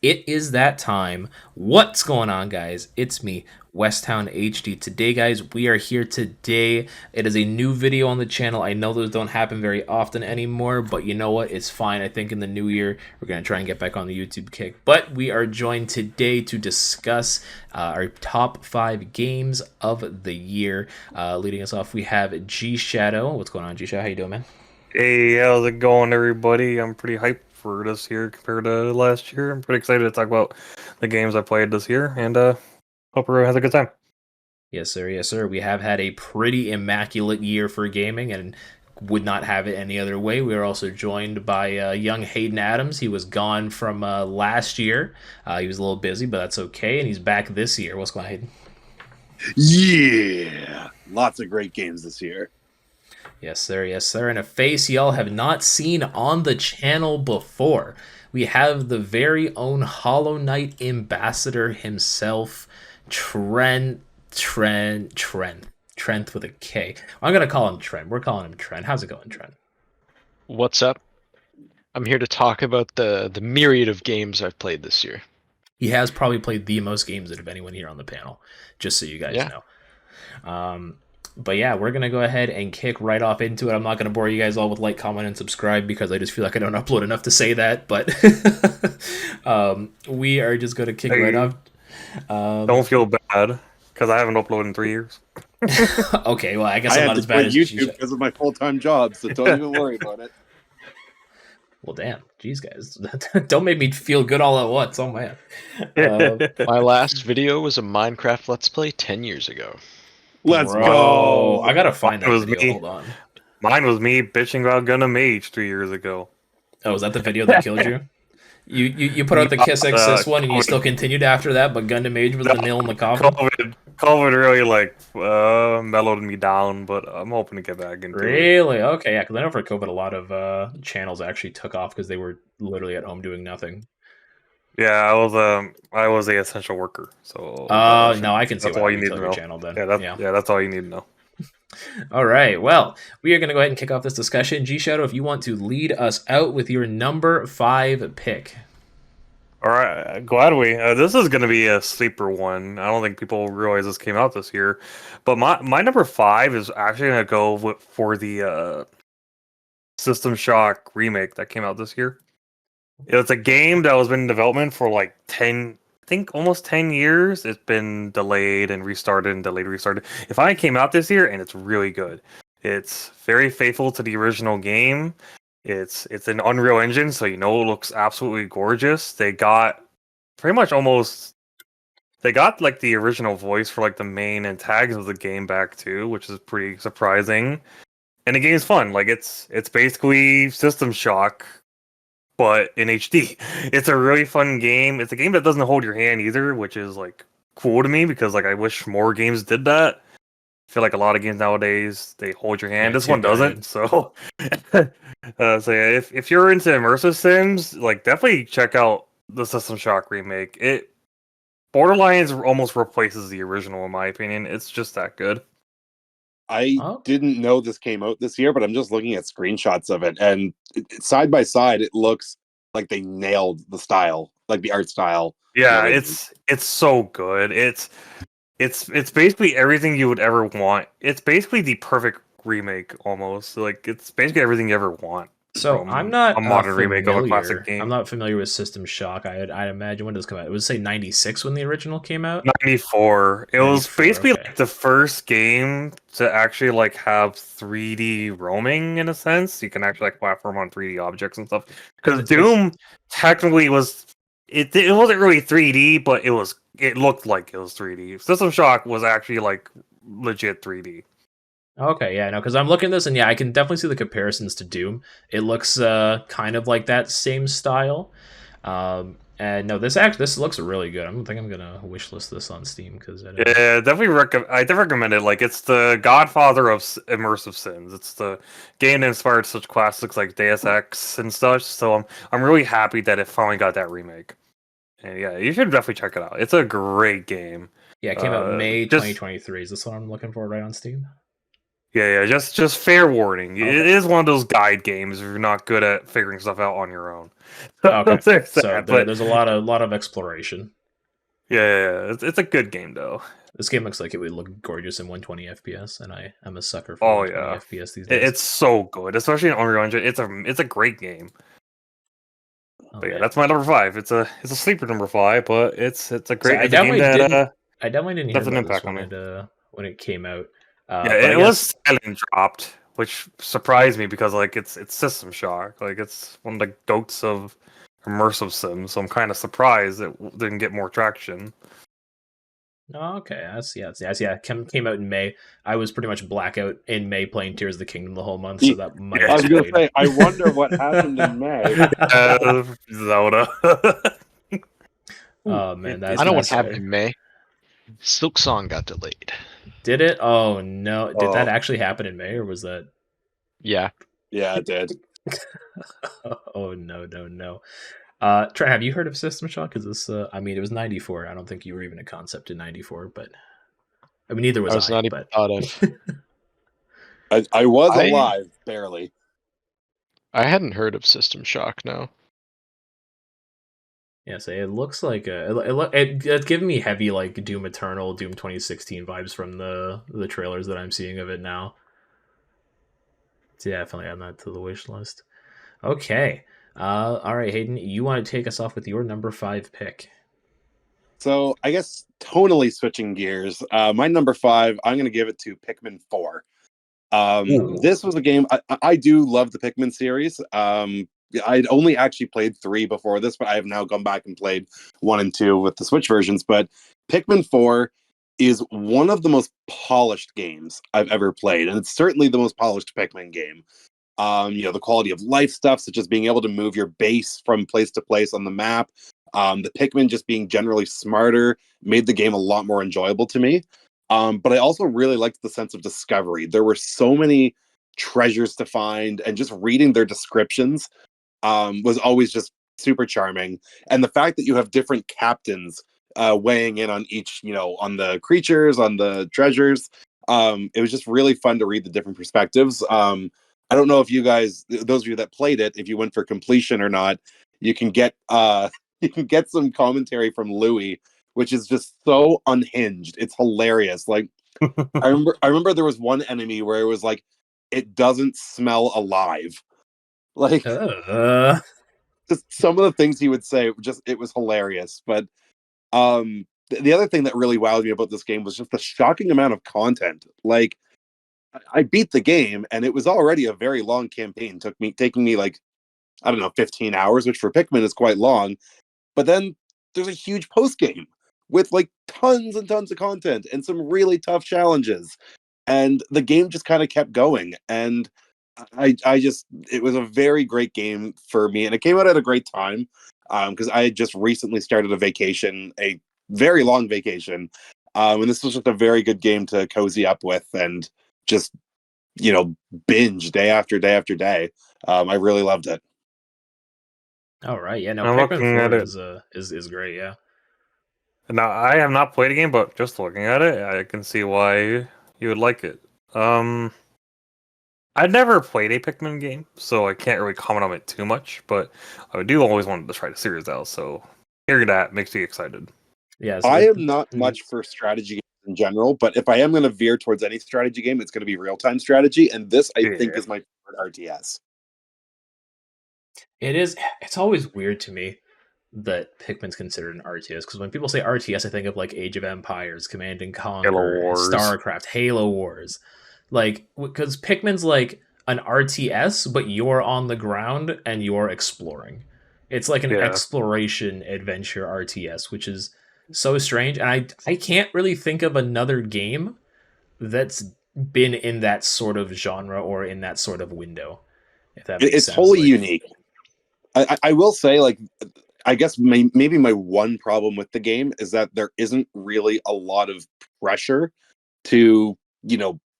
It is that time. What's going on, guys? It's me, Westtown HD. Today, guys, we are here today. It is a new video on the channel. I know those don't happen very often anymore, but you know what? It's fine. I think in the new year, we're going to try and get back on the YouTube kick. But we are joined today to discuss our top 5 games of the year. Leading us off, we have Gshadow. What's going on, Gshadow? How you doing, man? Hey, how's it going, everybody? I'm pretty hyped for this year compared to last year. I'm pretty excited to talk about the games I played this year, and hope everyone has a good time. Yes, sir. Yes, sir. We have had a pretty immaculate year for gaming and would not have it any other way. We are also joined by young Hayden Adams. He was gone from last year. He was a little busy, but that's okay. And he's back this year. What's going on, Hayden? Yeah, lots of great games this year. Yes, sir. Yes, sir. And a face y'all have not seen on the channel before. We have the very own Hollow Knight ambassador himself, Trent with a K. I'm gonna call him Trent. We're calling him Trent. How's it going, Trent? What's up? I'm here to talk about the myriad of games I've played this year. He has probably played the most games out of anyone here on the panel, just so you guys know. But yeah, we're going to go ahead and kick right off into it. I'm not going to bore you guys all with like, comment, and subscribe because I just feel like I don't upload enough to say that. But we are just going to kick right off. Don't feel bad because I haven't uploaded in 3 years. Okay, well, I guess I'm not as bad as YouTube because of my full-time job, so don't even worry about it. Well, damn. Jeez, guys. Don't make me feel good all at once. Oh, man. My last video was a Minecraft Let's Play 10 years ago. Let's go. I got to find that was video. Me. Hold on. Mine was me bitching about Gundam Mage 3 years ago. Oh, was that the video that killed you? You put out the Kiss Exist one and you still continued after that, but Gundam Age was the nail in the coffin? COVID really mellowed me down, but I'm hoping to get back into it. Really? Okay, yeah, because I know for COVID a lot of channels actually took off because they were literally at home doing nothing. Yeah, I was a essential worker, so no, I can see that's why all you need to your know. channel then. Yeah, that's all you need to know. All right, well, we are going to go ahead and kick off this discussion. Gshadow, if you want to lead us out with your number 5 pick. All right, glad we. This is going to be a sleeper one. I don't think people realize this came out this year, but my number 5 is actually going to go for the System Shock remake that came out this year. It's a game that was been in development for like 10, I think almost 10 years. It's been delayed and restarted and delayed and restarted. It finally came out this year and it's really good. It's very faithful to the original game. It's an Unreal Engine, so you know it looks absolutely gorgeous. They got like the original voice for like the main and tags of the game back too, which is pretty surprising. And the game's fun. Like it's basically System Shock, but in HD. It's a really fun game. It's a game that doesn't hold your hand either, which is like cool to me because like I wish more games did that. I feel like a lot of games nowadays they hold your hand. This one doesn't. So, so yeah, if you're into immersive sims, like definitely check out the System Shock remake. It Borderlands almost replaces the original in my opinion. It's just that good. I didn't know this came out this year, but I'm just looking at screenshots of it, and side by side, it looks like they nailed the style, like the art style. Yeah, it's so good. It's basically everything you would ever want. It's basically the perfect remake, almost. Like it's basically everything you ever want. So I'm not a modern remake of a classic game. I'm not familiar with System Shock. I imagine when does it come out? It would say 96 when the original came out. 94. It was basically okay. like the first game to actually like have 3D roaming in a sense. You can actually like platform on 3D objects and stuff. Because Doom technically was it wasn't really 3D, but it looked like it was 3D. System Shock was actually like legit 3D. Okay, yeah, no, because I'm looking at this, and yeah, I can definitely see the comparisons to Doom. It looks kind of like that same style. And no, this looks really good. I think I'm gonna wishlist this on Steam because I definitely recommend it. Like it's the godfather of immersive sims. It's the game that inspired such classics like Deus Ex and such. So I'm really happy that it finally got that remake. And yeah, you should definitely check it out. It's a great game. Yeah, it came out May 2023. Is this what I'm looking for right on Steam? Yeah, just fair warning. It Okay. is one of those guide games if you're not good at figuring stuff out on your own. Okay. There's So that, but there's a lot of exploration. yeah, it's a good game though. This game looks like it would look gorgeous in 120 FPS, and I'm a sucker for Oh 120 yeah, FPS these days. it's so good, especially in Unreal Engine. It's a great game. Oh, But yeah, man. that's my number 5. It's a sleeper number 5, but it's a So great it's a game that I definitely didn't hear left an about this impact on me. when it came out. Yeah, But I it was guess silent dropped, which surprised me because like it's System Shock, like it's one of the goats of immersive sims. So I'm kind of surprised it didn't get more traction. oh, okay. Yeah. Came out in May. I was pretty much blackout in May playing Tears of the Kingdom the whole month, so that might I was have gonna played. say, I wonder what happened in May. Zelda. Oh man, It- that's I know what that's happened fair. in May. Silk Song got delayed. Did it? Oh no! Did that Oh. actually happen in May, or was that? Yeah. Yeah, it did. Oh no! Trent, have you heard of System Shock? Is this? I mean, it was '94. I don't think you were even a concept in '94, but I mean, neither was I was not even But thought of. I was I- alive, barely. I hadn't heard of System Shock, no. yeah, so it looks like it's giving me heavy like Doom Eternal, Doom 2016 vibes from the trailers that I'm seeing of it now. So yeah, definitely add that to the wish list. Okay. All right, Hayden, you want to take us off with your number 5 pick? So I guess tonally switching gears. My number 5, I'm going to give it to Pikmin 4. This was a game I do love the Pikmin series. I'd only actually played 3 before this, but I have now gone back and played 1 and 2 with the Switch versions. But Pikmin 4 is one of the most polished games I've ever played, and it's certainly the most polished Pikmin game. The quality of life stuff, such as being able to move your base from place to place on the map. The Pikmin just being generally smarter made the game a lot more enjoyable to me. But I also really liked the sense of discovery. There were so many treasures to find, and just reading their descriptions was always just super charming. And the fact that you have different captains weighing in on each, on the creatures, on the treasures, it was just really fun to read the different perspectives. I don't know if you guys, those of you that played it, if you went for completion or not, you can get you can get some commentary from Louis, which is just so unhinged. It's hilarious. Like I remember there was one enemy where it was like, it doesn't smell alive. Like Uh, just some of the things he would say, it was hilarious. But the other thing that really wowed me about this game was just the shocking amount of content. Like I beat the game and it was already a very long campaign. Taking me like, I don't know, 15 hours, which for Pikmin is quite long. But then there's a huge post game with like tons and tons of content and some really tough challenges. And the game just kind of kept going. And it was a very great game for me. And it came out at a great time because I had just recently started a very long vacation. And this was just a very good game to cozy up with and just, binge day after day after day. I really loved it. all right, yeah, no, I'm Pikmin looking 4 at it. is great, yeah. Now, I have not played a game, but just looking at it, I can see why you would like it. I've never played a Pikmin game, so I can't really comment on it too much, but I do always wanted to try the series out, so hearing that makes me excited. Yeah, so I am not much for strategy games in general, but if I am going to veer towards any strategy game, it's going to be real-time strategy, and this, I think, Yeah. is my favorite RTS. it is. It's always weird to me that Pikmin's considered an RTS because when people say RTS, I think of like Age of Empires, Command and Conquer, Wars. StarCraft, Halo Wars, like because Pikmin's like an RTS, but you're on the ground and you're exploring. It's like an Yeah. exploration adventure RTS, which is so strange, and I can't really think of another game that's been in that sort of genre or in that sort of window. If that makes It's sense. wholly Like, unique. I will say, like, I guess maybe my one problem with the game is that there isn't really a lot of pressure to,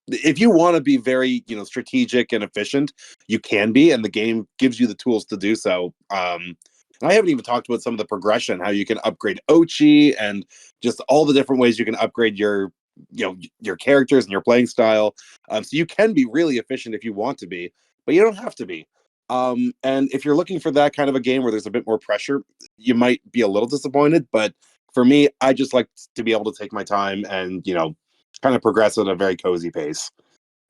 if you want to be very, strategic and efficient, you can be, and the game gives you the tools to do so. And I haven't even talked about some of the progression, how you can upgrade Ochi and just all the different ways you can upgrade your your characters and your playing style. So you can be really efficient if you want to be, but you don't have to be. And if you're looking for that kind of a game where there's a bit more pressure, you might be a little disappointed. But for me, I just like to be able to take my time and kind of progress at a very cozy pace.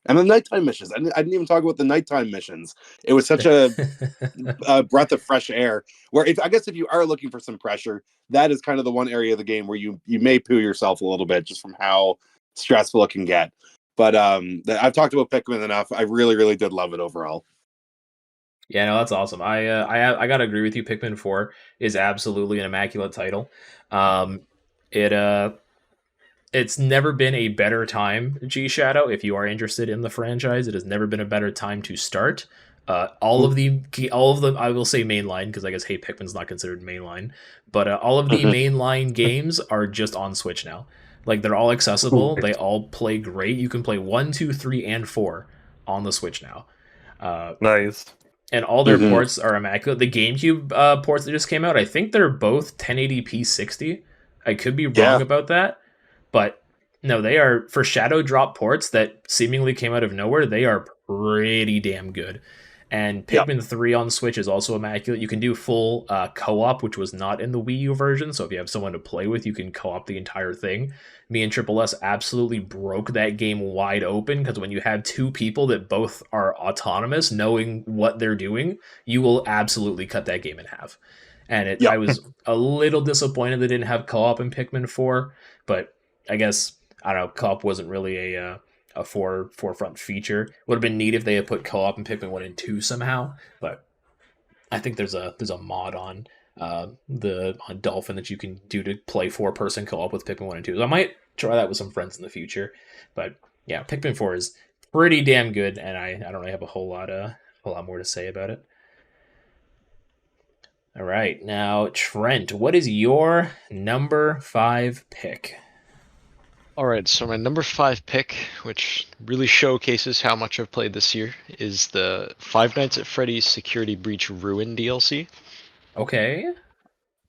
And the nighttime missions, I didn't even talk about the nighttime missions. It was such a breath of fresh air. Where if you are looking for some pressure, that is kind of the one area of the game where you may poo yourself a little bit just from how stressful it can get. But I've talked about Pikmin enough. I really, really did love it overall. Yeah, no, that's awesome. I gotta agree with you. Pikmin 4 is absolutely an immaculate title. Um, it it's never been a better time, Gshadow. If you are interested in the franchise, it has never been a better time to start. All of the I will say mainline because I guess Hey Pikmin's not considered mainline, but all of the mainline games are just on Switch now. Like they're all accessible. They all play great. You can play 1, 2, 3, and 4 on the Switch now. Nice. And all their ports are immaculate. The GameCube ports that just came out, I think they're both 1080p 60. I could be wrong about that, but no, they are for Shadow Drop ports that seemingly came out of nowhere. They are pretty damn good. And Pikmin 3 on Switch is also immaculate. You can do full co-op, which was not in the Wii U version. So if you have someone to play with, you can co-op the entire thing. Me and Triple S absolutely broke that game wide open because when you have two people that both are autonomous, knowing what they're doing, you will absolutely cut that game in half. And I was a little disappointed they didn't have co-op in Pikmin 4, but I guess, I don't know, co-op wasn't really a forefront feature. Would have been neat if they had put co-op in Pikmin 1 and 2 somehow, but I think there's a mod on on Dolphin that you can do to play 4-person co-op with Pikmin 1 and 2. So I might try that with some friends in the future. But yeah, Pikmin 4 is pretty damn good, and I don't really have a whole lot more to say about it. All right, now Trent, what is your number 5 pick? All right, so my number 5 pick, which really showcases how much I've played this year, is the Five Nights at Freddy's Security Breach Ruin DLC. Okay.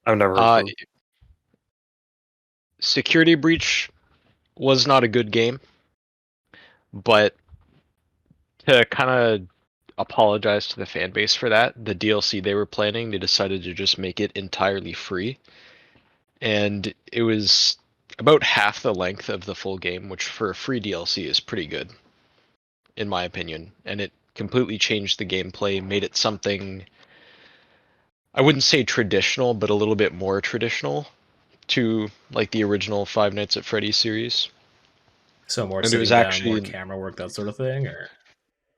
I've never heard of it. Security Breach was not a good game, but to kind of apologize to the fan base for that, the DLC they were planning, they decided to just make it entirely free. And it was about half the length of the full game, which for a free DLC is pretty good, in my opinion. And it completely changed the gameplay, made it something, I wouldn't say traditional, but a little bit more traditional to like the original Five Nights at Freddy's series. So more And it sitting was down, actually more camera work, that sort of thing, or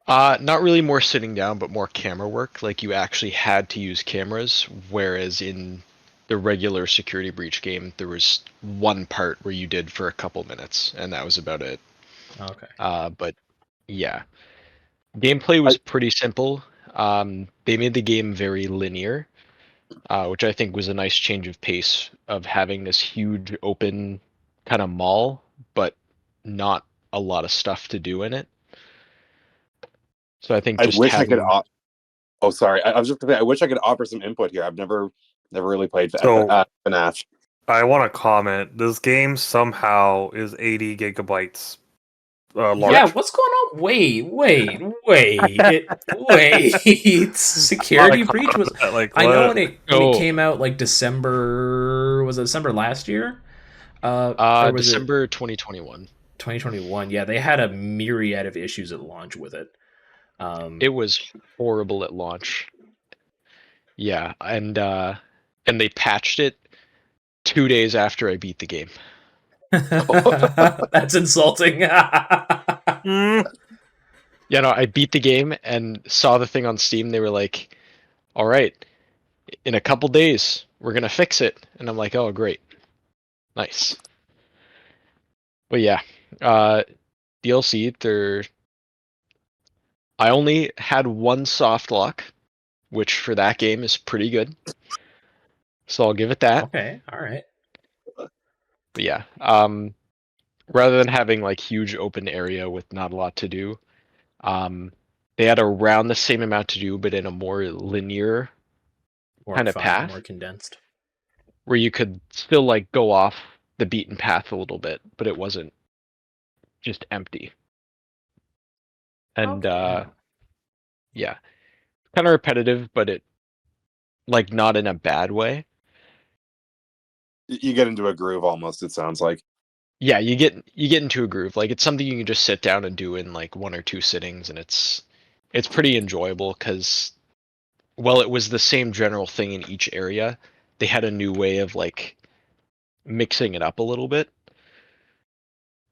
not really more sitting down, but more camera work. Like you actually had to use cameras, whereas in the regular Security Breach game, there was one part where you did for a couple minutes, and that was about it. okay. But yeah, gameplay was pretty simple. They made the game very linear, which I think was a nice change of pace of having this huge open kind of mall, but not a lot of stuff to do in it. So I think I just wish I could. having Oh, sorry. I was just gonna say, I wish I could offer some input here. I've never really played So- FNAF. I want to comment. This game somehow is 80 gigabytes large. Yeah, what's going on? Wait. Security Breach was. Like, I know what? when it came out like December. Was it December last year? Or was December 2021. 2021? Yeah, they had a myriad of issues at launch with it. It was horrible at launch. Yeah, and they patched it 2 days after I beat the game. That's insulting. Yeah, no, I beat the game and saw the thing on Steam. They were like, "All right, in a couple days, we're gonna fix it." And I'm like, "Oh, great, nice." But yeah, DLC. I only had one soft lock, which for that game is pretty good. So I'll give it that. Okay, all right. But yeah, rather than having like huge open area with not a lot to do, they had around the same amount to do, but in a more linear kind of path, more condensed. where you could still like go off the beaten path a little bit, but it wasn't just empty. And Okay. yeah, kind of repetitive, but it like not in a bad way. You get into a groove almost, it sounds like. Yeah, you get into a groove. Like it's something you can just sit down and do in like 1 or 2 sittings, and it's pretty enjoyable because well, it was the same general thing in each area. They had a new way of like mixing it up a little bit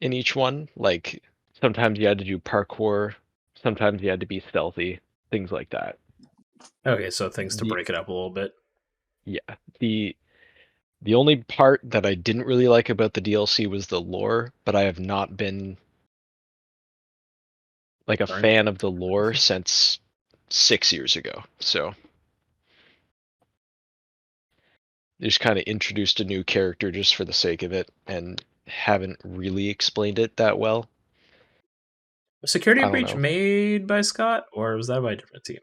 in each one. Like sometimes you had to do parkour, sometimes you had to be stealthy, things like that. Okay, so things to The break it up a little bit. yeah, the only part that I didn't really like about the DLC was the lore, but I have not been like a Burnt. fan of the lore since 6 years ago. So they just kind of introduced a new character just for the sake of it and haven't really explained it that well. Was Security I don't Breach know. made by Scott, or was that by a different team?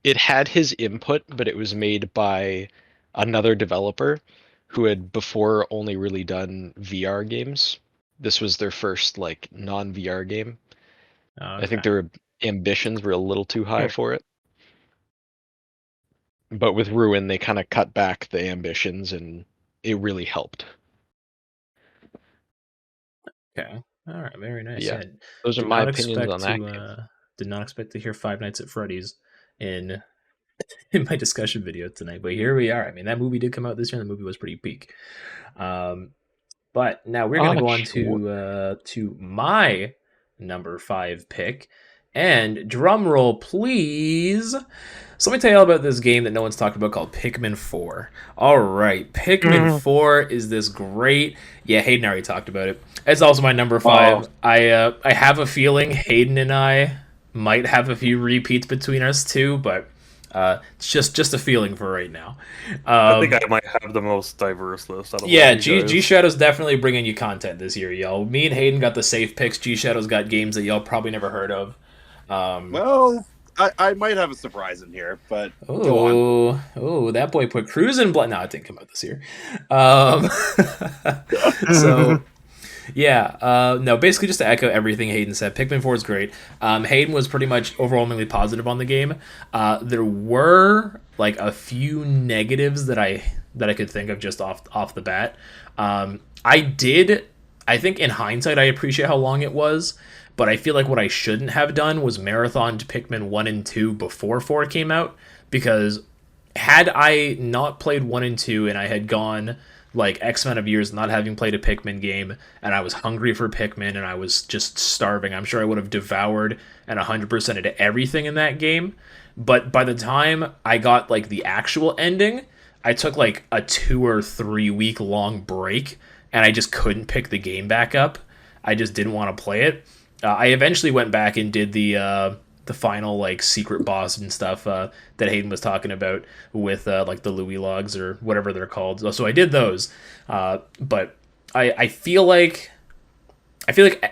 It had his input, but it was made by another developer who had before only really done VR games. This was their first like non-VR game. I Okay. think their ambitions were a little too high for it. But with Ruin, they kind of cut back the ambitions, and it really helped. Okay. All right. Very But nice. yeah, Yeah. those are Did my not opinions expect on that to. game. Did not expect to hear Five Nights at Freddy's in in my discussion video tonight, but here we are. I mean, that movie did come out this year, and the movie was pretty peak. But now we're gonna go on Sure. to my number 5 pick, and drum roll, please. So let me tell you all about this game that no one's talked about called Pikmin 4. All right, Pikmin Mhm. 4 is this great. Yeah, Hayden already talked about it. It's also my number Oh, 5. I have a feeling Hayden and I might have a few repeats between us too, but it's just a feeling for right now. I think I Um, might have the most diverse list out of all yeah, you guys. Shadow's definitely bringing you content this year, y'all. Me and Hayden got the safe picks. G Shadow's got games that y'all probably never heard of. Um, well, I might have a surprise in here, but go on. oh, that boy put Cruisin' Blood. No, it didn't come out this year. Um, so yeah, no, basically just to echo everything Hayden said, Pikmin 4 is great. Hayden was pretty much overwhelmingly positive on the game. There were like a few negatives that I could think of just off the bat. I think in hindsight I appreciate how long it was, but I feel like what I shouldn't have done was marathon to Pikmin 1 and 2 before 4 came out, because had I not played 1 and 2 and I had gone like X amount of years not having played a Pikmin game, and I was hungry for Pikmin and I was just starving, I'm sure I would have devoured and 100% into everything in that game. But by the time I got like the actual ending, I took like a 2 or 3 week long break, and I just couldn't pick the game back up. I just didn't want to play it. I eventually went back and did the final like secret boss and stuff that Hayden was talking about with like the Louis logs or whatever they're called. So I did those, but I feel like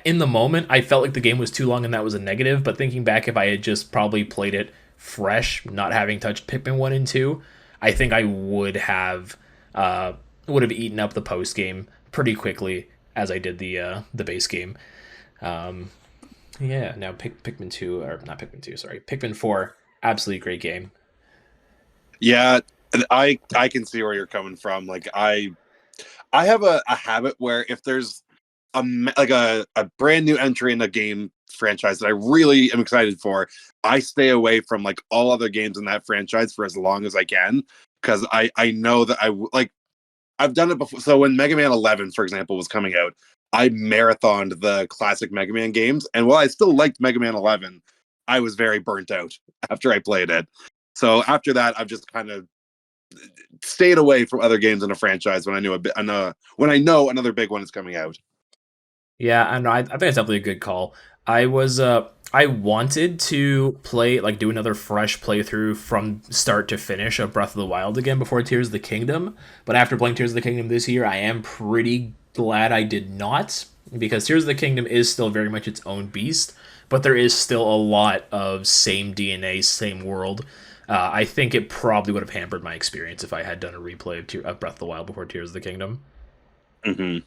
in the moment I felt like the game was too long and that was a negative. But thinking back, if I had just probably played it fresh, not having touched Pikmin 1 and 2, I think I would have eaten up the post game pretty quickly as I did the base game. Um, yeah, now Pikmin 2, or not Pikmin 2, sorry, Pikmin 4, absolutely great game. Yeah, I can see where you're coming from. Like I have a habit where if there's a brand new entry in a game franchise that I really am excited for, I stay away from like all other games in that franchise for as long as I can, because I know that like I've done it before. So when Mega Man 11, for example, was coming out, I marathoned the classic Mega Man games, and while I still liked Mega Man 11, I was very burnt out after I played it. So after that, I've just kind of stayed away from other games in a franchise when I knew when I know another big one is coming out. Yeah, I think it's definitely a good call. I wanted to play like do another fresh playthrough from start to finish of Breath of the Wild again before Tears of the Kingdom, but after playing Tears of the Kingdom this year, I am pretty glad I did not, because Tears of the Kingdom is still very much its own beast, but there is still a lot of same DNA, same world. I think it probably would have hampered my experience if I had done a replay of Breath of the Wild before Tears of the Kingdom. Hmm.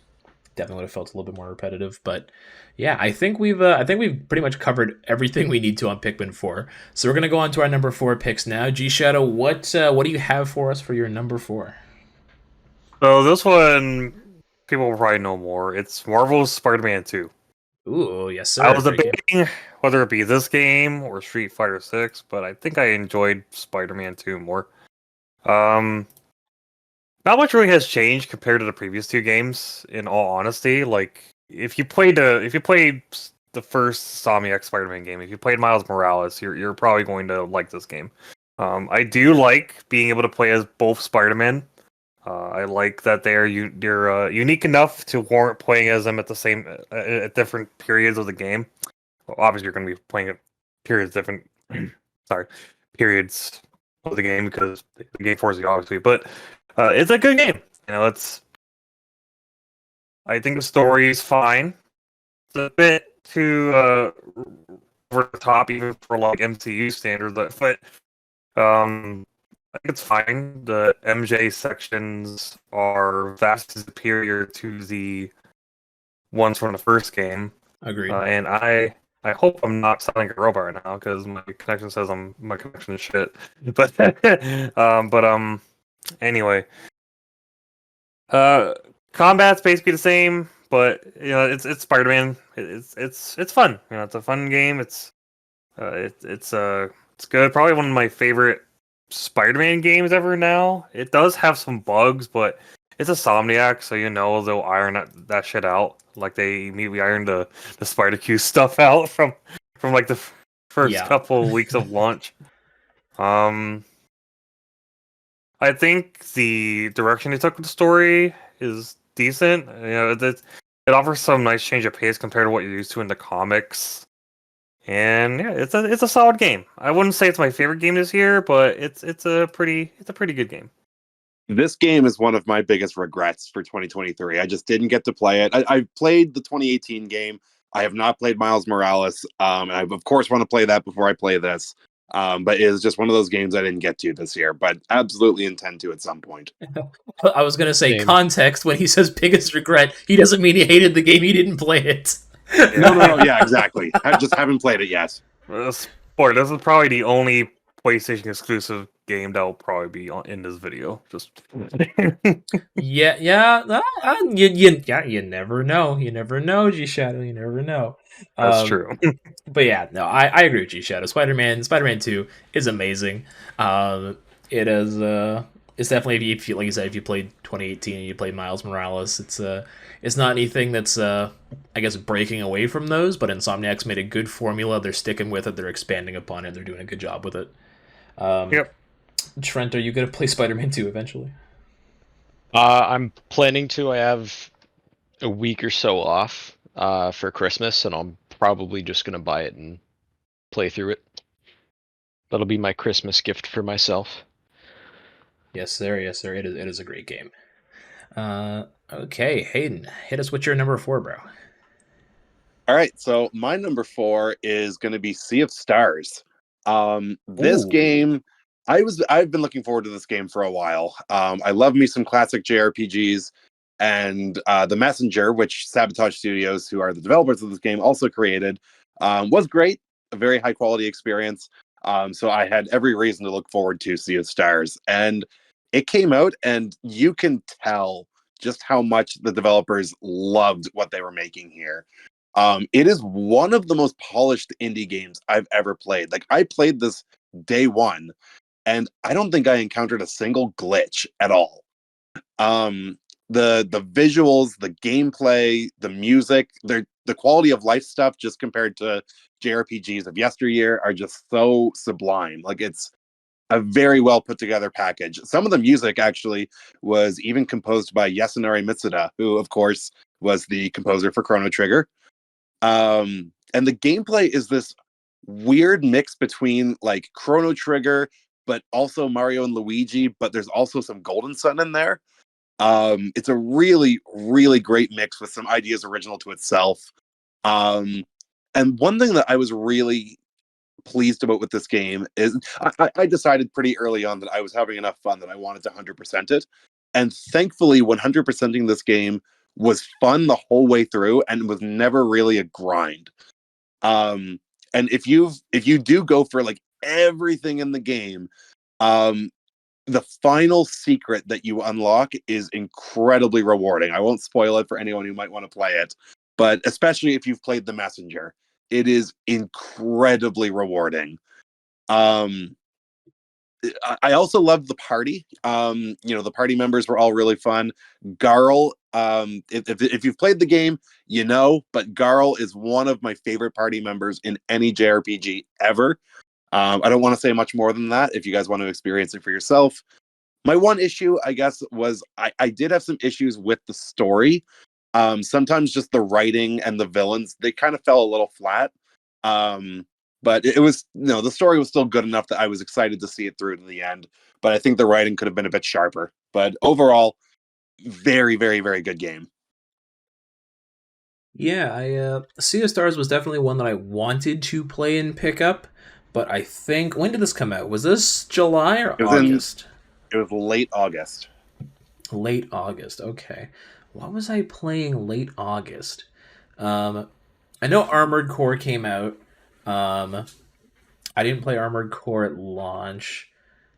definitely would have felt a little bit more repetitive. But yeah, I think we've pretty much covered everything we need to on Pikmin 4. So we're gonna go on to our number 4 picks now. Gshadow, what do you have for us for your number 4? So this one, people will probably know more. It's Marvel's Spider-Man 2. Ooh, yes I sir, was great game. debating whether it be this game or Street Fighter 6, but I think I enjoyed Spider-Man 2 more. Um, Not much really has changed compared to the previous two games. In all honesty, like if you played the first Insomniac Spider-Man game, if you played Miles Morales, you're probably going to like this game. I do like being able to play as both Spider-Man. I like that they're unique enough to warrant playing as them at the same at different periods of the game. Well, obviously, you're going to be playing at periods different. Sorry, periods of the game because the game forces you obviously, but it's a good game. You know, I think the story is fine. It's a bit too over the top, even for like MCU standards. But I think it's fine. The MJ sections are vastly superior to the ones from the first game, Agreed. and I hope I'm not sounding like a robot right now because my connection says my connection is shit. But anyway, combat's basically the same, but you know it's Spider-Man. It's fun. You know, it's a fun game. It's good. Probably one of my favorite Spider-Man games ever now. It does have some bugs, but it's a Somniac, so you know they'll iron that shit out. Like they immediately ironed the Spider-Q stuff out from like the first Yeah. couple of weeks of launch. I think the direction they took with the story is decent. You know, it offers some nice change of pace compared to what you're used to in the comics. And yeah, it's a solid game. I wouldn't say it's my favorite game this year, but it's a pretty good game. This game is one of my biggest regrets for 2023. I just didn't get to play it. I played the 2018 game. I have not played Miles Morales. And I, of course, want to play that before I play this. But it is just one of those games I didn't get to this year, but absolutely intend to at some point. I was gonna say Same. context when he says biggest regret. He doesn't mean he hated the game. He didn't play it. No. Yeah, exactly. I just haven't played it yet. Boy, this is probably the only PlayStation exclusive game that will probably be in this video. Just Yeah. You never know. You never know, Gshadow. You never know. that's true. But yeah, no, I agree with Gshadow. Spider-Man 2 is amazing. It is it's definitely if you like you said, if you played 2018 and you played Miles Morales, it's not anything that's I guess breaking away from those, but Insomniac's made a good formula. They're sticking with it. They're expanding upon it. They're doing a good job with it. Yep. Trent, are you gonna play Spider-Man 2 eventually? I'm planning to. I have a week or so off for Christmas, and I'm probably just gonna buy it and play through it. That'll be my Christmas gift for myself. Yes, sir. Yes, sir. It is a great game. Okay, Hayden, hit us with your number 4, bro. All right, so my number 4 is going to be Sea of Stars. This Ooh. game, I've been looking forward to this game for a while. I love me some classic JRPGs, and The Messenger, which Sabotage Studios, who are the developers of this game, also created, was great. A very high quality experience. So I had every reason to look forward to Sea of Stars, and it came out, and you can tell just how much the developers loved what they were making here. It is one of the most polished indie games I've ever played. Like I played this day one, and I don't think I encountered a single glitch at all. The visuals, the gameplay, the music, the quality of life stuff, just compared to JRPGs of yesteryear, are just so sublime. Like it's a very well put together package. Some of the music actually was even composed by Yasunori Mitsuda, who of course was the composer for Chrono Trigger. And the gameplay is this weird mix between like Chrono Trigger, but also Mario and Luigi, but there's also some Golden Sun in there. It's a really, really great mix with some ideas original to itself. And one thing that I was really pleased about with this game is I decided pretty early on that I was having enough fun that I wanted to 100% it. And thankfully, 100%ing this game was fun the whole way through and was never really a grind. And if you do go for like everything in the game, the final secret that you unlock is incredibly rewarding. I won't spoil it for anyone who might want to play it, but especially if you've played the messenger, it is incredibly rewarding. I also loved the party. The party members were all really fun. Garl, if you've played the game, but Garl is one of my favorite party members in any JRPG ever. I don't want to say much more than that if you guys want to experience it for yourself. My one issue, I guess, was I did have some issues with the story. Sometimes just the writing and the villains, they kind of fell a little flat. But it was, the story was still good enough that I was excited to see it through to the end. But I think the writing could have been a bit sharper. But overall, very, very, very good game. Yeah, Sea of Stars was definitely one that I wanted to play and pick up, but I think, when did this come out? Was this July or August? It was late August. Late August, okay. What was I playing late August? I know Armored Core came out. I didn't play Armored Core at launch.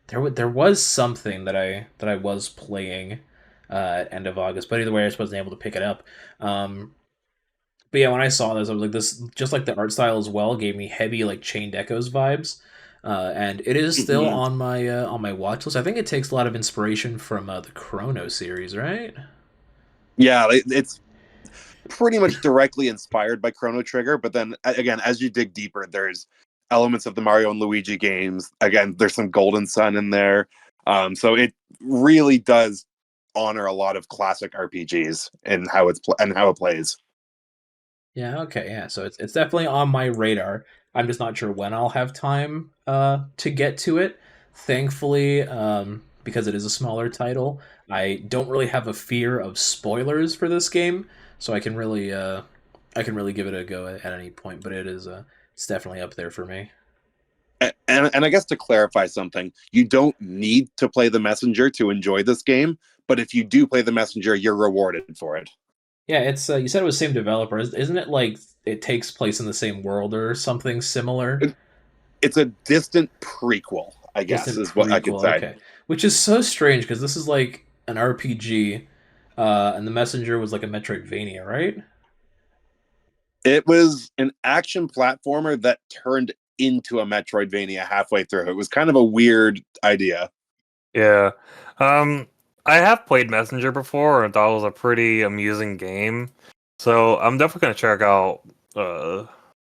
There was something that I was playing at end of August, but either way, I just wasn't able to pick it up. But yeah, when I saw this, I was like, this, just like the art style as well, gave me heavy like Chained Echoes vibes. And it is still on my watch list. I think it takes a lot of inspiration from the Chrono series, right? Yeah, it's pretty much directly inspired by Chrono Trigger, but then again, as you dig deeper, there's elements of the Mario and Luigi games. Again, there's some Golden Sun in there. So it really does honor a lot of classic RPGs and how it plays. Yeah, okay, yeah. So it's definitely on my radar. I'm just not sure when I'll have time to get to it. Thankfully, because it is a smaller title, I don't really have a fear of spoilers for this game, so I can really give it a go at any point. But it's definitely up there for me. And I guess to clarify something, you don't need to play the messenger to enjoy this game, but if you do play the messenger, you're rewarded for it. Yeah, it's you said it was same developer, isn't it? Like it takes place in the same world or something similar? It's a distant prequel, I guess, Distant is what I could prequel, say. okay. Which is so strange because this is like an RPG, and the messenger was like a Metroidvania, right? It was an action platformer that turned into a Metroidvania halfway through. It was kind of a weird idea. Yeah. I have played Messenger before and thought it was a pretty amusing game. So I'm definitely gonna check out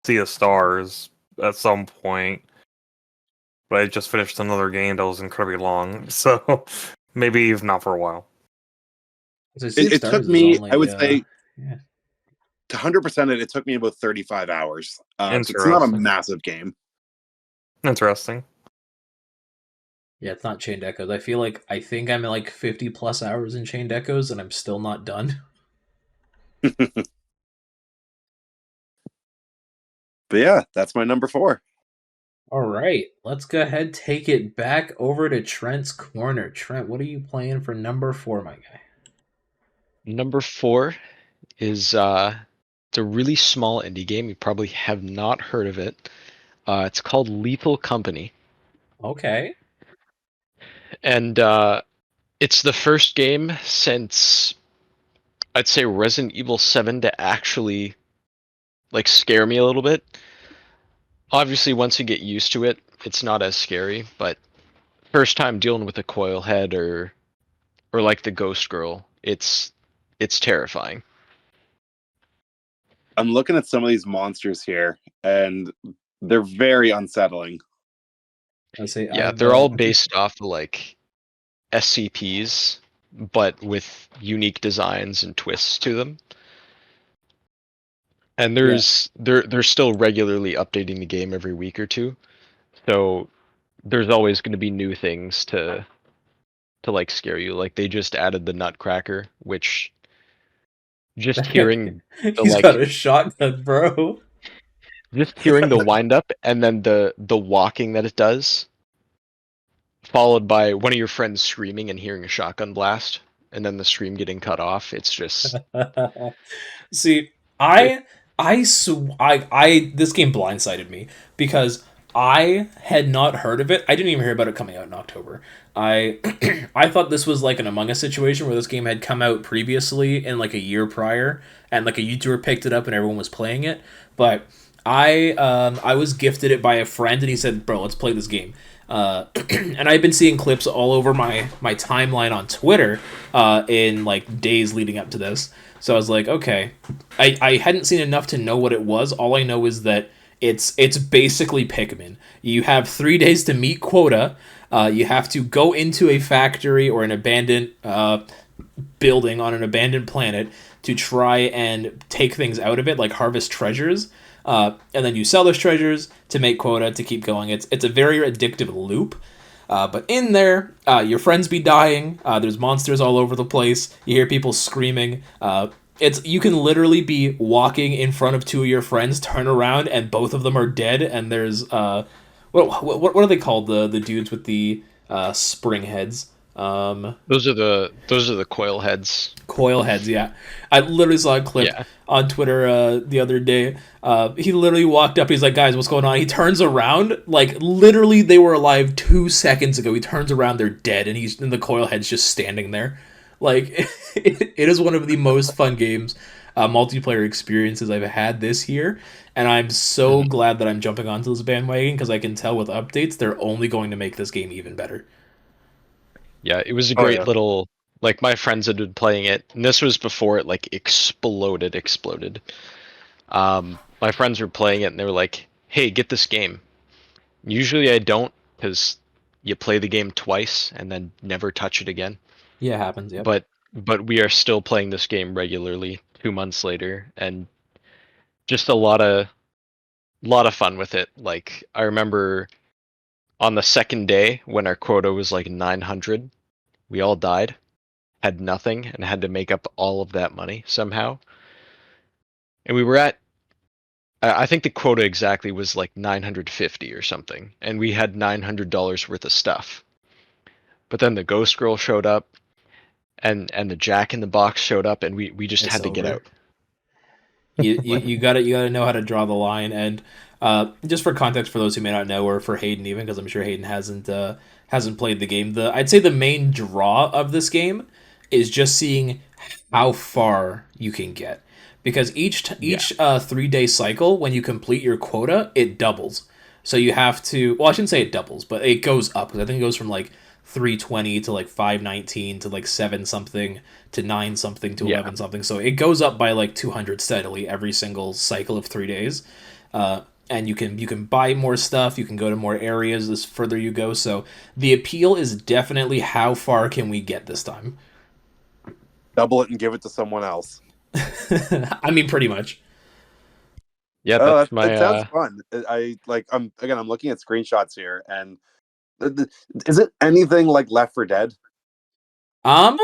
Sea of Stars at some point. But I just finished another game that was incredibly long, so maybe not for a while. So Sea of It Stars took is me, only, I would say, yeah. to 100% it took me about 35 hours. So it's not a Interesting. massive game. Interesting. Yeah, it's not Chained Echoes. I think I'm at like 50 plus hours in Chained Echoes, and I'm still not done. But yeah, that's my number 4. All right, let's go ahead, take it back over to Trent's corner. Trent, what are you playing for number 4, my guy? Number 4 is it's a really small indie game. You probably have not heard of it. It's called Lethal Company, Okay. and it's the first game since I'd say Resident Evil 7 to actually like scare me a little bit. Obviously, once you get used to it, it's not as scary. But first time dealing with a coil head or like the ghost girl, it's terrifying. I'm looking at some of these monsters here, and they're very unsettling. Yeah, they're all based off of like SCPs, but with unique designs and twists to them. And they're still regularly updating the game every week or two. So there's always going to be new things to like scare you. Like they just added the Nutcracker, which just hearing the He's got a shotgun, bro. just hearing the wind up and then the walking that it does, followed by one of your friends screaming and hearing a shotgun blast. and then the stream getting cut off. It's just See, it, this game blindsided me because I had not heard of it. I didn't even hear about it coming out in October. I I thought this was like an Among Us situation where this game had come out previously in like a year prior, and like a YouTuber picked it up and everyone was playing it. But I was gifted it by a friend and he said, "Bro, let's play this game." And I've been seeing clips all over my timeline on Twitter in like days leading up to this. So I was like, okay. I hadn't seen enough to know what it was. All I know is that it's basically Pikmin. You have 3 days to meet quota. You have to go into a factory or an abandoned building on an abandoned planet to try and take things out of it, like harvest treasures. And then you sell those treasures to make quota to keep going. It's a very addictive loop. But in there, your friends be dying. There's monsters all over the place. You hear people screaming. You can literally be walking in front of two of your friends, turn around, and both of them are dead. And there's what are they called? The dudes with the spring heads. those are the coil heads. Coil heads, yeah. I literally saw a clip on Twitter the other day. He literally walked up. He's like, "Guys, what's going on?" He turns around, like literally they were alive 2 seconds ago. He turns around, they're dead, and the coil head's just standing there. Like it is one of the most fun games, multiplayer experiences I've had this year, and I'm so glad that I'm jumping onto this bandwagon because I can tell with updates they're only going to make this game even better. Yeah, it was a great little, like, my friends had been playing it, and this was before it like exploded. My friends were playing it and they were like, "Hey, get this game." Usually I don't, because you play the game twice and then never touch it again. Yeah, it happens. Yep. But we are still playing this game regularly 2 months later, and just a lot of fun with it. Like, I remember on the second day when our quota was like 900, we all died, had nothing, and had to make up all of that money somehow. And we were at, I think the quota exactly was like 950 or something, and we had $900 worth of stuff. But then the ghost girl showed up, and the Jack in the Box showed up, and we just had to get out. You gotta know how to draw the line. And just for context for those who may not know, or for Hayden even, because I'm sure Hayden hasn't played the game, I'd say the main draw of this game is just seeing how far you can get, because each 3-day cycle, when you complete your quota, it doubles. So you have to, well, I shouldn't say it doubles, but it goes up, because I think it goes from like 320 to like 519 to like 7 something to 9 something to 11 something. So it goes up by like 200 steadily every single cycle of 3 days. And you can buy more stuff, you can go to more areas as further you go. So the appeal is definitely how far can we get this time. Double it and give it to someone else. I mean, pretty much. Yeah, that's it sounds fun. I'm looking at screenshots here, and is it anything like Left 4 Dead? I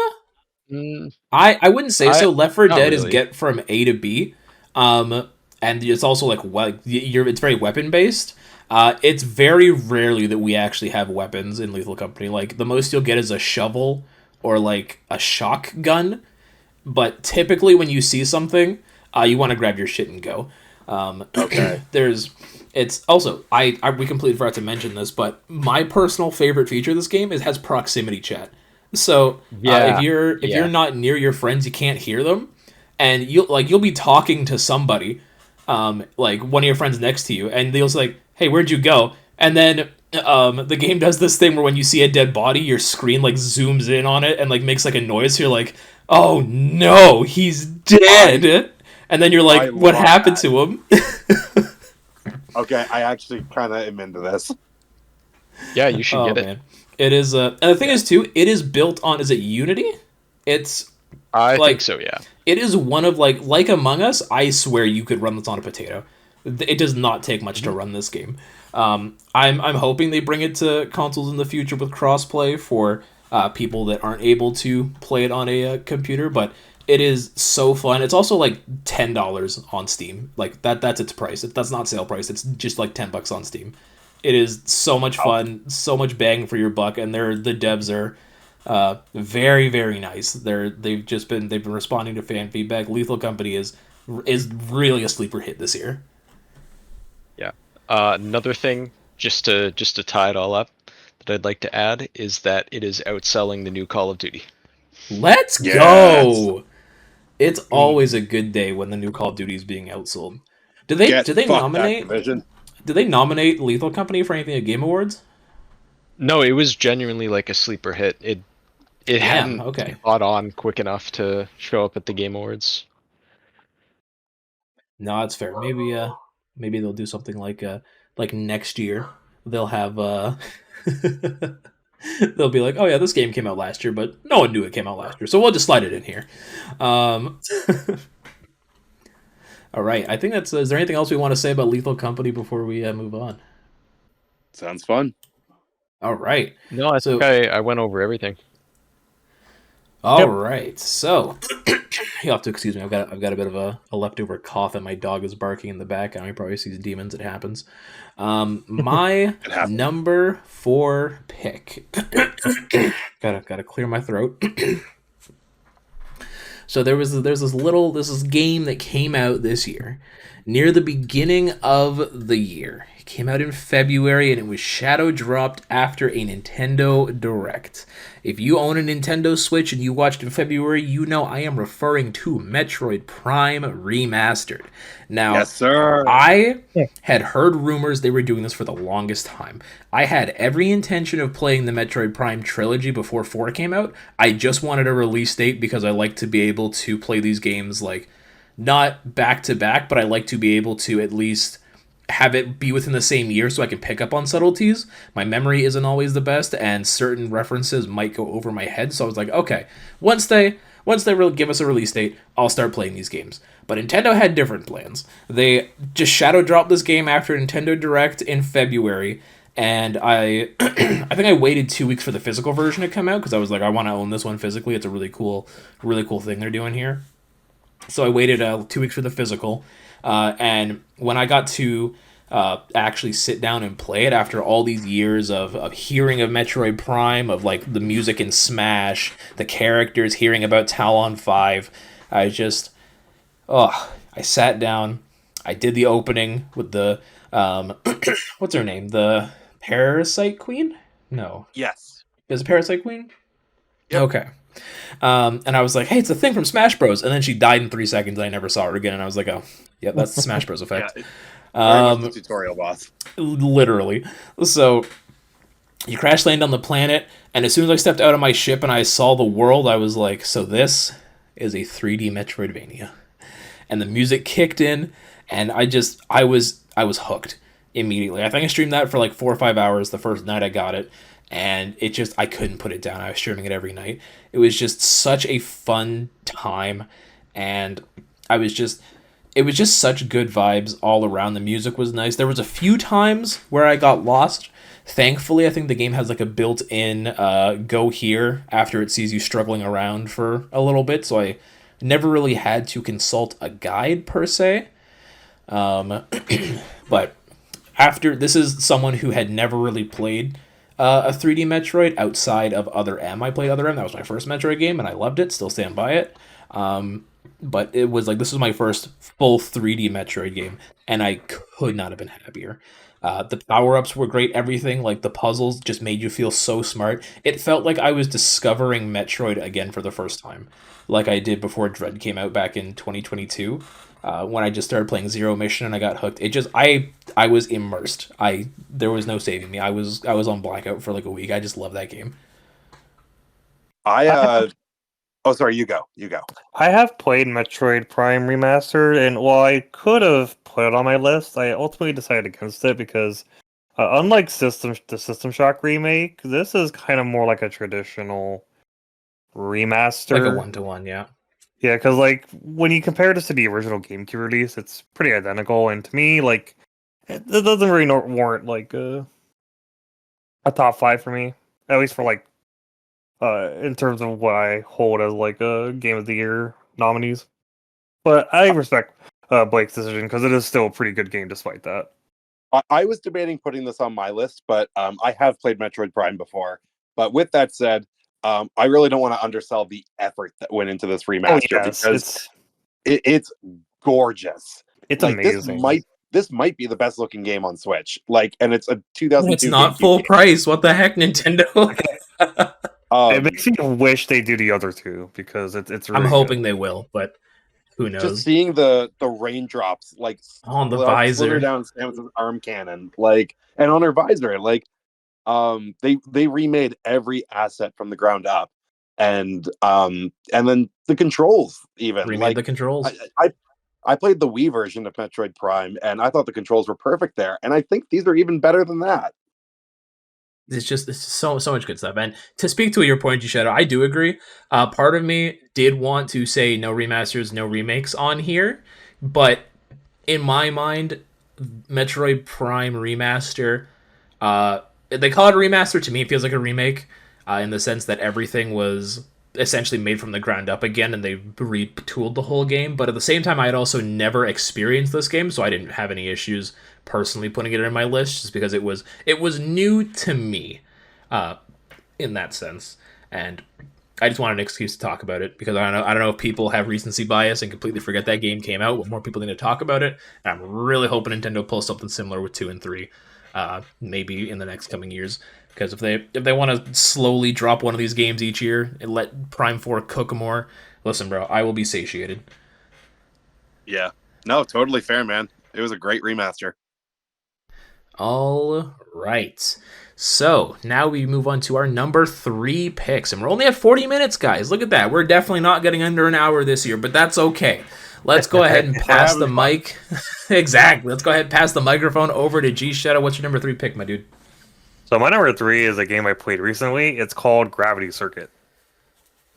wouldn't say so. Left 4 Dead is get from A to B, and it's also it's very weapon based. It's very rarely that we actually have weapons in Lethal Company. Like, the most you'll get is a shovel or like a shotgun, but typically when you see something, you want to grab your shit and go. Okay. It's also, we completely forgot to mention this, but my personal favorite feature of this game has proximity chat. So if you're not near your friends, you can't hear them, and you'll be talking to somebody, like one of your friends next to you, and they'll say like, "Hey, where'd you go?" And then the game does this thing where when you see a dead body, your screen like zooms in on it and like makes like a noise. So you're like, "Oh no, he's dead!" And then you're like, "What happened to him?" Okay, I actually kind of am into this. Yeah, you should get it. Man. It is, and the thing is too, it is built on, is it Unity? I think so, yeah. It is one of like Among Us. I swear you could run this on a potato. It does not take much to run this game. I'm hoping they bring it to consoles in the future with crossplay for people that aren't able to play it on a computer. But it is so fun. It's also like $10 on Steam. Like that's its price. That's not sale price. It's just like $10 on Steam. It is so much fun, so much bang for your buck, and the devs are Very, very nice. They've been responding to fan feedback. Lethal Company is really a sleeper hit this year. Yeah. Another thing, just to tie it all up, that I'd like to add is that it is outselling the new Call of Duty. Let's Yes. go. It's always a good day when the new Call of Duty is being outsold. Do they Get do they fucked, nominate Activision. do they nominate Lethal Company for anything at Game Awards? No, it was genuinely like a sleeper hit. It Damn. hadn't Okay. caught on quick enough to show up at the Game Awards. No, that's fair. Maybe they'll do something like next year. They'll have they'll be like, oh yeah, this game came out last year, but no one knew it came out last year, so we'll just slide it in here. Um, all right, I think that's. Is there anything else we want to say about Lethal Company before we move on? Sounds fun. All right, No, I so think I went over everything. all right, so you'll have to excuse me. I've got a bit of a leftover cough, and my dog is barking in the background. He probably sees demons. It happens. My It happens. number 4 pick. gotta clear my throat. So there's this game that came out this year, near the beginning of the year. It came out in February, and it was shadow dropped after a Nintendo Direct. If you own a Nintendo Switch and you watched in February, you know I am referring to Metroid Prime Remastered. Now, Yes, sir. I had heard rumors they were doing this for the longest time. I had every intention of playing the Metroid Prime trilogy before 4 came out. I just wanted a release date because I like to be able to play these games like not back to back, but I like to be able to at least have it be within the same year so I can pick up on subtleties. My memory isn't always the best, and certain references might go over my head. So I was like, okay, once they give us a release date, I'll start playing these games. But Nintendo had different plans. They just shadow dropped this game after Nintendo Direct in February, and I I think I waited 2 weeks for the physical version to come out because I was like, I want to own this one physically. It's a really cool thing they're doing here. So I waited 2 weeks for the physical, and when I got to actually sit down and play it after all these years of hearing of Metroid Prime, of like the music in Smash, the characters, hearing about Talon 5, I just, I sat down, I did the opening with the, what's her name? The Parasite Queen? No. Yes. Is it Parasite Queen? Yep. Okay. And I was like, hey, it's a thing from Smash Bros. And then she died in 3 seconds. I never saw her again. And I was like, oh, yeah, that's the Smash Bros. Effect. Yeah, very much the tutorial boss. Literally. So you crash land on the planet, and as soon as I stepped out of my ship and I saw the world, I was like, so this is a 3D Metroidvania. And the music kicked in, and I was hooked immediately. I think I streamed that for like 4 or 5 hours the first night I got it, and I couldn't put it down. I was streaming it every night. It was just such a fun time, and it was just such good vibes all around. The music was nice. There was a few times where I got lost. Thankfully, I think the game has like a built-in go here after it sees you struggling around for a little bit, so I never really had to consult a guide per se. But after, this is someone who had never really played a 3D Metroid outside of Other M. I played Other M. That was my first Metroid game, and I loved it. Still stand by it. But it was like, this was my first full 3D Metroid game, and I could not have been happier. The power-ups were great. Everything, like the puzzles, just made you feel so smart. It felt like I was discovering Metroid again for the first time, like I did before Dread came out back in 2022. When I just started playing Zero Mission and I got hooked, I was immersed. There was no saving me. I was on blackout for like a week. I just love that game. Oh, sorry, you go. I have played Metroid Prime Remastered, and while I could have put it on my list, I ultimately decided against it because, unlike the System Shock remake, this is kind of more like a traditional remaster. Like a 1-to-1, yeah. Yeah, because like when you compare this to the original GameCube release, it's pretty identical, and to me, like, it doesn't really warrant like a top 5 for me, at least for like. In terms of what I hold as like a Game of the Year nominees. But I respect Blake's decision because it is still a pretty good game despite that. I was debating putting this on my list, but I have played Metroid Prime before. But with that said, I really don't want to undersell the effort that went into this remaster because it's gorgeous. It's Like amazing. this might be the best looking game on Switch. Like, and it's a 2002 It's not GameCube full game. price. What the heck, Nintendo? It makes me wish they do the other two because it's really I'm hoping good. they will, but who knows? Just seeing the raindrops like On the slither visor. down Samus's arm cannon, like, and on her visor, like, they remade every asset from the ground up, and then the controls even Remade like the controls. I played the Wii version of Metroid Prime, and I thought the controls were perfect there, and I think these are even better than that. It's so much good stuff. And to speak to your point, Gshadow, I do agree. Part of me did want to say no remasters, no remakes on here, but in my mind, Metroid Prime Remaster, they call it a remaster. To me, it feels like a remake, in the sense that everything was essentially made from the ground up again, and they retooled the whole game. But at the same time, I had also never experienced this game, so I didn't have any issues personally putting it in my list, just because it was new to me, in that sense, and I just wanted an excuse to talk about it because I don't know if people have recency bias and completely forget that game came out, but more people need to talk about it. And I'm really hoping Nintendo pulls something similar with 2 and 3, maybe in the next coming years. Because if they want to slowly drop one of these games each year and let Prime 4 cook more, listen, bro, I will be satiated. Yeah, no, totally fair, man. It was a great remaster. All right. So now we move on to our number 3 picks, and we're only at 40 minutes, guys. Look at that. We're definitely not getting under an hour this year, but that's okay. Let's go ahead and pass the mic. Exactly. Let's go ahead and pass the microphone over to Gshadow. What's your number 3 pick, my dude? So my number 3 is a game I played recently. It's called Gravity Circuit.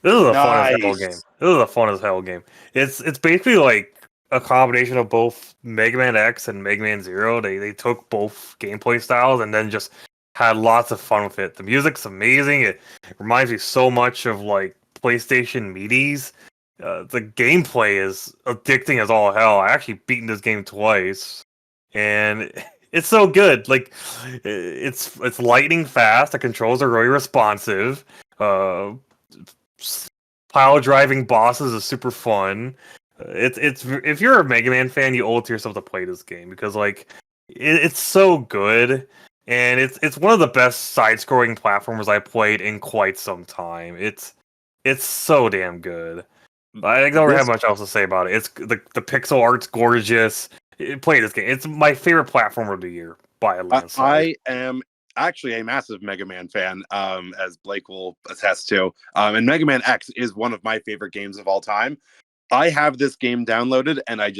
This is a fun as hell game. This is a fun as hell game. It's basically like a combination of both Mega Man X and Mega Man Zero. They took both gameplay styles and then just had lots of fun with it. The music's amazing. It reminds me so much of like PlayStation Meaties. The gameplay is addicting as all hell. I actually beaten this game twice, and it's so good. Like it's lightning fast. The controls are really responsive. Pile driving bosses is super fun. It's if you're a Mega Man fan, you owe it to yourself to play this game because like it's so good. And it's one of the best side-scrolling platformers I played in quite some time. It's so damn good. I don't have much else to say about it. It's the pixel art's gorgeous. Play this game. It's my favorite platformer of the year by a landslide. I am actually a massive Mega Man fan, as Blake will attest to. And Mega Man X is one of my favorite games of all time. I have this game downloaded, and I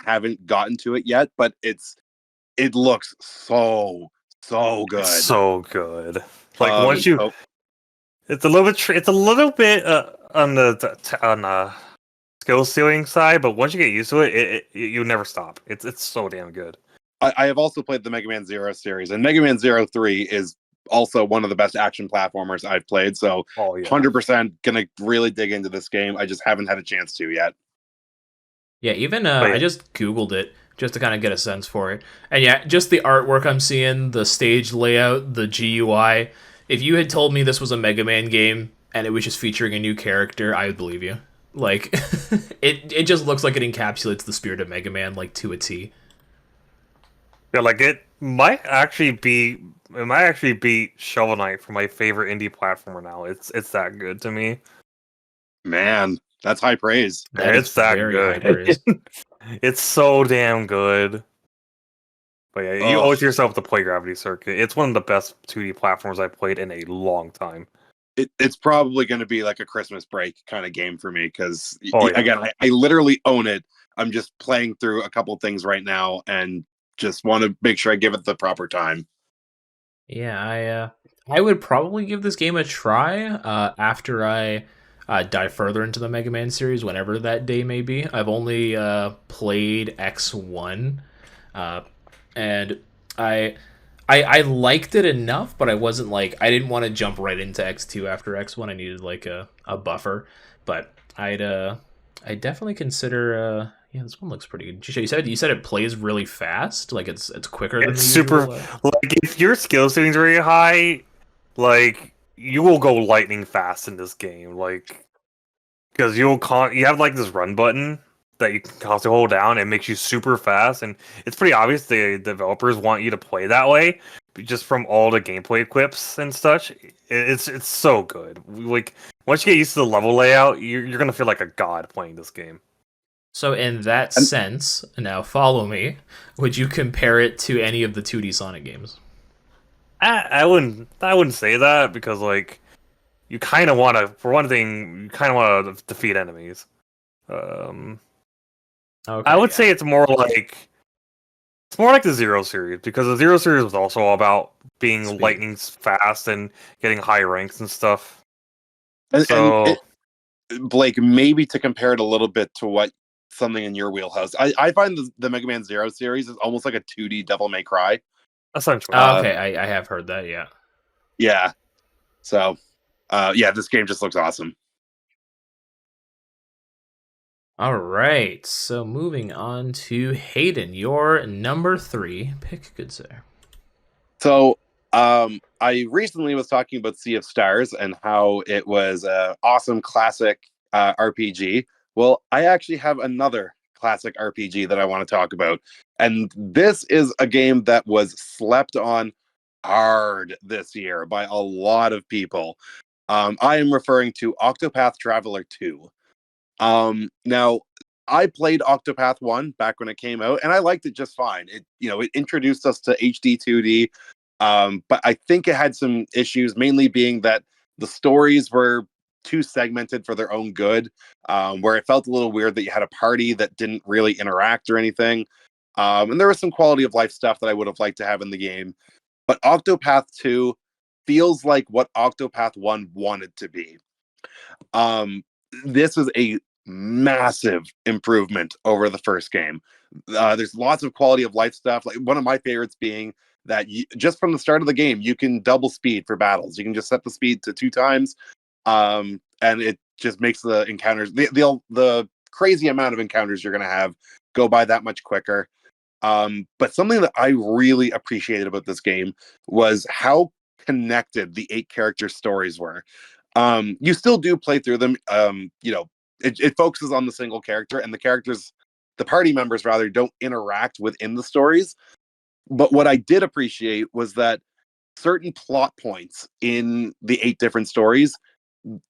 haven't gotten to it yet, but it looks so good. It's so good. Like once you, it's a little bit on the skill ceiling side, but once you get used to it, you never stop. It's so damn good. I have also played the Mega Man Zero series, and Mega Man Zero 3 is also one of the best action platformers I've played. So 100% gonna really dig into this game. I just haven't had a chance to yet. Yeah, even I just Googled it just to kind of get a sense for it. And yeah, just the artwork I'm seeing, the stage layout, the GUI. If you had told me this was a Mega Man game and it was just featuring a new character, I would believe you. Like, it just looks like it encapsulates the spirit of Mega Man, like, to a T. Yeah, like it might actually be Shovel Knight for my favorite indie platformer now. It's that good to me. Man, that's high praise. It's that good. It's so damn good. But yeah, you owe it to yourself to play Gravity Circuit. It's one of the best 2D platforms I've played in a long time. It's probably going to be like a Christmas break kind of game for me because, again, I literally own it. I'm just playing through a couple things right now and just want to make sure I give it the proper time. Yeah, I would probably give this game a try after I dive further into the Mega Man series, whenever that day may be. I've only played X1, and I liked it enough, but I wasn't like, I didn't want to jump right into X2 after X1. I needed like a buffer, but I'd definitely consider. Yeah, this one looks pretty good. You said it plays really fast, like it's quicker than it's super. Like if your skill setting's very high, like you will go lightning fast in this game, like because you have like this run button that you can constantly hold down. It makes you super fast, and it's pretty obvious the developers want you to play that way, just from all the gameplay clips and such. It's so good. Like once you get used to the level layout, you're gonna feel like a god playing this game. So in that And sense, now follow me. Would you compare it to any of the 2D Sonic games? I wouldn't say that because like you kind of want to, for one thing, you kind of want to defeat enemies. Um, I Okay, would yeah. say it's more like the Zero series because the Zero series was also all about being Speed. lightning fast and getting high ranks and stuff. and So Blake, maybe to compare it a little bit to what something in your wheelhouse, I find the Mega Man Zero series is almost like a 2D Devil May Cry. essentially, Oh, Uh, okay, I have heard that, yeah. yeah. So, yeah, this game just looks awesome. All right, so moving on to Hayden, your number 3 pick, good sir. So, I recently was talking about Sea of Stars and how it was an awesome classic RPG. Well, I actually have another classic RPG that I want to talk about, and this is a game that was slept on hard this year by a lot of people. I am referring to Octopath Traveler 2. Now, I played Octopath 1 back when it came out, and I liked it just fine. It introduced us to HD 2D, but I think it had some issues, mainly being that the stories were too segmented for their own good, where it felt a little weird that you had a party that didn't really interact or anything. And there was some quality of life stuff that I would have liked to have in the game. But Octopath 2 feels like what Octopath 1 wanted to be. Um, this is a massive improvement over the first game. There's lots of quality of life stuff. Like one of my favorites being that just from the start of the game, you can double speed for battles. You can just set the speed to 2 times, and it just makes the encounters the crazy amount of encounters you're going to have go by that much quicker. But something that I really appreciated about this game was how connected the 8 character stories were. You still do play through them. It focuses on the single character, and the party members rather, don't interact within the stories. But what I did appreciate was that certain plot points in the 8 different stories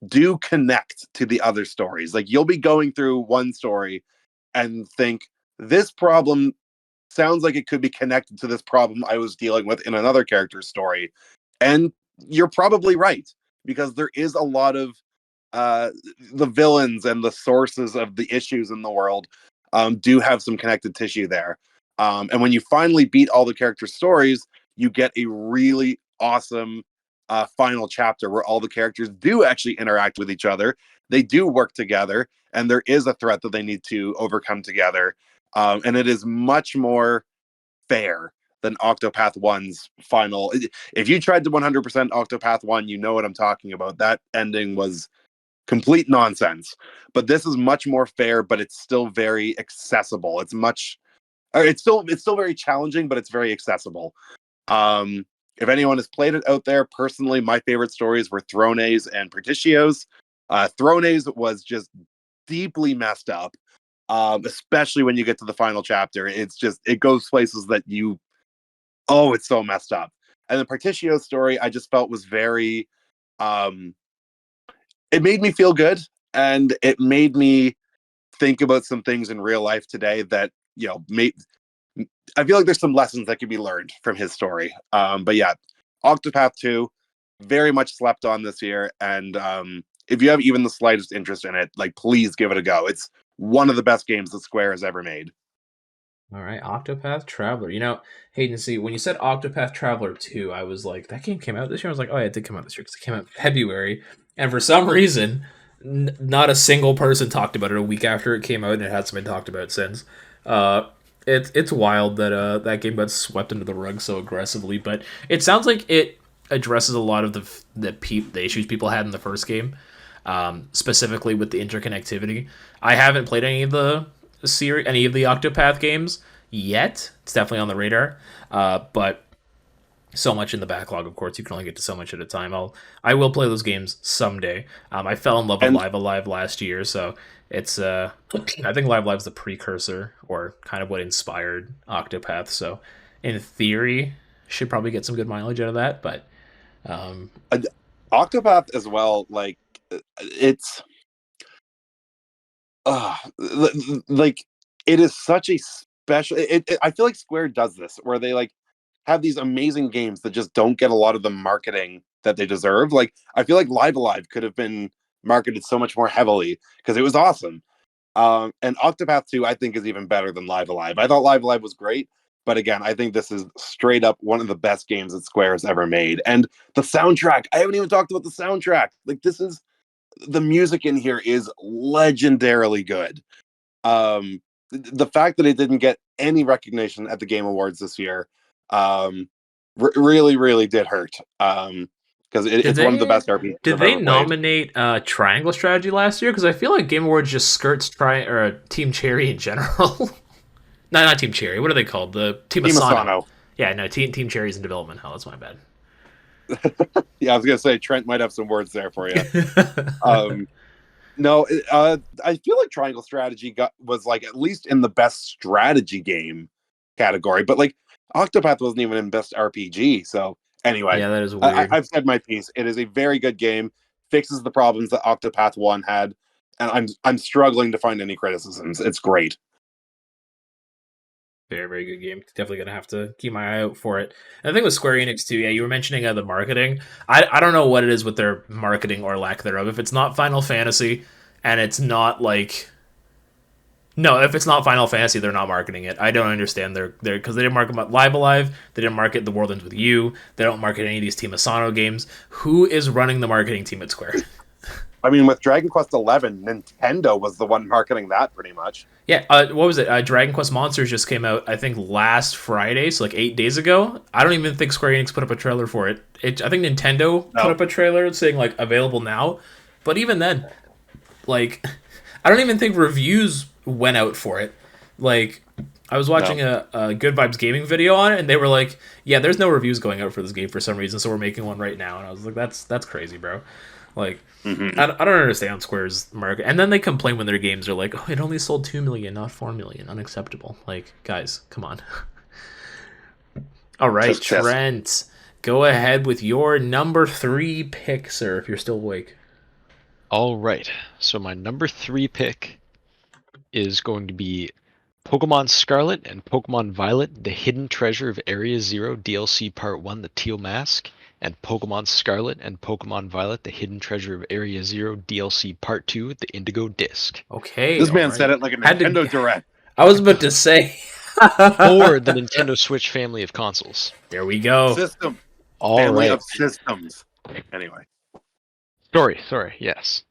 do connect to the other stories. Like you'll be going through one story and think, this problem sounds like it could be connected to this problem I was dealing with in another character's story. And you're probably right, because there is a lot of uh, the villains and the sources of the issues in the world do have some connected tissue there. And when you finally beat all the character stories, you get a really awesome final chapter where all the characters do actually interact with each other. They do work together, and there is a threat that they need to overcome together. And it is much more fair than Octopath 1's final. If you tried to 100% Octopath 1, you know what I'm talking about. That ending was complete nonsense. But this is much more fair, but it's still very accessible. It's still very challenging, but it's very accessible. If anyone has played it out there, personally, my favorite stories were Thrones and Pertitios. Thrones was just deeply messed up, especially when you get to the final chapter. It goes places that it's so messed up. And the Partitio story, I just felt was very, um, it made me feel good, and it made me think about some things in real life today that, I feel like there's some lessons that can be learned from his story. But yeah, Octopath 2, very much slept on this year. And if you have even the slightest interest in it, like, please give it a go. It's one of the best games that Square has ever made. All right, Octopath Traveler. Hayden, see, when you said Octopath Traveler 2, I was like, that game came out this year? I was like, oh, yeah, it did come out this year because it came out in February. And for some reason, not a single person talked about it a week after it came out, and it hasn't been talked about since. It's wild that that game got swept under the rug so aggressively, but it sounds like it addresses a lot of the issues people had in the first game, specifically with the interconnectivity. I haven't played any of the Octopath games yet. It's definitely on the radar, but so much in the backlog. Of course, you can only get to so much at a time. I will play those games someday. I fell in love with And Live Alive last year, so it's I think Live Alive's the precursor or kind of what inspired Octopath. So in theory, should probably get some good mileage out of that. But Octopath as well, like it's like it is such a special. I feel like Square does this where they like have these amazing games that just don't get a lot of the marketing that they deserve. Like I feel like Live Alive could have been marketed so much more heavily because it was awesome. And Octopath 2, I think, is even better than Live Alive. I thought Live Alive was great, but again, I think this is straight up one of the best games that Square has ever made. And the soundtrack, I haven't even talked about the soundtrack. Like this is the music in here is legendarily good. The fact that it didn't get any recognition at the Game Awards this year, really, really did hurt. Because it's one of the best RPGs did I've they ever played. nominate Triangle Strategy last year? Because I feel like Game Awards just skirts Team Cherry in general. No, not Team Cherry. What are they called? The Team Asano. Yeah, no, Team Cherry's in development hell. That's my bad. Yeah, I was gonna say Trent might have some words there for you. No, I feel like Triangle Strategy was like at least in the best strategy game category, but like Octopath wasn't even in best RPG. So anyway, Yeah, that is weird. I've said my piece. It is a very good game. Fixes the problems that Octopath 1 had, and I'm struggling to find any criticisms. It's great. Very, very good game. Definitely gonna have to keep my eye out for it. And I think with Square Enix too. Yeah, you were mentioning the marketing. I don't know what it is with their marketing or lack thereof. If it's not Final Fantasy, and it's not like no, if it's not Final Fantasy, they're not marketing it. I don't understand. They're because they didn't market Live Alive. They didn't market The World Ends with You. They don't market any of these Team Asano games. Who is running the marketing team at Square? I mean, with Dragon Quest XI, Nintendo was the one marketing that pretty much. Yeah, what was it? Dragon Quest Monsters just came out, I think, last Friday, so like 8 days ago. I don't even think Square Enix put up a trailer for it. I think Nintendo put up a trailer saying, like, available now. But even then, like, I don't even think reviews went out for it. Like, I was watching a Good Vibes Gaming video on it, and they were like, yeah, there's no reviews going out for this game for some reason, so we're making one right now. And I was like, that's crazy, bro. Like, I don't understand Square's market. And then they complain when their games are like, oh, it only sold 2 million, not 4 million. Unacceptable. Like, guys, come on. All right, Trent, go ahead with your number 3 pick, sir, if you're still awake. All right. So my number 3 pick is going to be Pokemon Scarlet and Pokemon Violet, The Hidden Treasure of Area Zero DLC Part 1, The Teal Mask, and Pokemon Scarlet and Pokemon Violet, The Hidden Treasure of Area Zero DLC Part 2, The Indigo Disc. Okay. This man said it like a Nintendo Direct. I was about to say. For the Nintendo Switch family of consoles. There we go. System. All family right. of systems. Anyway. Sorry, yes.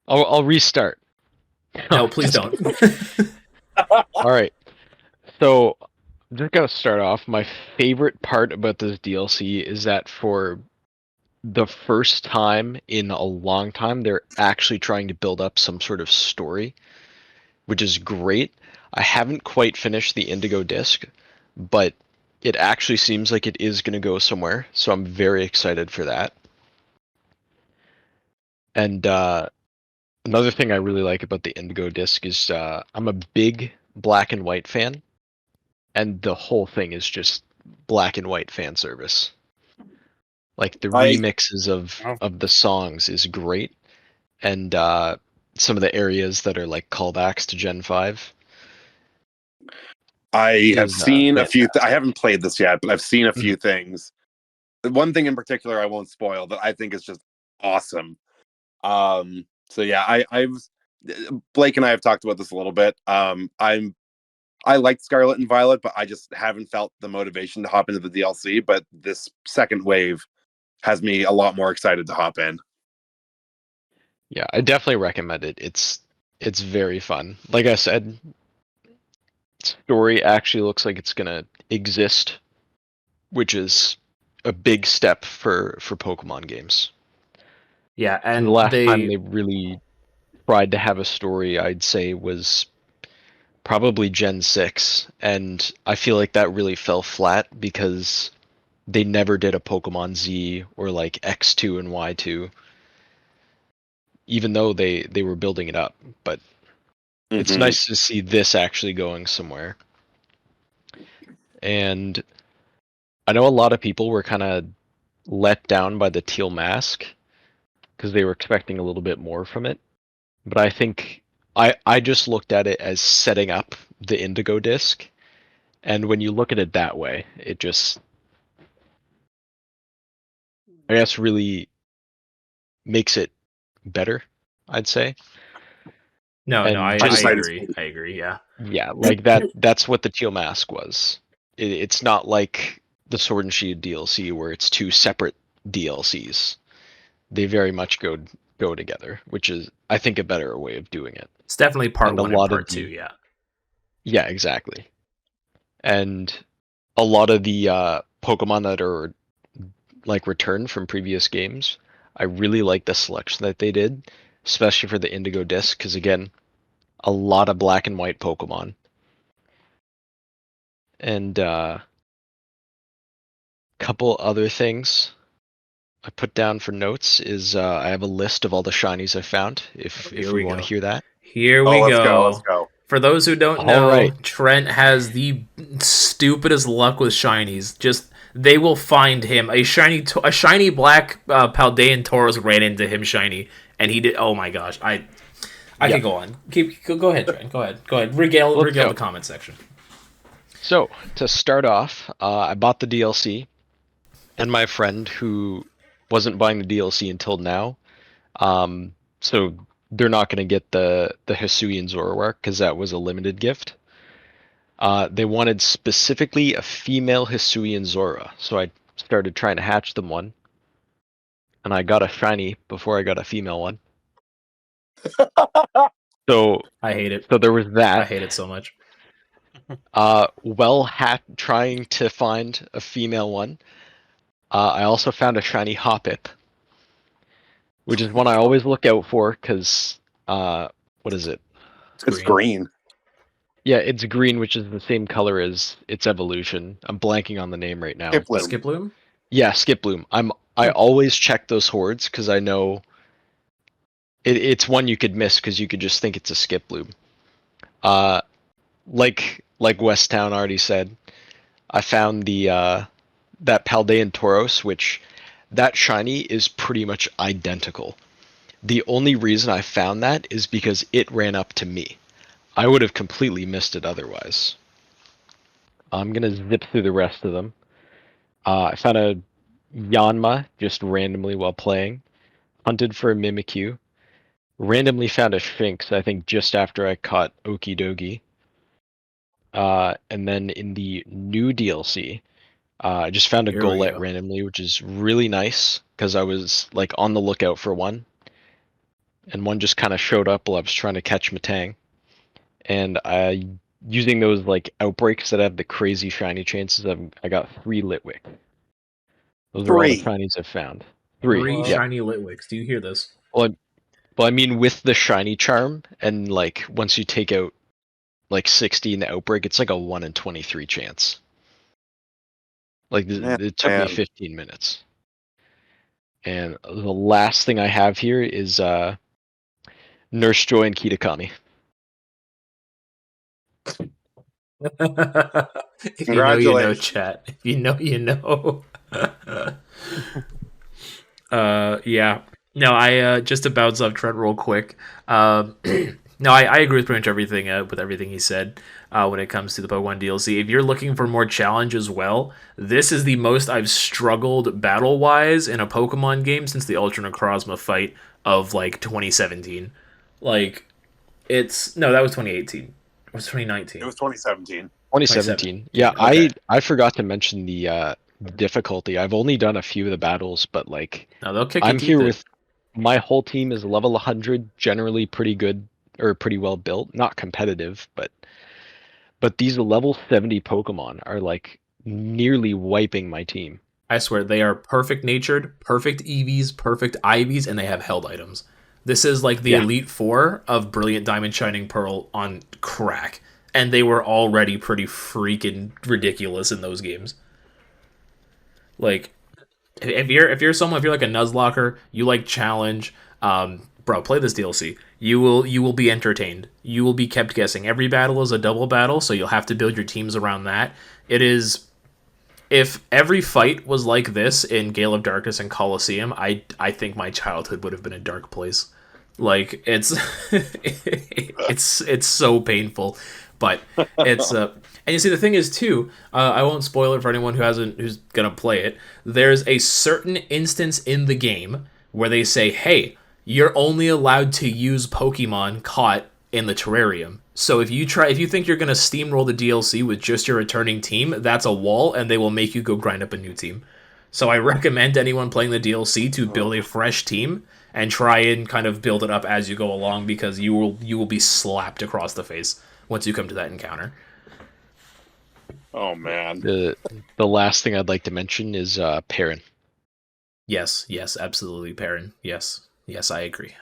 I'll restart. No, please don't. All right. So, I'm just gotta start off. My favorite part about this DLC is that for the first time in a long time, they're actually trying to build up some sort of story, which is great. I haven't quite finished the Indigo Disc, but it actually seems like it is going to go somewhere, so I'm very excited for that. And another thing I really like about the Indigo Disc is I'm a big black and white fan, and the whole thing is just black and white fan service. Like the remixes of the songs is great, and some of the areas that are like callbacks to Gen 5. I have seen a few. I haven't played this yet, but I've seen a few things. One thing in particular I won't spoil that I think is just awesome. So yeah, I've Blake and I have talked about this a little bit. I liked Scarlet and Violet, but I just haven't felt the motivation to hop into the DLC. But this second wave has me a lot more excited to hop in. Yeah, I definitely recommend it. It's very fun. Like I said, story actually looks like it's gonna exist, which is a big step for Pokemon games. Yeah, and the last time they really tried to have a story, I'd say, was probably Gen 6, and I feel like that really fell flat because they never did a Pokemon Z or like X2 and Y2, even though they were building it up. But it's Mhm. nice to see this actually going somewhere. And I know a lot of people were kind of let down by the teal mask because they were expecting a little bit more from it. But I think I just looked at it as setting up the Indigo disc, and when you look at it that way, it just, I guess, really makes it better, I'd say. No, no, And I just agree. I agree. Yeah. yeah, like that's what the teal mask was. It's not like the Sword and Shield DLC where it's two separate DLCs. They very much go together, which is, I think, a better way of doing it. It's definitely part And a one and lot of part two. the, Yeah. yeah, exactly. And a lot of the Pokemon that are like returned from previous games, I really like the selection that they did, especially for the Indigo disc, because again, a lot of black and white Pokemon. And couple other things I put down for notes is I have a list of all the shinies I found, Oh, if here we we want to go. hear that. Here Oh, we let's go. Let's go. go. For those who don't All know, right. Trent has the stupidest luck with shinies. Just they will find him a shiny black Paldean Tauros ran into him shiny, and he did. Oh my gosh, I Yeah. could go on. Go ahead, Trent. Go ahead. Regale Let's go. the comment section. So to start off, I bought the DLC, and my friend who wasn't buying the DLC until now, so they're not going to get the Hisuian Zoroark because that was a limited gift. They wanted specifically a female Hisuian Zora, so I started trying to hatch them one, and I got a shiny before I got a female one. So, I hate it. so there was I that. hate it so much. Trying to find a female one. I also found a shiny Hoppip, which is one I always look out for because, what is it? It's green. Yeah, it's green, which is the same color as its evolution. I'm blanking on the name right now, but Skiploom? yeah, Skiploom. I always check those hordes because I know it's one you could miss because you could just think it's a Skiploom. Uh, like West Town already said, I found the that Paldean Tauros, which that shiny is pretty much identical. The only reason I found that is because it ran up to me. I would have completely missed it otherwise. I'm gonna zip through the rest of them. I found a Yanma just randomly while playing. Hunted for a Mimikyu. Randomly found a Sphinx, I think just after I caught Okidogi. And then in the new DLC, I just found a Here we Golett go. randomly, which is really nice because I was like on the lookout for one, and one just kind of showed up while I was trying to catch Matang. And I, using those like outbreaks that have the crazy shiny chances, I got 3 Litwick. Those are all the 3. shinies I've found. 3, Three yeah. shiny Litwicks. Do you hear this? Well, I mean, with the shiny charm, and like once you take out like 60 in the outbreak, it's like a 1 in 23 chance. Like it took me Man. 15 minutes. And the last thing I have here is Nurse Joy and Kitakami. If you know, you know, Congratulations. chat. If you know, you know. Yeah. No, I just to bounce off Trent real quick. No, I agree with pretty much everything with everything he said when it comes to the Pokemon DLC. If you're looking for more challenge as well, this is the most I've struggled battle wise in a Pokemon game since the Ultra Necrozma fight of like 2017. Like it's no, that was 2018. It was 2019. It was 2017. 2017. Yeah, Okay. I forgot to mention the difficulty. I've only done a few of the battles, but like No, they'll kick your I'm here teeth in. with my whole team is level 100, generally pretty good or pretty well built, not competitive, but these level 70 Pokemon are like nearly wiping my team. I swear they are perfect natured, perfect EVs, perfect IVs, and they have held items. This is like the Yeah. Elite Four of Brilliant Diamond Shining Pearl on crack. And they were already pretty freaking ridiculous in those games. Like, if you're someone, if you're like a Nuzlocker, you like challenge, bro, play this DLC. You will be entertained. You will be kept guessing. Every battle is a double battle, so you'll have to build your teams around that. It is. If every fight was like this in Gale of Darkness and Colosseum, I think my childhood would have been a dark place. Like it's it's so painful, but it's and you see the thing is too. I won't spoil it for anyone who's gonna play it. There's a certain instance in the game where they say, "Hey, you're only allowed to use Pokemon caught in the terrarium. So if you think you're gonna steamroll the DLC with just your returning team, that's a wall, and they will make you go grind up a new team." So I recommend anyone playing the DLC to build a fresh team and try and kind of build it up as you go along, because you will be slapped across the face once you come to that encounter. Oh man. The last thing I'd like to mention is Perrin. Yes, absolutely, Perrin. Yes, I agree.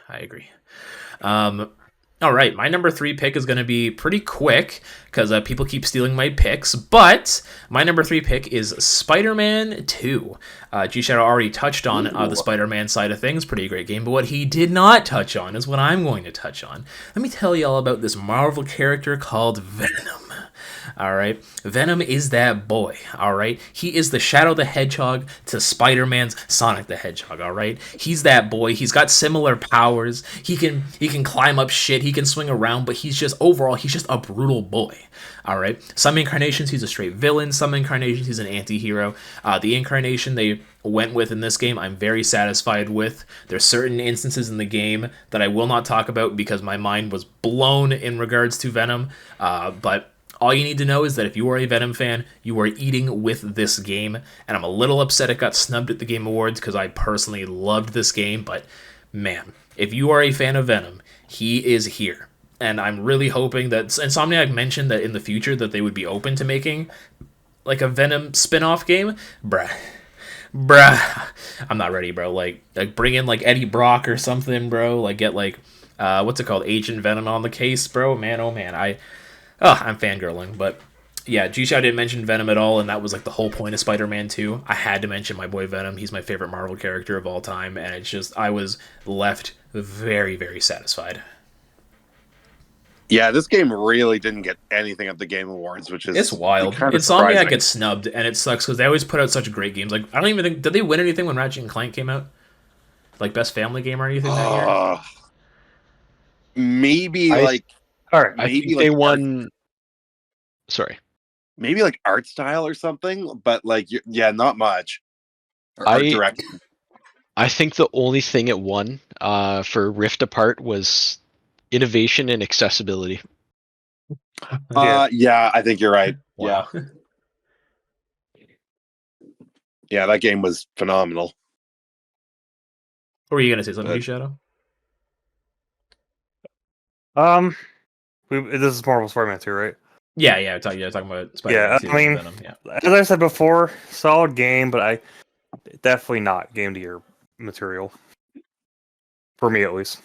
All right, my number 3 pick is going to be pretty quick because people keep stealing my picks, but my number 3 pick is Spider-Man 2. Gshadow already touched on the Spider-Man side of things, pretty great game, but what he did not touch on is what I'm going to touch on. Let me tell you all about this Marvel character called Venom. All right, Venom is that boy. All right, he is the Shadow the Hedgehog to Spider-Man's Sonic the Hedgehog. All right, he's that boy. He's got similar powers. He can climb up shit. He can swing around, but he's just a brutal boy. All right, some incarnations he's a straight villain. Some incarnations he's an anti-hero. The incarnation they went with in this game, I'm very satisfied with. There's certain instances in the game that I will not talk about because my mind was blown in regards to Venom. But all you need to know is that if you are a Venom fan, you are eating with this game, and I'm a little upset it got snubbed at the Game Awards because I personally loved this game, but man, if you are a fan of Venom, he is here. And I'm really hoping that Insomniac mentioned that in the future that they would be open to making like a Venom spin-off game. Bruh. I'm not ready, bro. Like bring in like Eddie Brock or something, bro. Like get like what's it called? Agent Venom on the case, bro. Man, oh man. I'm fangirling, but yeah, Gshadow didn't mention Venom at all, and that was like the whole point of Spider-Man 2. I had to mention my boy Venom. He's my favorite Marvel character of all time, and it's just, I was left very, very satisfied. Yeah, this game really didn't get anything at the Game Awards, which is It's wild. Insomniac gets snubbed, and it sucks because they always put out such great games. Like, I don't even think, did they win anything when Ratchet and Clank came out? Like best family game or anything that year? Maybe all right. I think they won. Sorry. Maybe like art style or something, but like yeah, not much. Or art direction. I think the only thing it won for Rift Apart was innovation and accessibility. Yeah, I think you're right. Wow. Yeah. Yeah, that game was phenomenal. What were you gonna say, something, Shadow? This is Marvel Spider-Man 2, right? Yeah, talking about Spider-Man 2 I mean, Venom, yeah. As I said before, solid game, but definitely not game of the year material. For me, at least.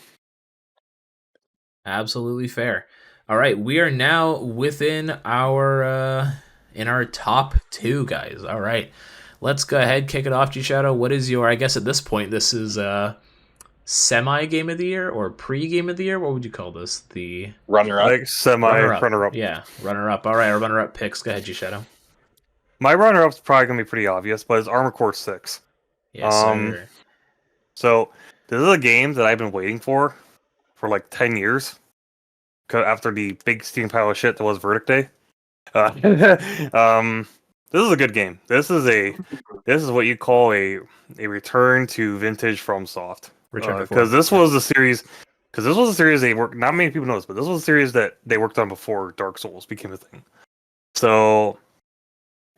Absolutely fair. All right, we are now within our in our top 2, guys. All right, let's go ahead, kick it off, Gshadow. What is your? I guess at this point, this is semi game of the year or pre game of the year. What would you call this? The runner up, like semi runner up. Yeah, runner up. All right, our runner up picks. Go ahead, Gshadow. My runner up's probably gonna be pretty obvious, but it's Armored Core 6. Yes, sir. So this is a game that I've been waiting for like 10 years. After the big steam pile of shit that was Verdict Day. This is a good game. This is what you call a return to vintage FromSoft. Because this was a series. Because this was a series they worked. Not many people know this, but this was a series that they worked on before Dark Souls became a thing. So,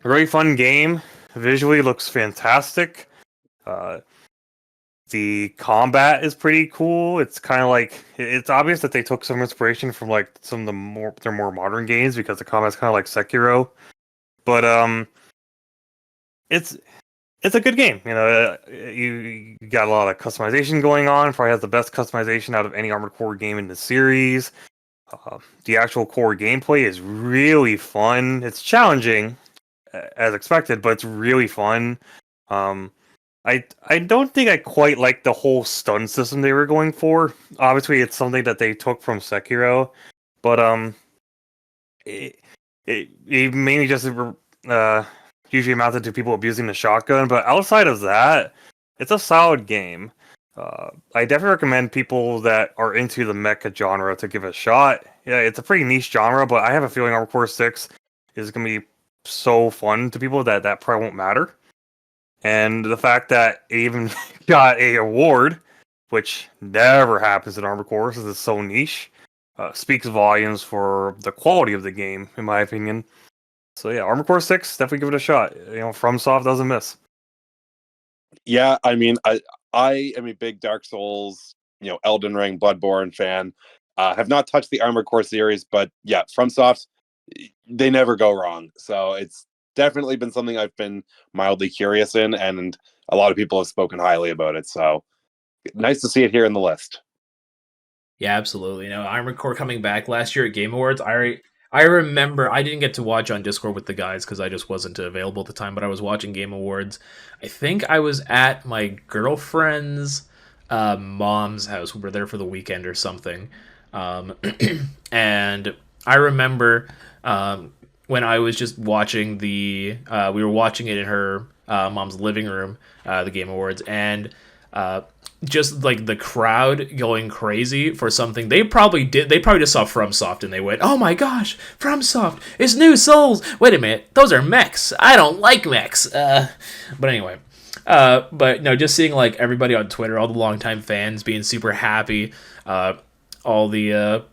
a really fun game. Visually looks fantastic. The combat is pretty cool. It's kind of like, it's obvious that they took some inspiration from like some of their more modern games because the combat's kind of like Sekiro. But it's a good game. You know, you got a lot of customization going on. Probably has the best customization out of any Armored Core game in the series. The actual core gameplay is really fun. It's challenging, as expected, but it's really fun. I don't think I quite like the whole stun system they were going for. Obviously, it's something that they took from Sekiro, but it it mainly just usually amounted to people abusing the shotgun. But outside of that, it's a solid game. I definitely recommend people that are into the mecha genre to give it a shot. Yeah, it's a pretty niche genre, but I have a feeling Armored Core 6 is going to be so fun to people that probably won't matter. And the fact that it even got a award, which never happens in Armored Core because it's so niche, speaks volumes for the quality of the game, in my opinion. So yeah, Armored Core 6, definitely give it a shot. FromSoft doesn't miss. Yeah, I mean, I am a big Dark Souls, Elden Ring, Bloodborne fan. Have not touched the Armored Core series, but yeah, FromSoft, they never go wrong. So it's definitely been something I've been mildly curious in, and a lot of people have spoken highly about it. So nice to see it here in the list. Yeah, absolutely. Armored Core coming back last year at Game Awards. I remember I didn't get to watch on Discord with the guys because I just wasn't available at the time. But I was watching Game Awards. I think I was at my girlfriend's mom's house. We were there for the weekend or something, and I remember when I was just watching we were watching it in her mom's living room, the Game Awards, and just like the crowd going crazy for something they probably just saw FromSoft and they went, oh my gosh, FromSoft, it's new Souls, wait a minute, those are mechs, I don't like mechs. But anyway, but no, just seeing like everybody on Twitter, all the longtime fans being super happy, all the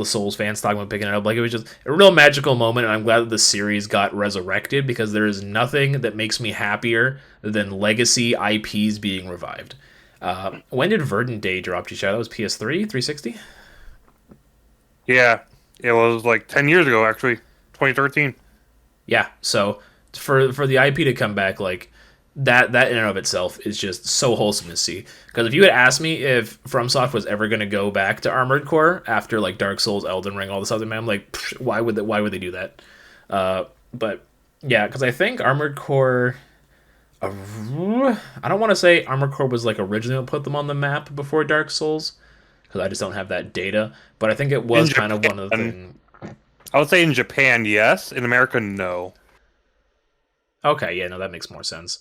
Souls fans talking about picking it up, like it was just a real magical moment, and I'm glad that the series got resurrected because there is nothing that makes me happier than legacy IPs being revived. When did Verdant Day drop, Gshadow? That was PS3, 360? Yeah, it was like 10 years ago, actually, 2013. Yeah, so for the IP to come back, like that in and of itself is just so wholesome to see. Because if you had asked me if FromSoft was ever going to go back to Armored Core after like Dark Souls, Elden Ring, all this other, man, I'm like, why would they do that? But yeah, because I think Armored Core. I don't want to say Armored Core was like originally put them on the map before Dark Souls because I just don't have that data. But I think it was kind of one of the things. I would say in Japan, yes. In America, no. Okay, yeah, no, that makes more sense.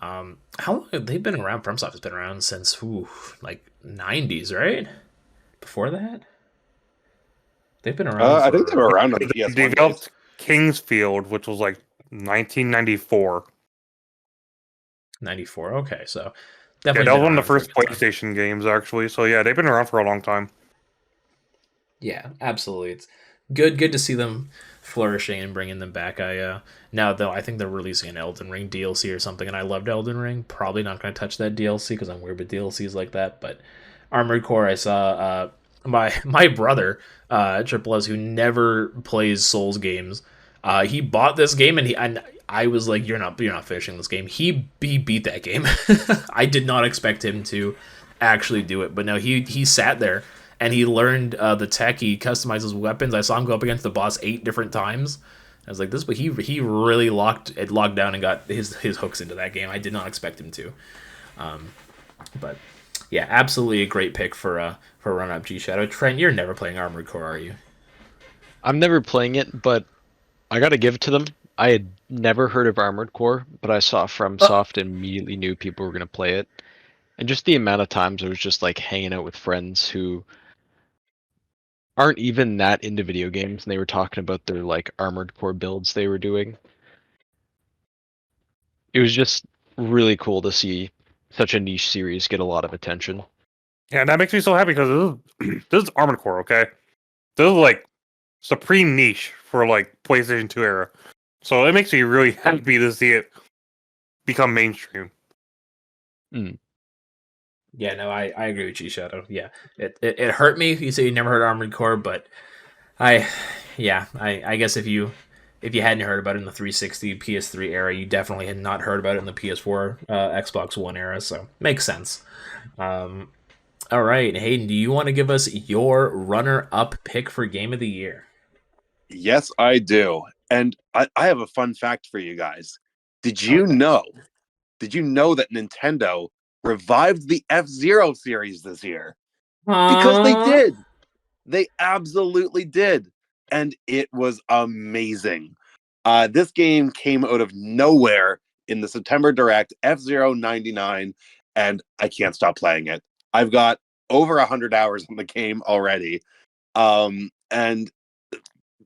How long have they been around? FromSoft has been around since like 90s, right? Before that, they've been around. I think they were around on the They PS1 developed days. Kingsfield, which was like 1994. 94. Okay, so Yeah, definitely that was been one of around the for a first good time. PlayStation games, actually. So yeah, they've been around for a long time. Yeah, absolutely. It's good to see them flourishing and bringing them back. Now though I think they're releasing an Elden Ring DLC or something, and I loved Elden Ring. Probably not going to touch that DLC because I'm weird with DLCs like that. But Armored Core, I saw my brother Triple S, who never plays Souls games. He bought this game and I was like, you're not finishing this game. He beat that game. I did not expect him to actually do it, but no, he sat there and he learned the tech. He customized his weapons. I saw him go up against the boss 8 different times. I was like, this, but he really locked down and got his hooks into that game. I did not expect him to. But yeah, absolutely a great pick for run up Gshadow. Trent, you're never playing Armored Core, are you? I'm never playing it, but I gotta give it to them. I had never heard of Armored Core, but I saw FromSoft and immediately knew people were gonna play it. And just the amount of times I was just like hanging out with friends who aren't even that into video games, and they were talking about their like Armored Core builds they were doing. It was just really cool to see such a niche series get a lot of attention. Yeah, and that makes me so happy because this is Armored Core, okay? This is like supreme niche for like PlayStation 2 era. So it makes me really happy to see it become mainstream. Yeah, no, I agree with you, Shadow. Yeah, it hurt me. You say you never heard Armored Core, but I guess if you hadn't heard about it in the 360 PS3 era, you definitely had not heard about it in the PS4 Xbox One era. So makes sense. All right, Hayden, do you want to give us your runner-up pick for Game of the Year? Yes, I do. And I have a fun fact for you guys. Did you know did you know that Nintendo revived the F-Zero series this year? Because they did. They absolutely did. And it was amazing. This game came out of nowhere in the September Direct, F-Zero 99, and I can't stop playing it. I've got over 100 hours on the game already. And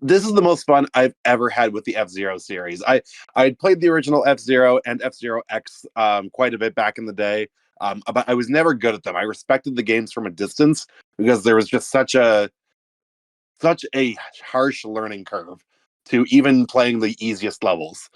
this is the most fun I've ever had with the F-Zero series. I played the original F-Zero and F-Zero X quite a bit back in the day, but I was never good at them. I respected the games from a distance because there was just such a harsh learning curve to even playing the easiest levels.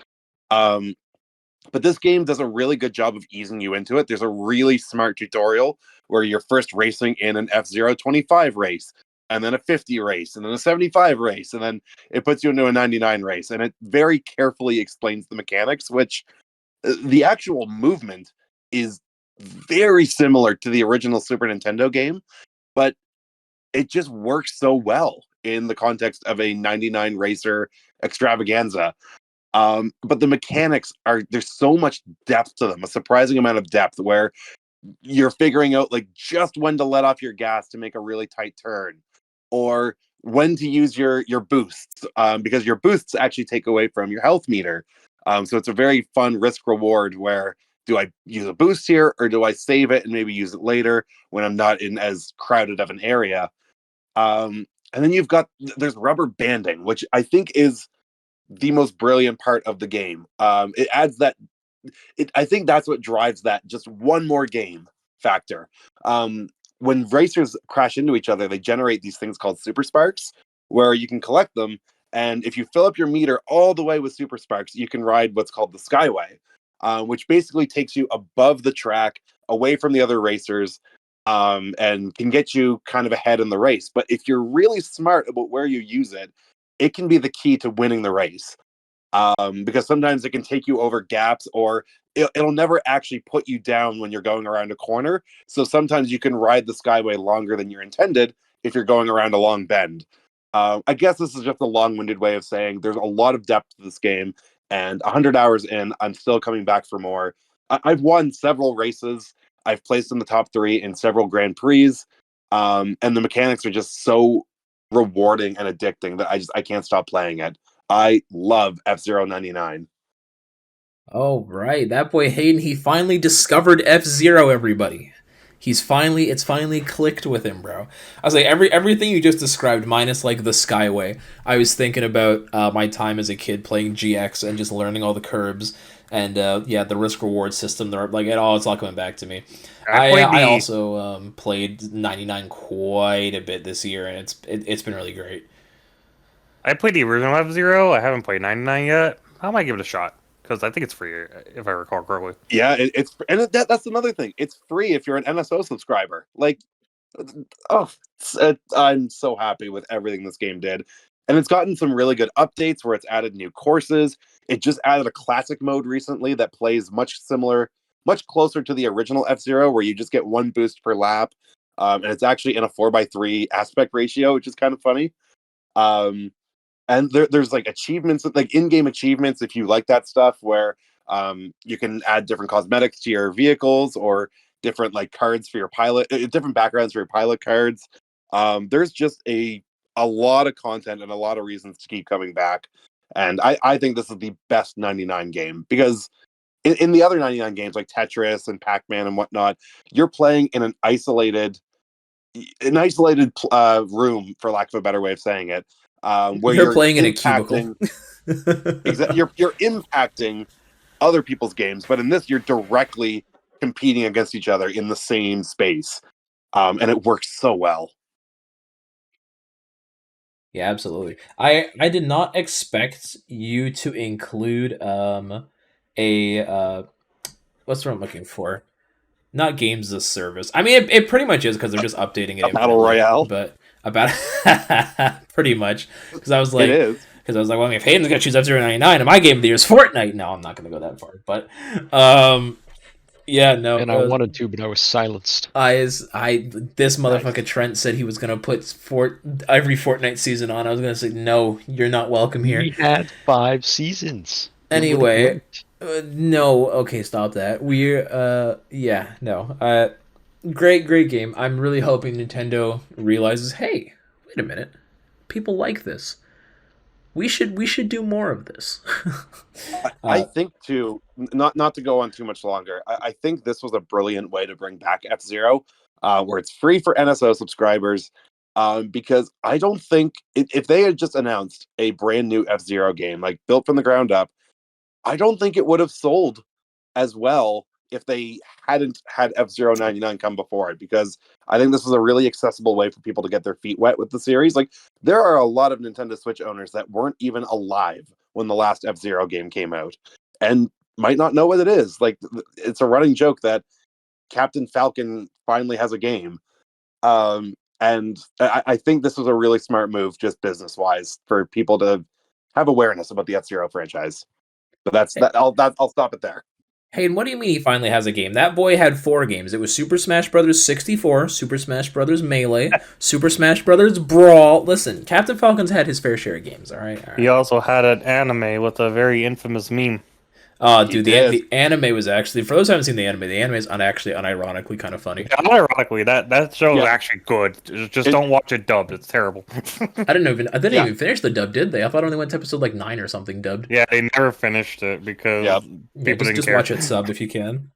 But this game does a really good job of easing you into it. There's a really smart tutorial where you're first racing in an F-Zero 25 race, and then a 50 race, and then a 75 race, and then it puts you into a 99 race. And it very carefully explains the mechanics, which the actual movement is very similar to the original Super Nintendo game, but it just works so well in the context of a 99 racer extravaganza. But the mechanics there's so much depth to them, a surprising amount of depth where you're figuring out like just when to let off your gas to make a really tight turn, or when to use your boosts, because your boosts actually take away from your health meter. So it's a very fun risk reward where do I use a boost here or do I save it and maybe use it later when I'm not in as crowded of an area. And then there's rubber banding, which I think is the most brilliant part of the game. It adds that. I think that's what drives that just one more game factor. When racers crash into each other, they generate these things called super sparks, where you can collect them. And if you fill up your meter all the way with super sparks, you can ride what's called the Skyway, which basically takes you above the track, away from the other racers, and can get you kind of ahead in the race. But if you're really smart about where you use it, it can be the key to winning the race. Because sometimes it can take you over gaps, or it'll never actually put you down when you're going around a corner. So sometimes you can ride the Skyway longer than you're intended if you're going around a long bend. I guess this is just a long-winded way of saying there's a lot of depth to this game, and 100 hours in, I'm still coming back for more. I've won several races. I've placed in the top 3 in several Grand Prix, and the mechanics are just so rewarding and addicting that I can't stop playing it. I love F-Zero 99. Oh, right. That boy Hayden, he finally discovered F-Zero, everybody. It's finally clicked with him, bro. I was like, everything you just described, minus like the Skyway. I was thinking about my time as a kid playing GX and just learning all the curbs and the risk reward system. It's all coming back to me. I also played 99 quite a bit this year, and it's been really great. I played the original F-Zero. I haven't played 99 yet. I might give it a shot because I think it's free, if I recall correctly. Yeah, that's another thing. It's free if you're an NSO subscriber. Like, I'm so happy with everything this game did, and it's gotten some really good updates where it's added new courses. It just added a classic mode recently that plays much closer to the original F-Zero, where you just get one boost per lap, and it's actually in a 4:3 aspect ratio, which is kind of funny. And there's like achievements, like in-game achievements, if you like that stuff, where you can add different cosmetics to your vehicles or different like cards for your pilot, different backgrounds for your pilot cards. There's just a lot of content and a lot of reasons to keep coming back. And I think this is the best 99 game because in the other 99 games like Tetris and Pac-Man and whatnot, you're playing in an isolated room, for lack of a better way of saying it. Where you're playing in a cubicle. You're impacting other people's games, but in this, you're directly competing against each other in the same space, and it works so well. Yeah, absolutely. I did not expect you to include what's the word I'm looking for? Not games as a service. I mean, it pretty much is because they're just updating it. A battle royale, but about pretty much because I was like, it is. Because I was like, well, I mean, if Hayden's gonna choose F-Zero 99 and my game of the year is Fortnite, no, I'm not gonna go that far. But yeah, no. And I wanted to, but I was silenced. This motherfucker Trent said he was gonna put every Fortnite season on. I was gonna say, no, you're not welcome here. We had 5 seasons. Anyway, No, okay, stop that. Yeah, no. Great game. I'm really hoping Nintendo realizes, hey, wait a minute, people like this. We should do more of this. I uh, think too, not to go on too much longer. I think this was a brilliant way to bring back F Zero, where it's free for NSO subscribers. Because I don't think if they had just announced a brand new F Zero game, like built from the ground up, I don't think it would have sold as well if they hadn't had F-Zero 99 come before it, because I think this was a really accessible way for people to get their feet wet with the series. Like, there are a lot of Nintendo Switch owners that weren't even alive when the last F-Zero game came out and might not know what it is. Like, it's a running joke that Captain Falcon finally has a game. And I think this was a really smart move, just business wise, for people to have awareness about the F-Zero franchise. But I'll stop it there. hey, and what do you mean he finally has a game? That boy had 4 games. It was Super Smash Bros. 64, Super Smash Bros. Melee, Super Smash Bros. Brawl. Listen, Captain Falcon's had his fair share of games. All right, all He right. also had an anime with a very infamous meme. Oh, He dude, did. the anime was actually, for those who haven't seen the anime is actually unironically kind of funny. Unironically, that show is Yeah. actually good. Just don't watch it dubbed. It's terrible. I didn't Yeah. even finish the dub, did they? I thought I only went to episode like 9 or something dubbed. Yeah, they never finished it because Yep. Yeah, people didn't just care. watch it subbed if you can.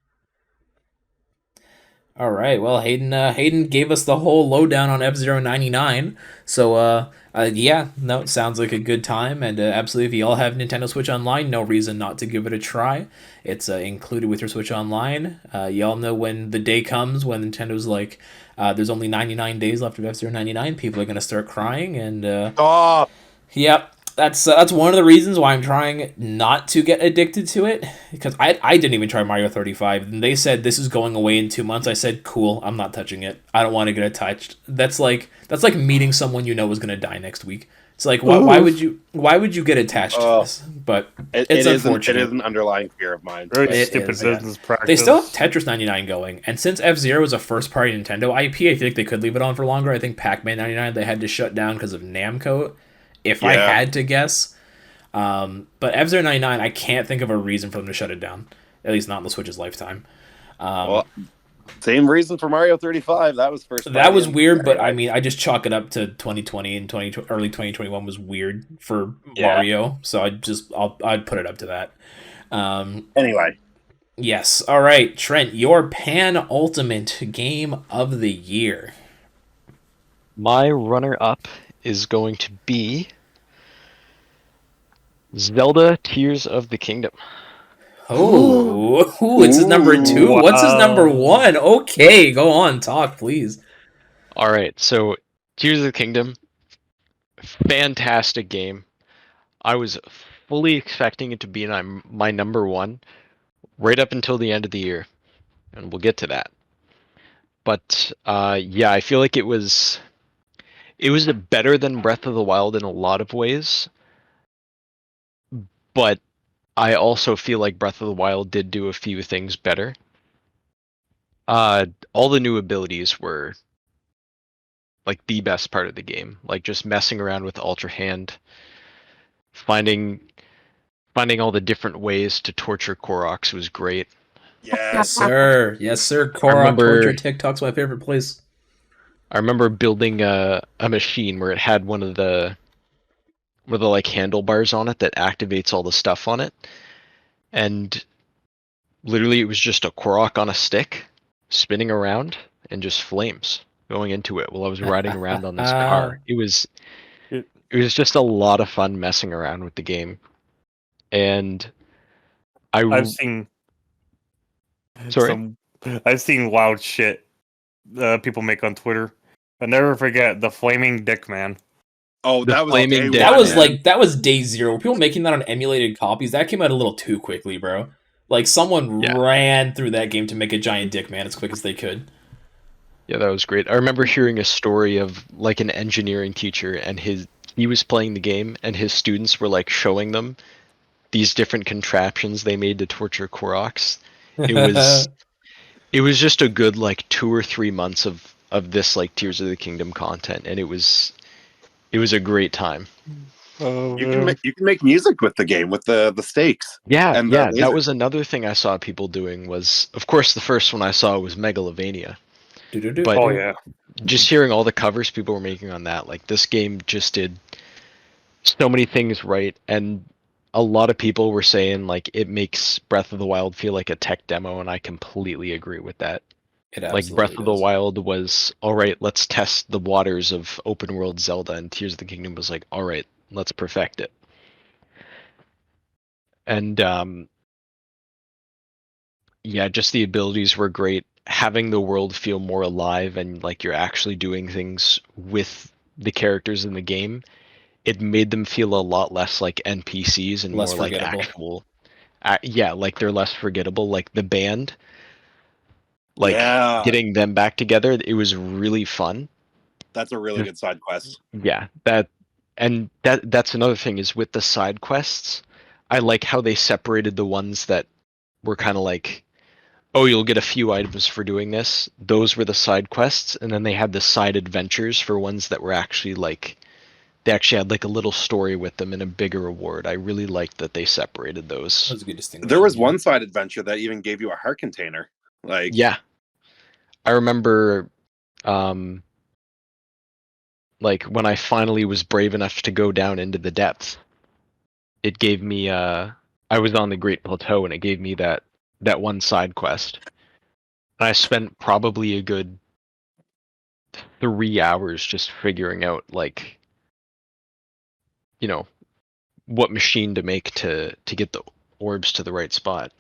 All right. Well, Hayden gave us the whole lowdown on F-Zero 99. So, yeah, no, it sounds like a good time. And absolutely, if you all have Nintendo Switch Online, no reason not to give it a try. It's included with your Switch Online. You all know when the day comes when Nintendo's like, there's only 99 days left of F-Zero 99, people are going to start crying. And Oh, yep, that's one of the reasons why I'm trying not to get addicted to it, because I didn't even try Mario 35. And they said this is going away in 2 months. I said cool, I'm not touching it. I don't want to get it touched. That's like meeting someone you know is gonna die next week. It's like why would you get attached to Oh. this? But it it's is unfortunate. it is an underlying fear of mine. Very It stupid is, yeah. business practice. They still have Tetris 99 going, and since F-Zero is a first-party Nintendo IP, I think they could leave it on for longer. I think Pac-Man 99 they had to shut down because of Namco, if I Yeah. had to guess. But F-Zero 99, I can't think of a reason for them to shut it down, at least not in the Switch's lifetime. Well, same reason for Mario 35. That was first. That was party weird, but I anyway. mean, I just chalk it up to 2020 and early 2021 was weird for Yeah. Mario, so I'd put it up to that. Anyway, Yes. All right, Trent, your penultimate game of the year. My runner-up is going to be Zelda Tears of the Kingdom. Oh, it's his number 2. Ooh, What's his number wow. 1? Okay, go on, talk, please. All right, so Tears of the Kingdom, fantastic game. I was fully expecting it to be my number 1 right up until the end of the year, and we'll get to that. But yeah, I feel like it was better than Breath of the Wild in a lot of ways, but I also feel like Breath of the Wild did do a few things better. All the new abilities were like the best part of the game. Like just messing around with Ultra Hand, finding all the different ways to torture Koroks was great. Yes, sir. Yes, sir. Korok remember- Torture TikTok's my favorite place. I remember building a machine where it had one of the like handlebars on it that activates all the stuff on it, and literally it was just a Korok on a stick spinning around and just flames going into it while I was riding around on this car. It was just a lot of fun messing around with the game. And I've seen Sorry? I've seen wild shit people make on Twitter. I never forget the flaming dick man. oh, The that was flaming day dick That one, was man. that was day 0. Were people making that on emulated copies? That came out a little too quickly, bro. Like someone Yeah. ran through that game to make a giant dick man as quick as they could. Yeah, that was great. I remember hearing a story of like an engineering teacher and he was playing the game and his students were like showing them these different contraptions they made to torture Koroks. It was just a good like 2 or 3 months of this like Tears of the Kingdom content, and it was a great time. Oh, You can make music with the game with the stakes. Yeah, And the yeah, that laser. was another thing I saw people doing was, of course, the first one I saw was Megalovania, but oh yeah. just hearing all the covers people were making on that, like this game just did so many things right, and a lot of people were saying like it makes Breath of the Wild feel like a tech demo, and I completely agree with that. It Like absolutely Breath of the does. Wild was all right, let's test the waters of open world Zelda, and Tears of the Kingdom was like, all right, let's perfect it. And yeah, just the abilities were great. Having the world feel more alive and like you're actually doing things with the characters in the game, it made them feel a lot less like NPCs and Less more like forgettable. actual. Yeah, like they're less forgettable. Like the band, like Yeah, getting them back together, it was really fun. that's a really good side quest. Yeah, that's another thing is with the side quests, I like how they separated the ones that were kind of like, oh, you'll get a few items for doing this. Those were the side quests, and then they had the side adventures for ones that were actually like they actually had like a little story with them and a bigger reward. I really liked that they separated those. That's a good There distinction. was Yeah. one side adventure that even gave you a heart container. Like, Yeah, I remember um like when I finally was brave enough to go down into the depths, it gave me I was on the Great Plateau and it gave me that one side quest. And I spent probably a good 3 hours just figuring out like, you know, what machine to make to get the orbs to the right spot.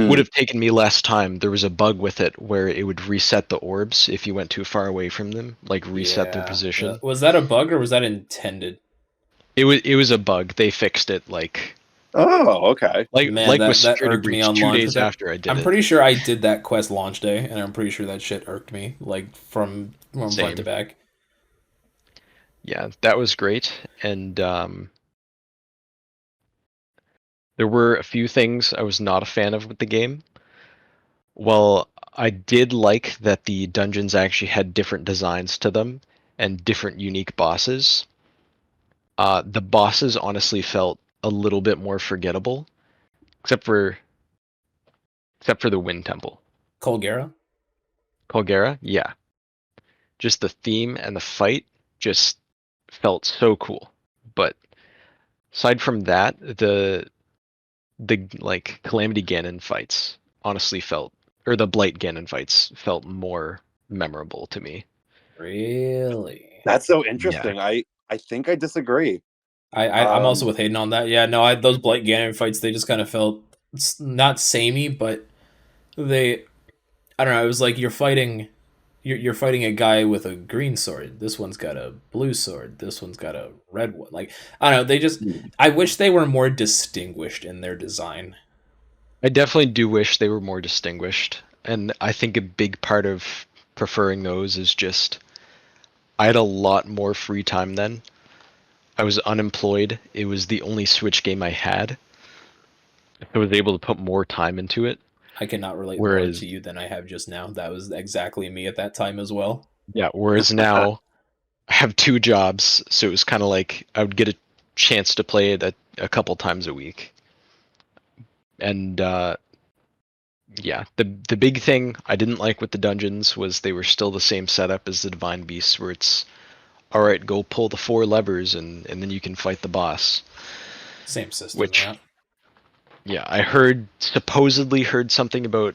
Would mhm. have taken me less time. There was a bug with it where it would reset the orbs if you went too far away from them, like reset their Yeah. position. Was that a bug or was that intended? It was a bug. They fixed it Oh, okay. Man, like with that security irked me breach on two launch days day. after I did I'm it. pretty sure I did that quest launch day, and I'm pretty sure that shit irked me, like from front to Same. back. Yeah, that was great. And there were a few things I was not a fan of with the game. Well, I did like that the dungeons actually had different designs to them and different unique bosses. The bosses honestly felt a little bit more forgettable, except for the Wind Temple. Colgera? Colgera, yeah. Just the theme and the fight just felt so cool. But aside from that, the like Calamity Ganon fights honestly felt, or the Blight Ganon fights felt more memorable to me. Really? That's so Yeah. interesting. I think I disagree. I'm also Um, with Hayden on that. Yeah, no, those Blight Ganon fights, they just kind of felt not samey, but they, I don't know, it was like you're fighting a guy with a green sword. This one's got a blue sword. This one's got a red one. Like, I don't know, I wish they were more distinguished in their design. I definitely do wish they were more distinguished. And I think a big part of preferring those is just I had a lot more free time then. I was unemployed. It was the only Switch game I had. I was able to put more time into it. I cannot relate more Whereas, to you than I have just now. That was exactly me at that time as well. yeah, whereas now I have two jobs, so it was kind of like I would get a chance to play it a couple times a week. And yeah, the big thing I didn't like with the dungeons was they were still the same setup as the Divine Beasts, where it's all right, go pull the 4 levers and then you can fight the boss. Same system, Which yeah. yeah, I supposedly heard something about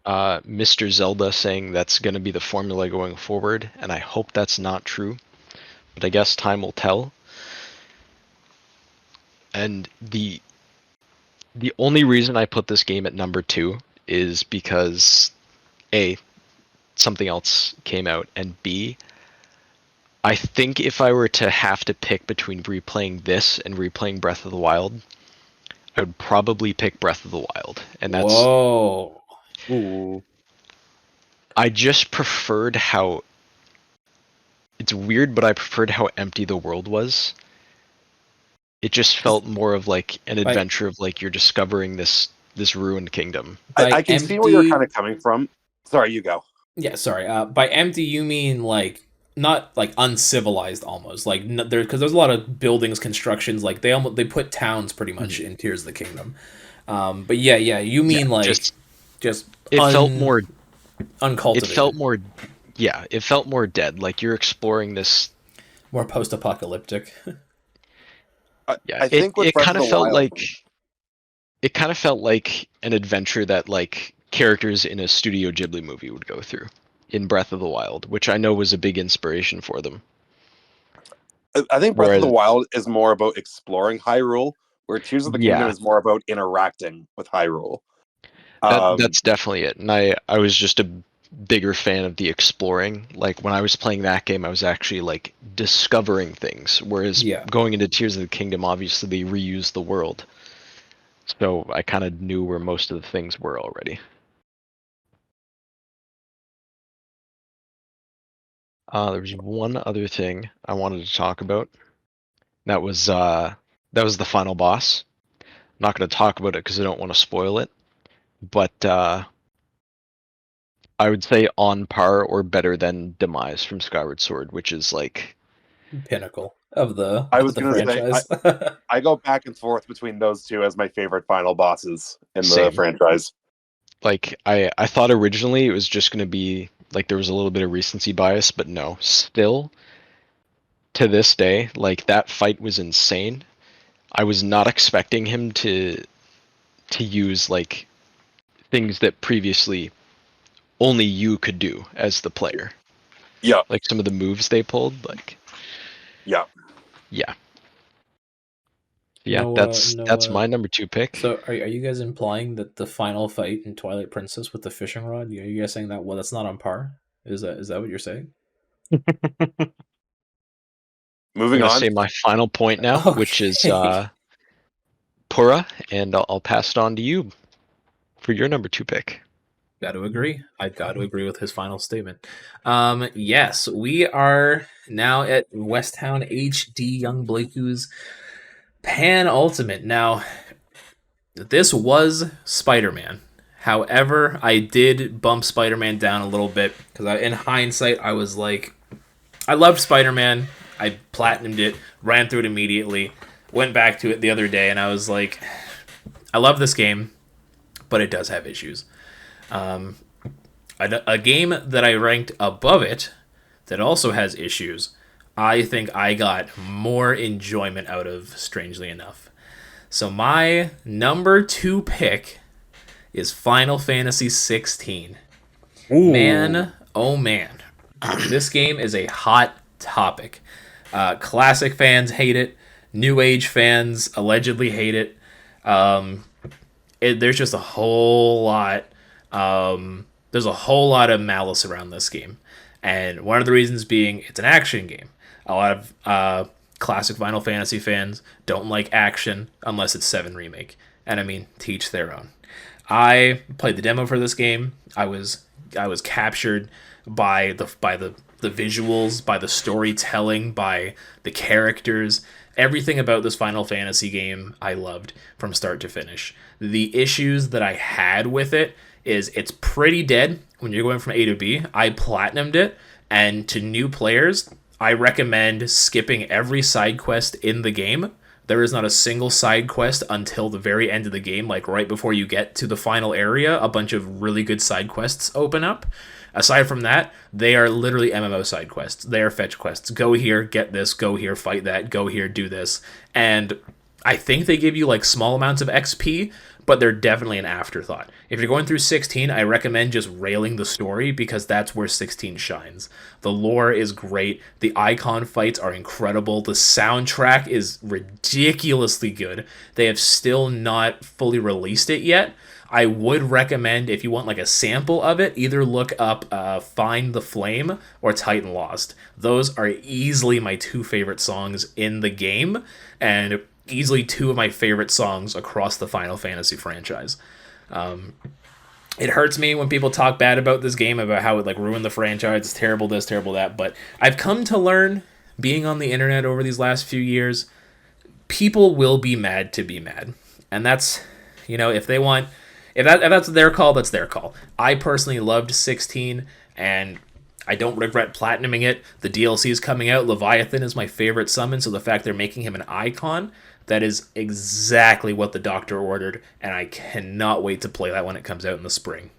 Mr. Zelda saying that's going to be the formula going forward, and I hope that's not true. But I guess time will tell. And the only reason I put this game at number 2 is because A, something else came out, and B, I think if I were to have to pick between replaying this and replaying Breath of the Wild, I would probably pick Breath of the Wild. And that's Whoa. ooh. I just preferred how it's weird, but I preferred how empty the world was. It just felt more of like an By adventure of like you're discovering this ruined kingdom. I by can see where you're kind empty of coming from. Sorry, you go. Yeah, sorry. By empty you mean like not like uncivilized almost, like there, because there's a lot of buildings, constructions, like they put towns pretty much in Tears of the Kingdom. But yeah, you Yeah, mean like just it felt more. It uncultivated, felt more. Yeah, it felt more dead. Like you're exploring this. more post-apocalyptic. Yeah, I it think with it Breath kind of of the felt Wild, like it kind of felt like an adventure that like characters in a Studio Ghibli movie would go through in Breath of the Wild, which I know was a big inspiration for them. I think Breath of the Whereas, Wild is more about exploring Hyrule, where Tears of the Kingdom yeah, is more about interacting with Hyrule. that's definitely it. And I was just a bigger fan of the exploring. Like when I was playing that game, I was actually like discovering things. Whereas Yeah. going into Tears of the Kingdom, obviously they reused the world, so I kind of knew where most of the things were already. There was one other thing I wanted to talk about. That was the final boss. I'm not going to talk about it because I don't want to spoil it, but I would say on par or better than Demise from Skyward Sword, which is like Pinnacle of the I of was the gonna say franchise. I go back and forth between those two as my favorite final bosses in the same. franchise. Like I thought originally it was just going to be like there was a little bit of recency bias, but no. Still to this day, like that fight was insane. I was not expecting him to use like things that previously only you could do as the player. Yeah, Like some of the moves they pulled, like yeah. yeah. Yeah, no, no. that's my number 2 pick. So are you guys implying that the final fight in Twilight Princess with the fishing rod? Are you guys saying that that's not on par? Is that what you're saying? I'm Moving gonna on. say my final point now, which is Okay. Pura, and I'll pass it on to you for your number 2 pick. Got to agree. I've got to agree with his final statement. Yes, we are now at Westtown HD Young Blakey's Pan Ultimate. Now, this was Spider-Man. However, I did bump Spider-Man down a little bit because in hindsight, I was like, I loved Spider-Man. I platinumed it, ran through it immediately, went back to it the other day, and I was like, I love this game, but it does have issues. A game that I ranked above it that also has issues, I think I got more enjoyment out of, strangely enough. So my number 2 pick is Final Fantasy 16. Ooh. Man, oh man. This game is a hot topic. Classic fans hate it. New Age fans allegedly hate it. There's just a whole lot. There's a whole lot of malice around this game, and one of the reasons being it's an action game. A lot of classic Final Fantasy fans don't like action unless it's 7 Remake, and I mean, teach their own. I played the demo for this game. I was captured by the visuals, by the storytelling, by the characters. Everything about this Final Fantasy game I loved from start to finish. The issues that I had with it is it's pretty dead when you're going from A to B. I platinumed it, and to new players, I recommend skipping every side quest in the game. There is not a single side quest until the very end of the game, like right before you get to the final area, a bunch of really good side quests open up. Aside from that, they are literally MMO side quests. They are fetch quests. Go here, get this, go here, fight that, go here, do this. And I think they give you like small amounts of XP, but they're definitely an afterthought. If you're going through 16, I recommend just railing the story because that's where 16 shines. The lore is great. The icon fights are incredible. The soundtrack is ridiculously good. They have still not fully released it yet. I would recommend, if you want like a sample of it, either look up Find the Flame or Titan Lost. Those are easily my 2 favorite songs in the game, and easily 2 of my favorite songs across the Final Fantasy franchise. It hurts me when people talk bad about this game, about how it like ruined the franchise, it's terrible this, terrible that, but I've come to learn, being on the internet over these last few years, people will be mad to be mad. And that's, if they want, if that's their call, that's their call. I personally loved 16, and I don't regret platinuming it. The DLC is coming out. Leviathan is my favorite summon, so the fact they're making him an icon, that is exactly what the doctor ordered, and I cannot wait to play that when it comes out in the spring.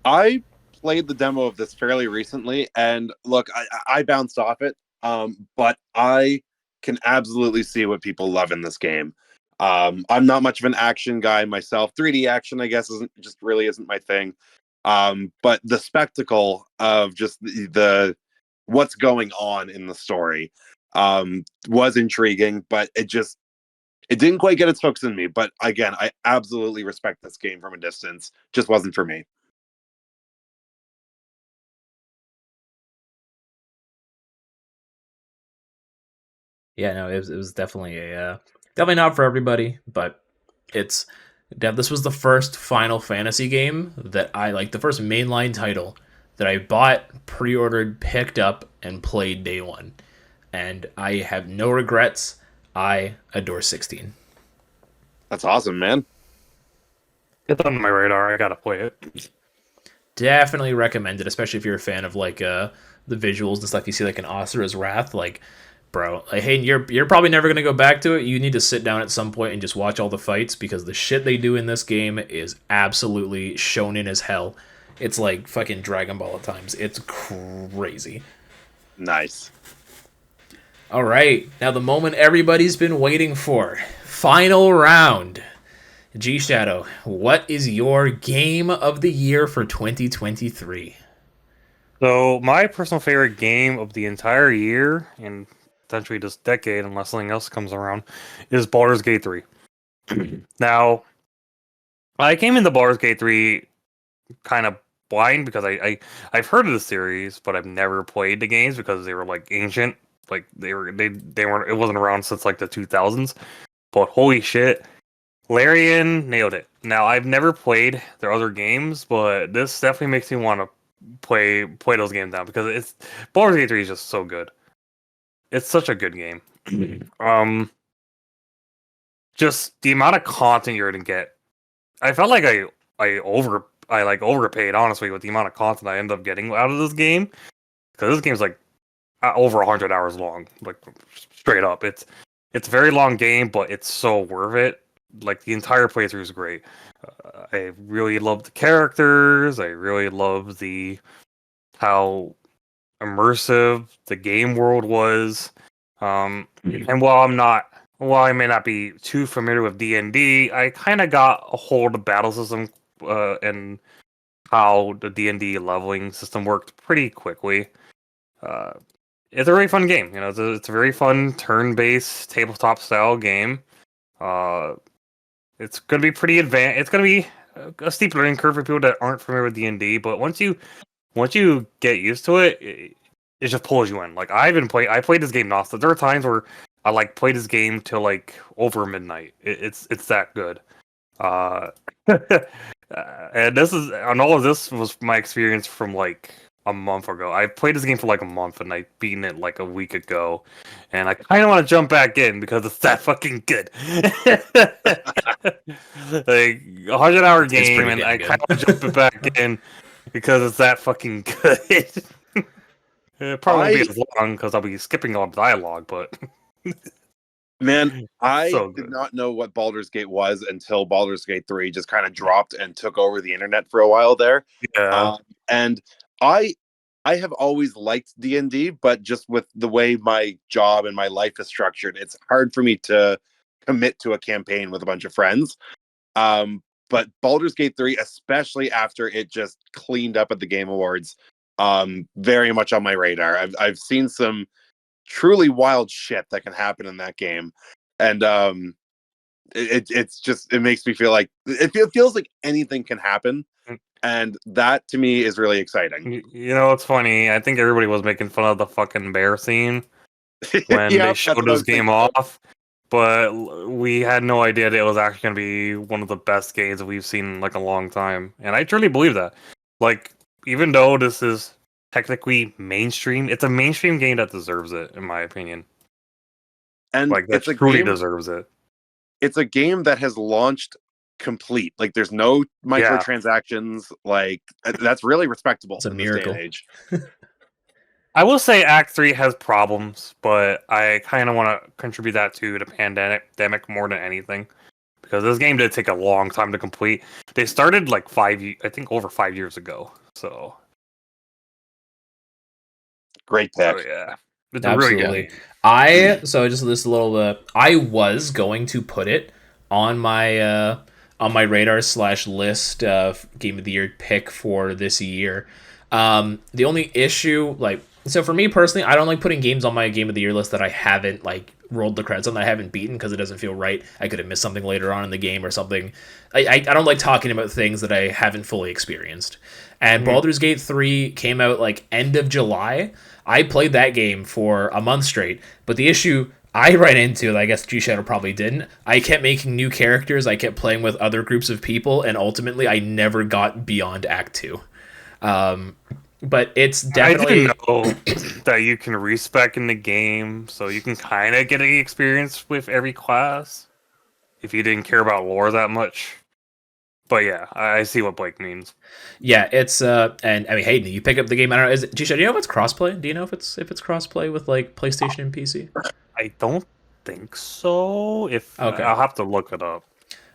I played the demo of this fairly recently, and look, I bounced off it, but I can absolutely see what people love in this game. I'm not much of an action guy myself. 3D action, I guess, isn't my thing. But the spectacle of just the what's going on in the story was intriguing, but it didn't quite get its hooks in me. But again, I absolutely respect this game from a distance. Just wasn't for me. Yeah, no, it was definitely definitely not for everybody, but it's this was the first Final Fantasy game that I like, the first mainline title that I bought, pre-ordered, picked up, and played day one, and I have no regrets. I adore 16. That's awesome, man. It's on my radar. I gotta play it. Definitely recommend it, especially if you're a fan of like the visuals and stuff you see like in Asura's Wrath. Like, bro, like, hey, you're probably never gonna go back to it. You need to sit down at some point and just watch all the fights, because the shit they do in this game is absolutely shonen as hell. It's like fucking Dragon Ball at times. It's crazy. Nice. All right, now the moment everybody's been waiting for. Final round. Gshadow, what is your game of the year for 2023? So my personal favorite game of the entire year, and essentially this decade, unless something else comes around, is Baldur's Gate 3. Now, I came into Baldur's Gate 3 kind of blind because I've heard of the series, but I've never played the games because they were like ancient. Like they weren't, it wasn't around since like the 2000s. But holy shit, Larian nailed it. Now, I've never played their other games, but this definitely makes me want to play those games now, because it's Baldur's Gate 3 is just so good. It's such a good game. Just the amount of content you're gonna get. I felt like I like overpaid, honestly, with the amount of content I ended up getting out of this game, because this game's like over 100 hours long, like straight up. It's a very long game, but it's so worth it. Like the entire playthrough is great. I really love the characters. I really love how immersive the game world was. And while I may not be too familiar with D&D, I kind of got a hold of the battle system and how the D&D leveling system worked pretty quickly. It's a really fun game. You know, it's a very fun turn-based tabletop style game. It's going to be pretty advanced. It's going to be a steep learning curve for people that aren't familiar with D&D, but once you get used to it, it just pulls you in. Like I played this game nonstop. There are times where I like played this game till like over midnight. It's that good. And all of this was my experience from like a month ago. I played this game for like a month and I beaten it like a week ago, and I kind of want to jump back in because it's that fucking good. Like 100-hour game, and I kind of want to jump back in because it's that fucking good. It probably won't be as long because I'll be skipping all the dialogue, but man, I so did not know what Baldur's Gate was until Baldur's Gate 3 just kind of dropped and took over the internet for a while there. Yeah. And I have always liked D&D, but just with the way my job and my life is structured, it's hard for me to commit to a campaign with a bunch of friends. But Baldur's Gate 3, especially after it just cleaned up at the Game Awards, very much on my radar. I've seen some truly wild shit that can happen in that game, and it makes me feel like it feels like anything can happen, and that to me is really exciting. You know, it's funny. I think everybody was making fun of the fucking bear scene when they showed this game off, but we had no idea that it was actually going to be one of the best games that we've seen in like a long time, and I truly believe that. Like, even though this is technically mainstream, it's a mainstream game that deserves it, in my opinion. And like, that truly deserves it. It's a game that has launched complete. Like there's no Yeah. microtransactions. Like that's really respectable It's a in this day and miracle. age. I will say Act 3 has problems, but I kind of want to contribute that to the pandemic more than anything. Because this game did take a long time to complete. They started like I think over 5 years ago. So, Great pick. oh yeah. It's a really good Absolutely. game. So just this little I was going to put it on my radar slash list of game of the year pick for this year. The only issue, like, so for me personally, I don't like putting games on my game of the year list that I haven't like rolled the credits on, that I haven't beaten, because it doesn't feel right. I could have missed something later on in the game or something. I don't like talking about things that I haven't fully experienced. And Baldur's Gate 3 came out like end of July. I played that game for a month straight, but the issue I ran into, and I guess Gshadow probably didn't, I kept making new characters, I kept playing with other groups of people, and ultimately I never got beyond Act 2. But it's definitely... I do know that you can respec in the game, so you can kind of get an experience with every class if you didn't care about lore that much. But yeah, I see what Blake means. Yeah, it's and I mean, Hayden, you pick up the game. I don't know. Is it, Gshadow, do you know if it's crossplay? Do you know if it's crossplay with like PlayStation and PC? I don't think so. Okay. I'll have to look it up.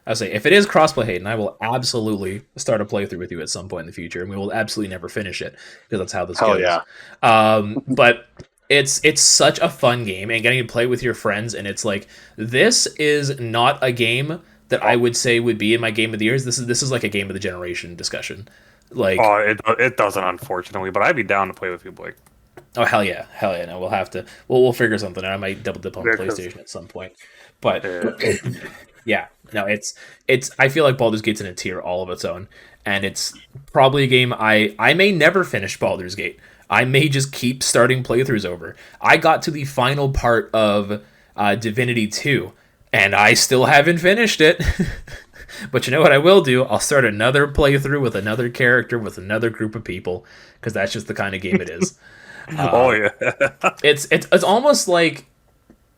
I'll say if it is crossplay, Hayden, I will absolutely start a playthrough with you at some point in the future, and we will absolutely never finish it because that's how this Hell goes. yeah. But it's such a fun game, and getting to play with your friends, and it's like, this is not a game that I would say would be in my game of the years. This is like a game of the generation discussion. Like, Oh, it doesn't, unfortunately, but I'd be down to play with you, Blake. oh hell yeah. No, we'll have to. We'll figure something out. I might double dip on Yeah, 'cause- PlayStation at some point. But Yeah. yeah, no, it's. I feel like Baldur's Gate's in a tier all of its own, and it's probably a game I may never finish Baldur's Gate. I may just keep starting playthroughs over. I got to the final part of Divinity 2, and I still haven't finished it. But you know what I will do? I'll start another playthrough with another character with another group of people, because that's just the kind of game it is. Oh yeah. It's almost like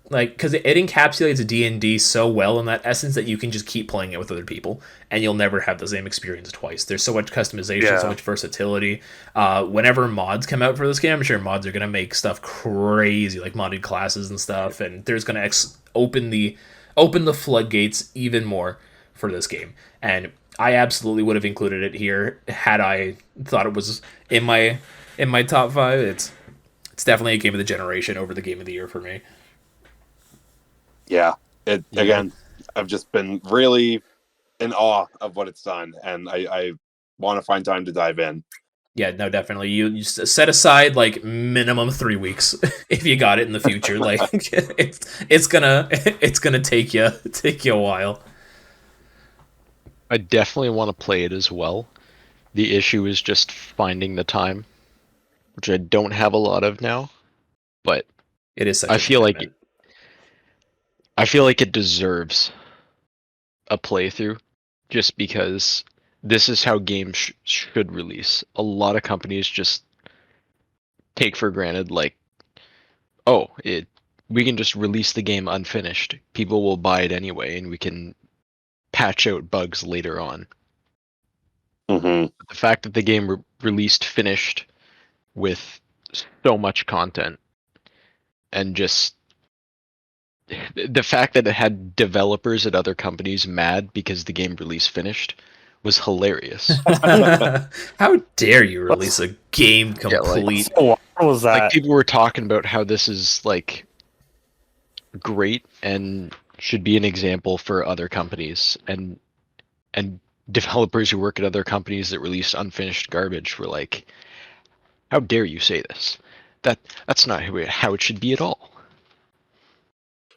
because it encapsulates D&D so well in that essence that you can just keep playing it with other people and you'll never have the same experience twice. There's so much customization, Yeah. so much versatility. Whenever mods come out for this game, I'm sure mods are gonna make stuff crazy, like modded classes and stuff, and there's gonna open the floodgates even more for this game. And I absolutely would have included it here had I thought it was in my top 5. It's definitely a game of the generation over the game of the year for me. Yeah. Again, I've just been really in awe of what it's done, and I want to find time to dive in. Yeah, no, definitely. You set aside like minimum 3 weeks if you got it in the future. Like it's gonna take you a while. I definitely want to play it as well. The issue is just finding the time, which I don't have a lot of now. But It is such I a feel like commitment. it deserves a playthrough, just because this is how games should release. A lot of companies just take for granted, like, oh, we can just release the game unfinished. People will buy it anyway, and we can patch out bugs later on. Mm-hmm. But the fact that the game released finished with so much content, and just the fact that it had developers at other companies mad because the game release finished was hilarious. How dare you release a game complete? So what was that? Like, people were talking about how this is like great and should be an example for other companies, and developers who work at other companies that release unfinished garbage were like, how dare you say this? That's not how it should be at all.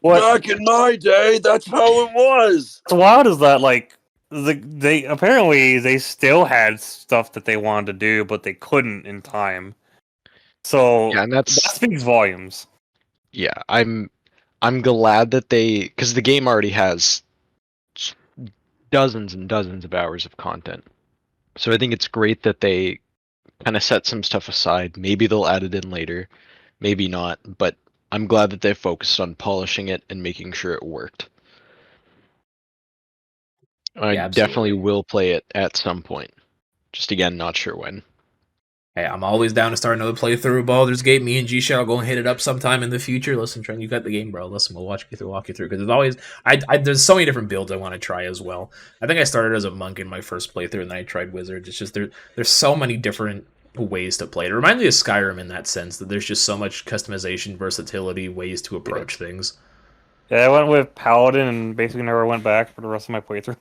Back in my day, that's how it was. What's wild is that like they apparently they still had stuff that they wanted to do, but they couldn't in time. So Yeah, and that speaks volumes. yeah, I'm glad that because the game already has dozens and dozens of hours of content. So I think it's great that they kind of set some stuff aside. Maybe they'll add it in later, maybe not, but I'm glad that they focused on polishing it and making sure it worked. I Yeah, definitely absolutely. will play it at some point. Just again, not sure when. Hey, I'm always down to start another playthrough of Baldur's Gate. Me and Gshadow go and hit it up sometime in the future. Listen, Trent, you got the game, bro. Listen, we'll walk you through because there's always there's so many different builds I want to try as well. I think I started as a monk in my first playthrough, and then I tried wizard. It's just there's so many different ways to play it. It reminds me of Skyrim in that sense that there's just so much customization, versatility, ways to approach things. Yeah, I went with Paladin and basically never went back for the rest of my playthrough.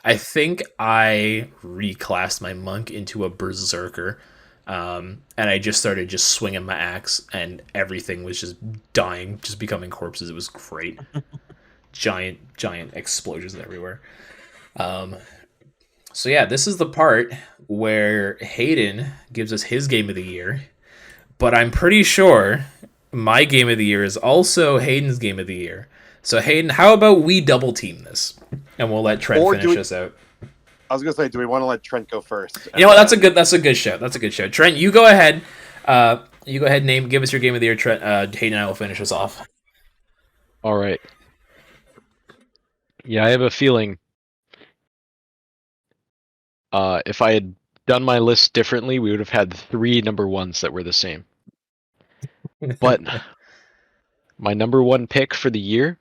I think I reclassed my monk into a berserker, and I just started just swinging my axe, and everything was just dying, just becoming corpses. It was great. Giant explosions everywhere. Um, so yeah, this is the part where Hayden gives us his game of the year, but I'm pretty sure my game of the year is also Hayden's game of the year. So Hayden, how about we double team this, and we'll let Trent Or do finish we? us out. I was gonna say, do we want to let Trent go first? You know what? That's a good show. That's a good show. Trent, you go ahead. You go ahead and give us your game of the year. Trent, Hayden and I will finish us off. All right. Yeah, I have a feeling if I had done my list differently, we would have had 3 number ones that were the same. But my number 1 pick for the year,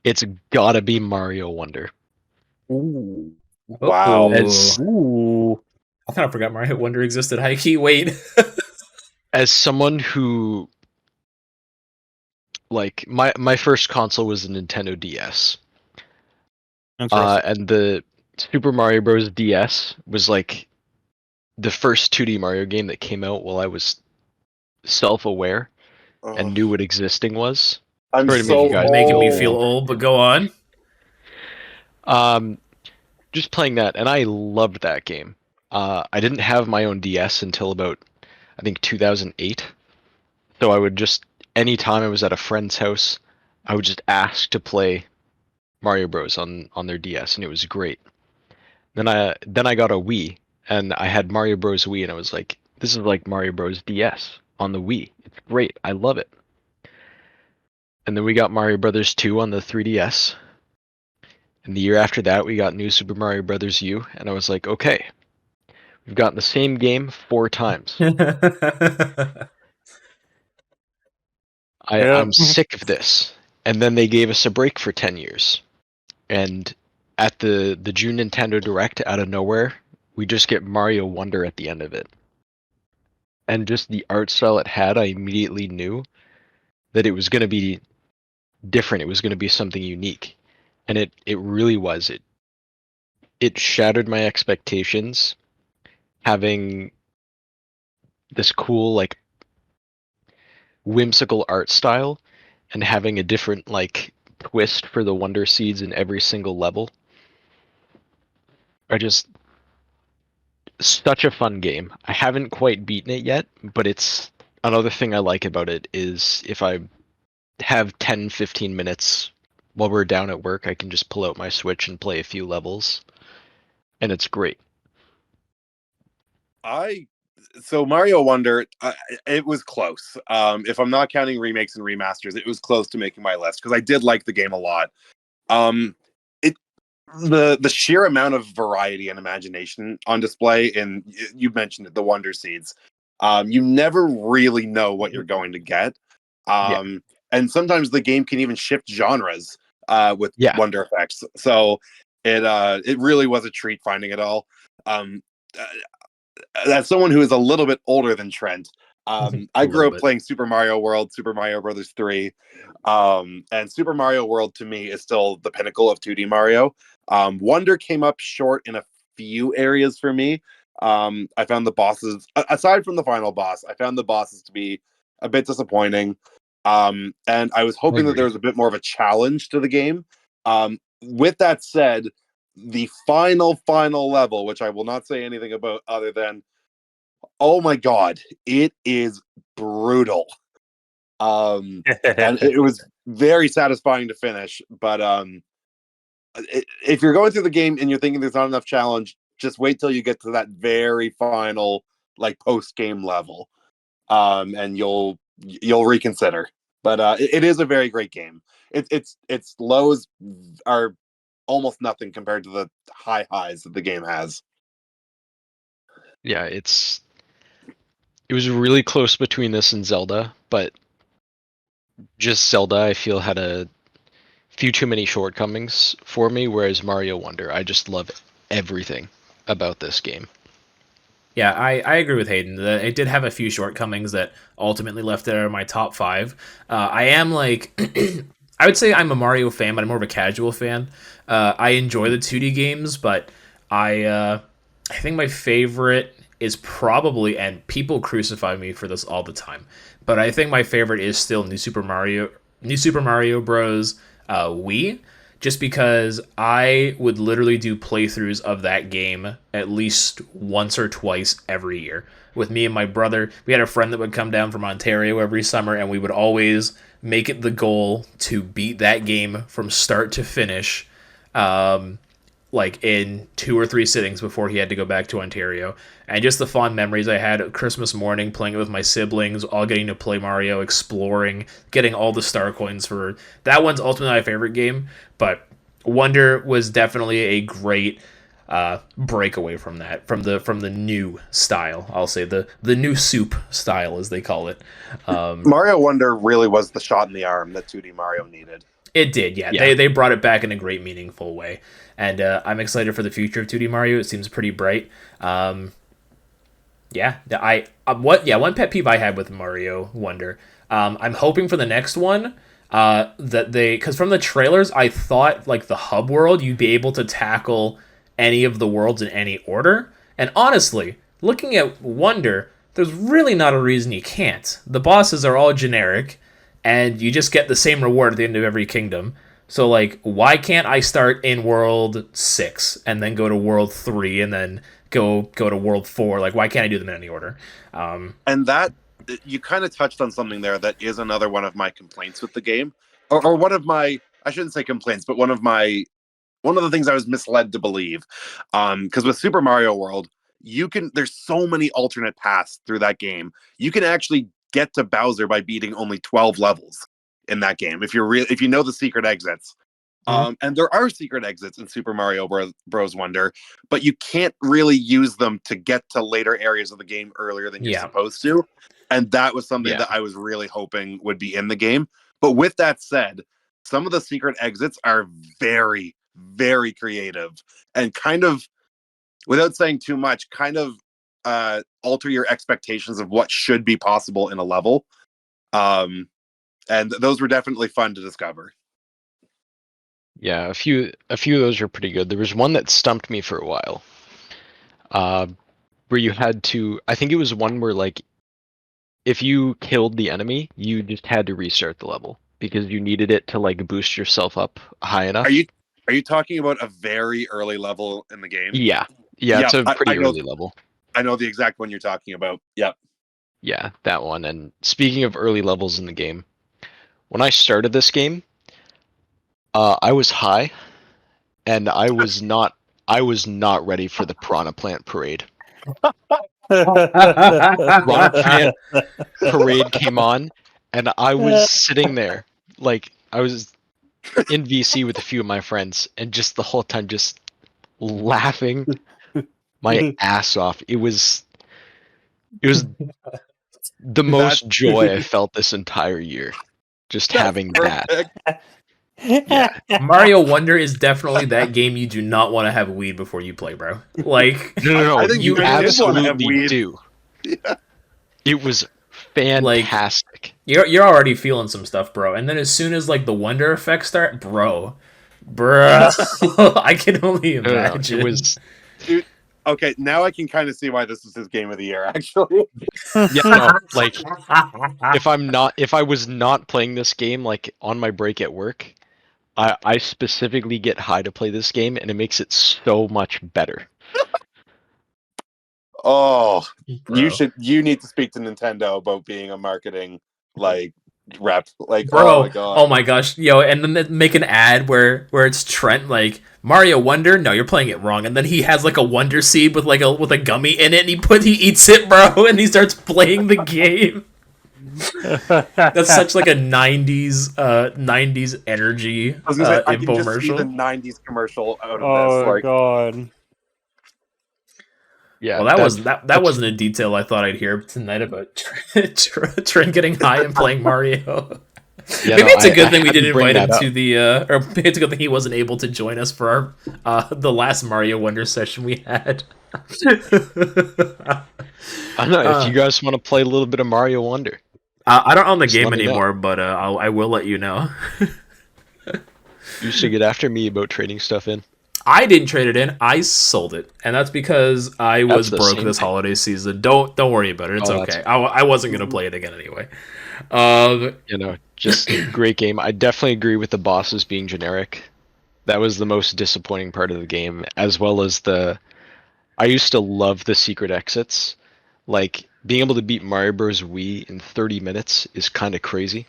it's gotta be Mario Wonder. Ooh. Wow. As Ooh. I kind of forgot Mario Wonder existed. High key, wait. as someone who like my first console was the Nintendo DS. Interesting. And the Super Mario Bros. DS was like the first 2D Mario game that came out while I was self-aware Oh, and knew what existing was. I'm Sorry to make you so guys Making feel me feel old. old. old, but go on. Um, just playing that, and I loved that game. I didn't have my own DS until about, I think, 2008. So I would just, anytime I was at a friend's house, I would just ask to play Mario Bros. on their DS, and it was great. Then I got a Wii, and I had Mario Bros. Wii, and I was like, this is like Mario Bros. DS on the Wii. It's great. I love it. And then we got Mario Brothers 2 on the 3DS. And the year after that, we got New Super Mario Brothers U, and I was like, okay, we've gotten the same game 4 times. Yeah. I'm sick of this. And then they gave us a break for 10 years. And at the June Nintendo Direct, out of nowhere, we just get Mario Wonder at the end of it. And just the art style it had, I immediately knew that it was going to be different. It was going to be something unique. And it really was. It shattered my expectations having this cool, like, whimsical art style and having a different, like, twist for the Wonder Seeds in every single level are just such a fun game. I haven't quite beaten it yet, but it's another thing I like about it is if I have 10, 15 minutes while we're down at work, I can just pull out my Switch and play a few levels, and it's great. So Mario Wonder, it was close. If I'm not counting remakes and remasters, it was close to making my list because I did like the game a lot. It the sheer amount of variety and imagination on display, and you mentioned it, the Wonder Seeds. You never really know what you're going to get. Yeah, And sometimes the game can even shift genres with yeah, Wonder effects. So it really was a treat finding it all. Um, uh, as someone who is a little bit older than Trent, A I grew little up bit. playing Super Mario World, Super Mario Brothers 3. And Super Mario World to me is still the pinnacle of 2D Mario. Wonder came up short in a few areas for me. I found the bosses, aside from the final boss, I found the bosses to be a bit disappointing. And I was I hoping that there agree. was a bit more of a challenge to the game. With that said, the final level, which I will not say anything about other than, oh my god, it is brutal. And it was very satisfying to finish. But if you're going through the game and you're thinking there's not enough challenge, just wait till you get to that very final, like, post game level, and you'll reconsider. But it is a very great game. Its lows are almost nothing compared to the high highs that the game has. Yeah, it was really close between this and Zelda, but just Zelda I feel had a few too many shortcomings for me, whereas Mario Wonder, I just love everything about this game. Yeah, I agree with Hayden. It did have a few shortcomings that ultimately left it out of my top 5. I am like, I would say I'm a Mario fan, but I'm more of a casual fan. I enjoy the 2D games, but I think my favorite is probably, and people crucify me for this all the time, but I think my favorite is still New Super Mario Bros. Wii, just because I would literally do playthroughs of that game at least once or twice every year. With me and my brother, we had a friend that would come down from Ontario every summer, and we would always make it the goal to beat that game from start to finish, like in 2 or 3 sittings before he had to go back to Ontario. And just the fond memories I had of Christmas morning playing it with my siblings, all getting to play Mario, exploring, getting all the star coins for that one's ultimately my favorite game. But Wonder was definitely a great breakaway from that, from the new style. I'll say the new soup style, as they call it. Mario Wonder really was the shot in the arm that 2D Mario needed. It did, yeah. They brought it back in a great, meaningful way, and I'm excited for the future of 2D Mario. It seems pretty bright. One pet peeve I had with Mario Wonder. I'm hoping for the next one because from the trailers I thought like the hub world you'd be able to tackle any of the worlds in any order, and honestly, looking at Wonder, there's really not a reason you can't. The bosses are all generic, and you just get the same reward at the end of every kingdom. So, like, why can't I start in World 6 and then go to World 3 and then go to World 4? Like, why can't I do them in any order? And that, you kind of touched on something there that is another one of my complaints with the game. Or one of my, I shouldn't say complaints, but one of the things I was misled to believe. Because with Super Mario World, there's so many alternate paths through that game. You can actually get to Bowser by beating only 12 levels in that game if you know the secret exits. And there are secret exits in Super Mario Bros. Wonder, but you can't really use them to get to later areas of the game earlier than you're supposed to. And that was something that I was really hoping would be in the game. But with that said, some of the secret exits are very, very creative and kind of, without saying too much, kind of alter your expectations of what should be possible in a level. And those were definitely fun to discover. Yeah, a few of those are pretty good. There was one that stumped me for a while, where you had to. I think it was one where like, if you killed the enemy, you just had to restart the level because you needed it to like boost yourself up high enough. Are you talking about a very early level in the game? Yeah, it's a pretty early level. I know the exact one you're talking about. Yep. Yeah, that one. And speaking of early levels in the game, when I started this game, I was high, and I was not ready for the Piranha Plant Parade. Piranha Plant Parade came on, and I was sitting there, like I was in VC with a few of my friends, and just the whole time just laughing my ass off. It was the most joy I felt this entire year, just having that. Yeah, Mario Wonder is definitely that game you do not want to have weed before you play, bro. Like, no, I think you absolutely do. Yeah. It was fantastic. Like, you're already feeling some stuff, bro. And then as soon as like the Wonder effects start, bruh, I can only imagine. It was. Dude, okay, now I can kind of see why this is his game of the year, actually. Yeah, no, like if I was not playing this game like on my break at work, I specifically get high to play this game, and it makes it so much better. Oh, Bro. you need to speak to Nintendo about being a marketing like rep. Like, Bro, oh my gosh, yo, and then they make an ad where it's Trent like Mario Wonder. No, you're playing it wrong. And then he has like a Wonder Seed with a gummy in it, and he eats it, bro, and he starts playing the game. That's such like a '90s energy I was gonna say I can just see the infomercial. '90s commercial out of this. Oh Like, god. Yeah, Well, that wasn't a detail I thought I'd hear tonight about Trent getting high and playing Mario. yeah. Maybe No, it's a good I thing we had to didn't bring invite him that up. to the, or maybe it's a good thing he wasn't able to join us for our the last Mario Wonder session we had. I don't know if you Uh, guys want to play a little bit of Mario Wonder. I don't own the Just game let me know. anymore, but I will let you know. You should get after me about trading stuff in. I didn't trade it in. I sold it, and that's because I That's was the broke same this thing. holiday season. Don't worry about it. It's Oh, that's okay. I wasn't gonna play it again anyway. Um, just great game. I definitely agree with the bosses being generic. That was the most disappointing part of the game, as well as the. I used to love the secret exits. Like being able to beat Mario Bros. Wii in 30 minutes is kind of crazy.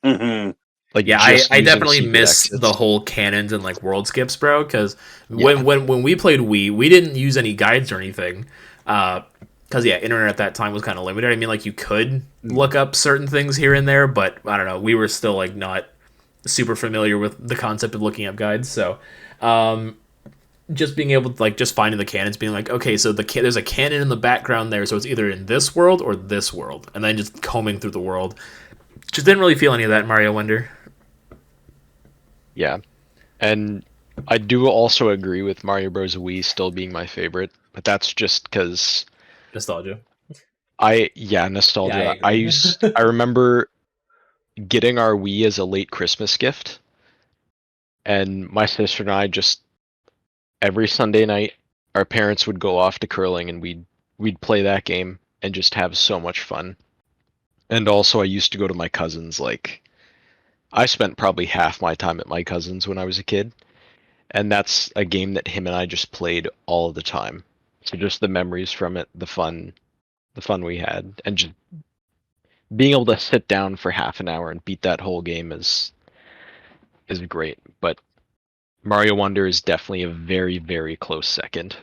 mhm. Like Yeah, just I using definitely secret miss the exits. whole cannons and like world skips, bro. Because Yeah. when we played Wii, we didn't use any guides or anything. Because yeah, internet at that time was kind of limited. I mean, like you could Mm. look up certain things here and there, but I don't know. We were still like not super familiar with the concept of looking up guides. So um, just being able to like just finding the cannons, being like, okay, so there's a cannon in the background there, so it's either in this world or this world, and then just combing through the world. Just didn't really feel any of that in Mario Wonder. Yeah. And I do also agree with Mario Bros. Wii still being my favorite, but that's just because Nostalgia. yeah, Yeah, I nostalgia. agree. I remember getting our Wii as a late Christmas gift, and my sister and I just every Sunday night, our parents would go off to curling, and we'd play that game and just have so much fun. And also, I used to go to my cousins. Like, I spent probably half my time at my cousins when I was a kid, and that's a game that him and I just played all the time. So just the memories from it, the fun we had, and just being able to sit down for half an hour and beat that whole game is great. But Mario Wonder is definitely a very, very close second.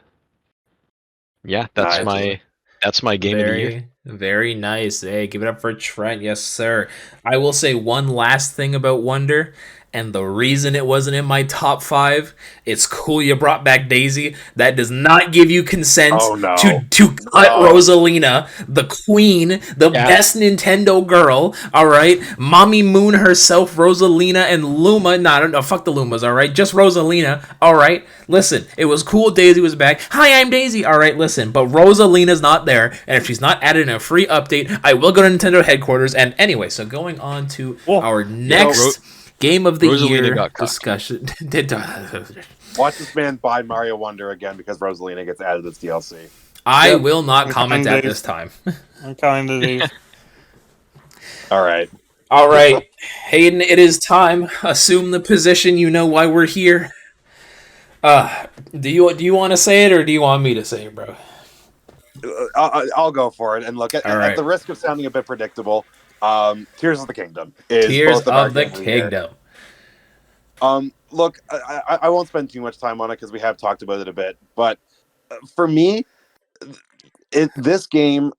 Yeah, Nice. that's my game of the year. Very, very nice. Hey, give it up for Trent. Yes, sir. I will say one last thing about Wonder, and the reason it wasn't in my top five. It's cool you brought back Daisy. That does not give you consent Oh to no. cut No. Rosalina, the queen, the Yeah, best Nintendo girl. All right, Mommy Moon herself, Rosalina and Luma. Nah, no, fuck the Lumas. All right, just Rosalina. All right, listen. It was cool. Daisy was back. Hi, I'm Daisy. All right, listen. But Rosalina's not there, and if she's not added in a free update, I will go to Nintendo headquarters. And anyway, so going on to Well, our yeah. next game of the Rosalina year got cocked. discussion. Watch this man buy Mario Wonder again because Rosalina gets added as DLC. I Yep. will not I'm comment counting at days. this time. I'm counting the days. All right. All right, Hayden, it is time. Assume the position. You know why we're here. Do you want to say it or do you want me to say it, bro? I'll go for it. And look, All at right. the risk of sounding a bit predictable, Tears of the Kingdom is Tears both of our of the game of the year. Kingdom. Look, I won't spend too much time on it because we have talked about it a bit. But for me, this game,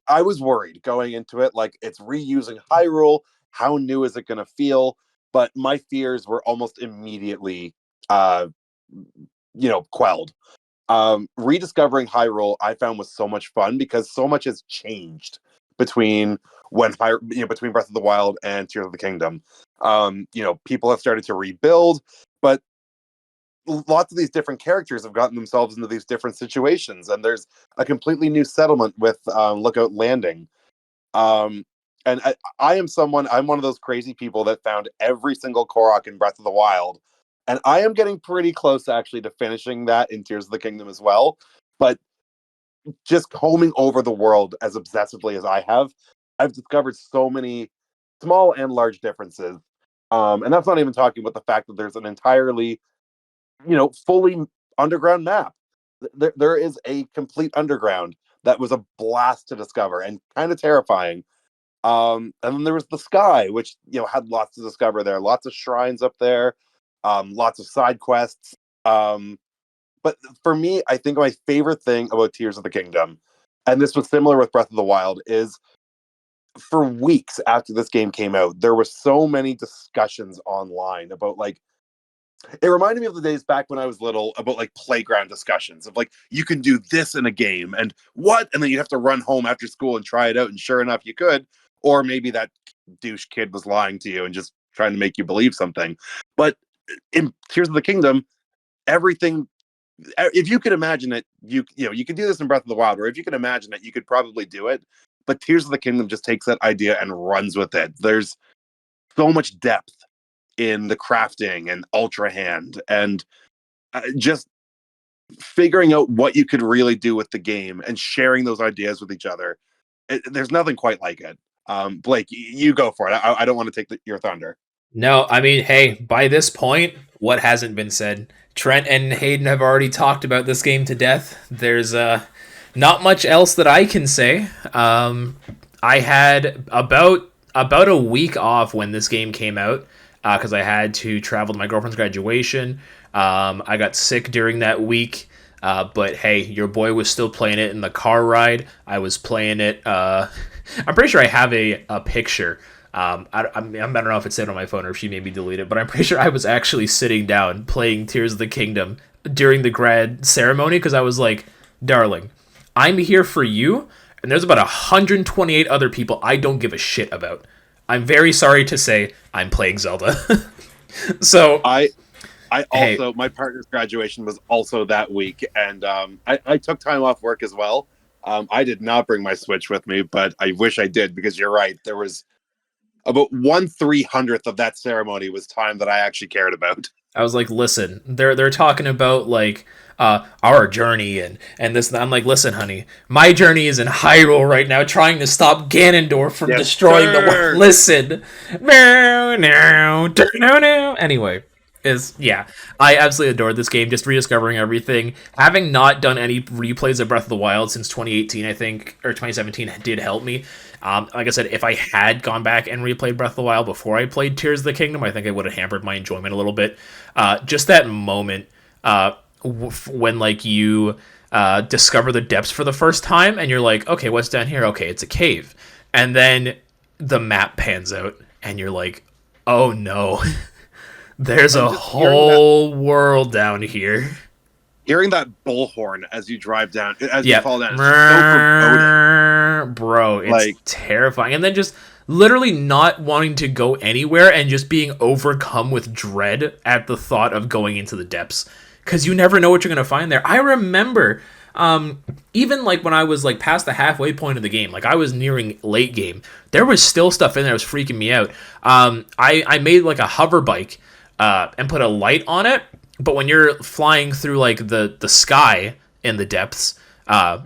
I was worried going into it. Like, it's reusing Hyrule. How new is it going to feel? But my fears were almost immediately, uh, quelled. Rediscovering Hyrule, I found was so much fun because so much has changed between between Breath of the Wild and Tears of the Kingdom. People have started to rebuild, but lots of these different characters have gotten themselves into these different situations, and there's a completely new settlement with Lookout Landing. Um, and I'm one of those crazy people that found every single Korok in Breath of the Wild. And I am getting pretty close actually to finishing that in Tears of the Kingdom as well. But just combing over the world as obsessively as I have, I've discovered so many small and large differences. And that's not even talking about the fact that there's an entirely, fully underground map. There is a complete underground that was a blast to discover and kind of terrifying. And then there was the sky, which had lots to discover there, lots of shrines up there, lots of side quests. But for me, I think my favorite thing about Tears of the Kingdom, and this was similar with Breath of the Wild, is for weeks after this game came out, there were so many discussions online about like, it reminded me of the days back when I was little about like playground discussions of like, you can do this in a game and what, and then you have to run home after school and try it out, and sure enough you could, or maybe that douche kid was lying to you and just trying to make you believe something. But in Tears of the Kingdom, everything, if you could imagine it, you know, you could do this in Breath of the Wild, or if you could imagine it, you could probably do it. But Tears of the Kingdom just takes that idea and runs with it. There's so much depth in the crafting and Ultra Hand, and just figuring out what you could really do with the game and sharing those ideas with each other. There's nothing quite like it. Blake, you go for it. I don't want to take your thunder. No, I mean, hey, by this point, what hasn't been said? Trent and Hayden have already talked about this game to death. There's not much else that I can say. I had about a week off when this game came out because I had to travel to my girlfriend's graduation. I got sick during that week, but hey, your boy was still playing it in the car ride. I was playing it. I'm pretty sure I have a picture. I don't know if it's saved on my phone or if she maybe deleted it, but I'm pretty sure I was actually sitting down playing Tears of the Kingdom during the grad ceremony because I was like, darling, I'm here for you, and there's about 128 other people I don't give a shit about. I'm very sorry to say I'm playing Zelda. So I also, my partner's graduation was also that week, and I took time off work as well. I did not bring my Switch with me, but I wish I did, because you're right. There was about 1/300th of that ceremony was time that I actually cared about. I was like, listen, they're talking about like our journey and this. I'm like, listen, honey, my journey is in Hyrule right now, trying to stop Ganondorf from destroying the world. Listen, no. Anyway, I absolutely adored this game. Just rediscovering everything, having not done any replays of Breath of the Wild since 2018, I think, or 2017, did help me. Like I said, if I had gone back and replayed Breath of the Wild before I played Tears of the Kingdom, I think it would have hampered my enjoyment a little bit. Just that moment when like you discover the depths for the first time, and you're like, okay, what's down here? Okay, it's a cave, and then the map pans out, and you're like, oh no, there's a whole world down here. Hearing that bullhorn as you drive down, as you fall down, it's so foreboding. Bro, it's like terrifying. And then just literally not wanting to go anywhere and just being overcome with dread at the thought of going into the depths, because you never know what you're going to find there. I remember even like when I was like past the halfway point of the game, like I was nearing late game, there was still stuff in there that was freaking me out. I made like a hover bike and put a light on it. But when you're flying through like the sky in the depths,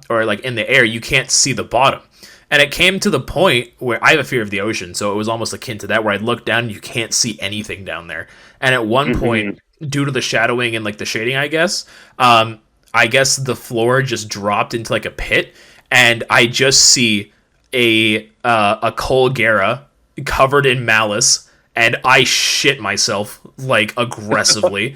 or like in the air, you can't see the bottom. And it came to the point where I have a fear of the ocean, so it was almost akin to that, where I'd look down and you can't see anything down there. And at one point, due to the shadowing and like the shading, I guess the floor just dropped into like a pit, and I just see a Colgera covered in malice, and I shit myself like aggressively.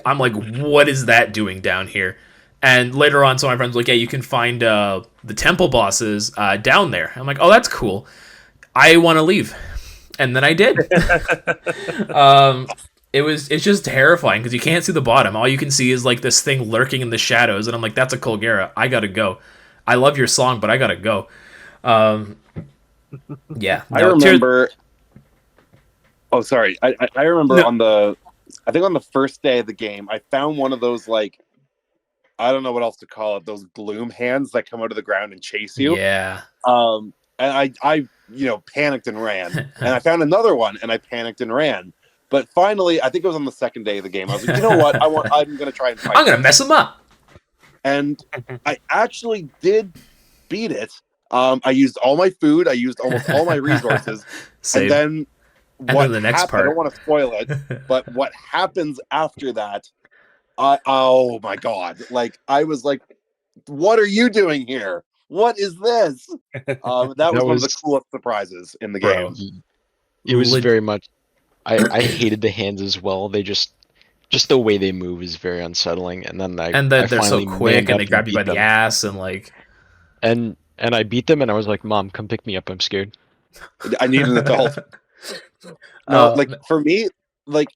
I'm like, what is that doing down here? And later on, some of my friends were like, yeah, you can find the temple bosses down there. I'm like, oh, that's cool. I want to leave. And then I did. It's just terrifying because you can't see the bottom. All you can see is like this thing lurking in the shadows. And I'm like, that's a Colgera. I got to go. I love your song, but I got to go. Yeah. I remember... Oh, sorry. I remember on the first day of the game, I found one of those, like, I don't know what else to call it, those gloom hands that come out of the ground and chase you. Yeah. And I panicked and ran. And I found another one, and I panicked and ran. But finally, I think it was on the second day of the game, I was like, you know what? I'm going to try and fight I'm going to mess him up. And I actually did beat it. I used all my food. I used almost all my resources. Same. And then the next part. I don't want to spoil it, but what happens after that, oh my god. Like, I was like, what are you doing here? What is this? That was one of the coolest surprises in the game. It was very much... I hated the hands as well. They just the way they move is very unsettling. And then they're so quick, and they grab you by the ass, and like... And I beat them, and I was like, Mom, come pick me up. I'm scared. I need an adult. No, like for me, like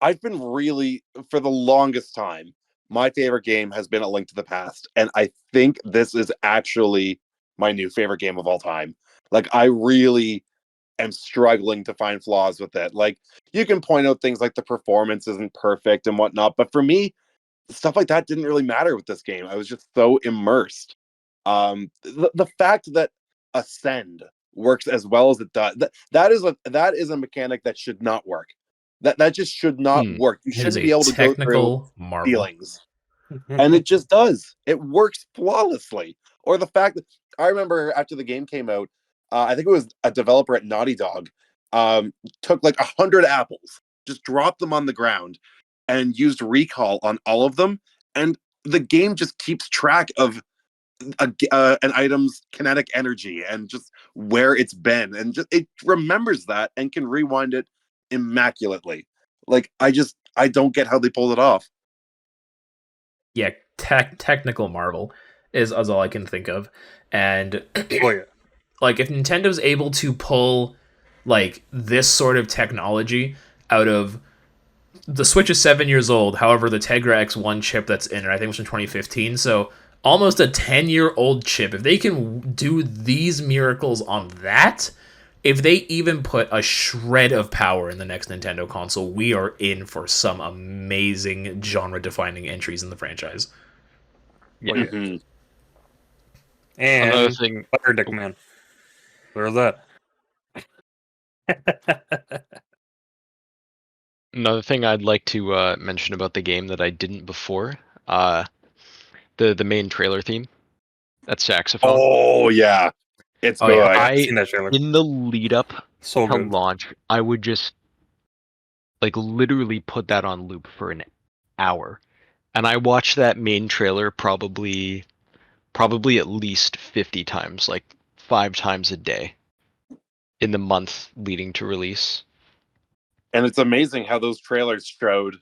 I've been really for the longest time, my favorite game has been A Link to the Past, and I think this is actually my new favorite game of all time. Like I really am struggling to find flaws with it. Like you can point out things like the performance isn't perfect and whatnot, but for me, stuff like that didn't really matter with this game. I was just so immersed. The fact that Ascend works as well as it does, that is a mechanic that should not work. That just should not work. You It is shouldn't a be able to go through technical marvel. feelings. And it just does. It works flawlessly. Or the fact that I remember after the game came out, I think it was a developer at Naughty Dog, took like 100 apples, just dropped them on the ground, and used recall on all of them, and the game just keeps track of an item's kinetic energy and just where it's been, and just it remembers that and can rewind it immaculately. Like I don't get how they pulled it off. Yeah, technical marvel is all I can think of. And Oh yeah. like if Nintendo's able to pull like this sort of technology out of the Switch is 7 years old. However, the Tegra X1 chip that's in it, I think, was from 2015. So almost a 10-year-old chip. If they can do these miracles on that, if they even put a shred of power in the next Nintendo console, we are in for some amazing genre-defining entries in the franchise. Yeah. Mm-hmm. And Another thing. Fire Dick Man. Where's that? Another thing I'd like to mention about the game that I didn't before, the main trailer theme, that saxophone. Oh yeah, it's Oh, good. yeah. I've seen that trailer. In the lead up So to good. launch, I would just like literally put that on loop for an hour, and I watched that main trailer probably at least 50 times, like 5 times a day, in the month leading to release. And it's amazing how those trailers showed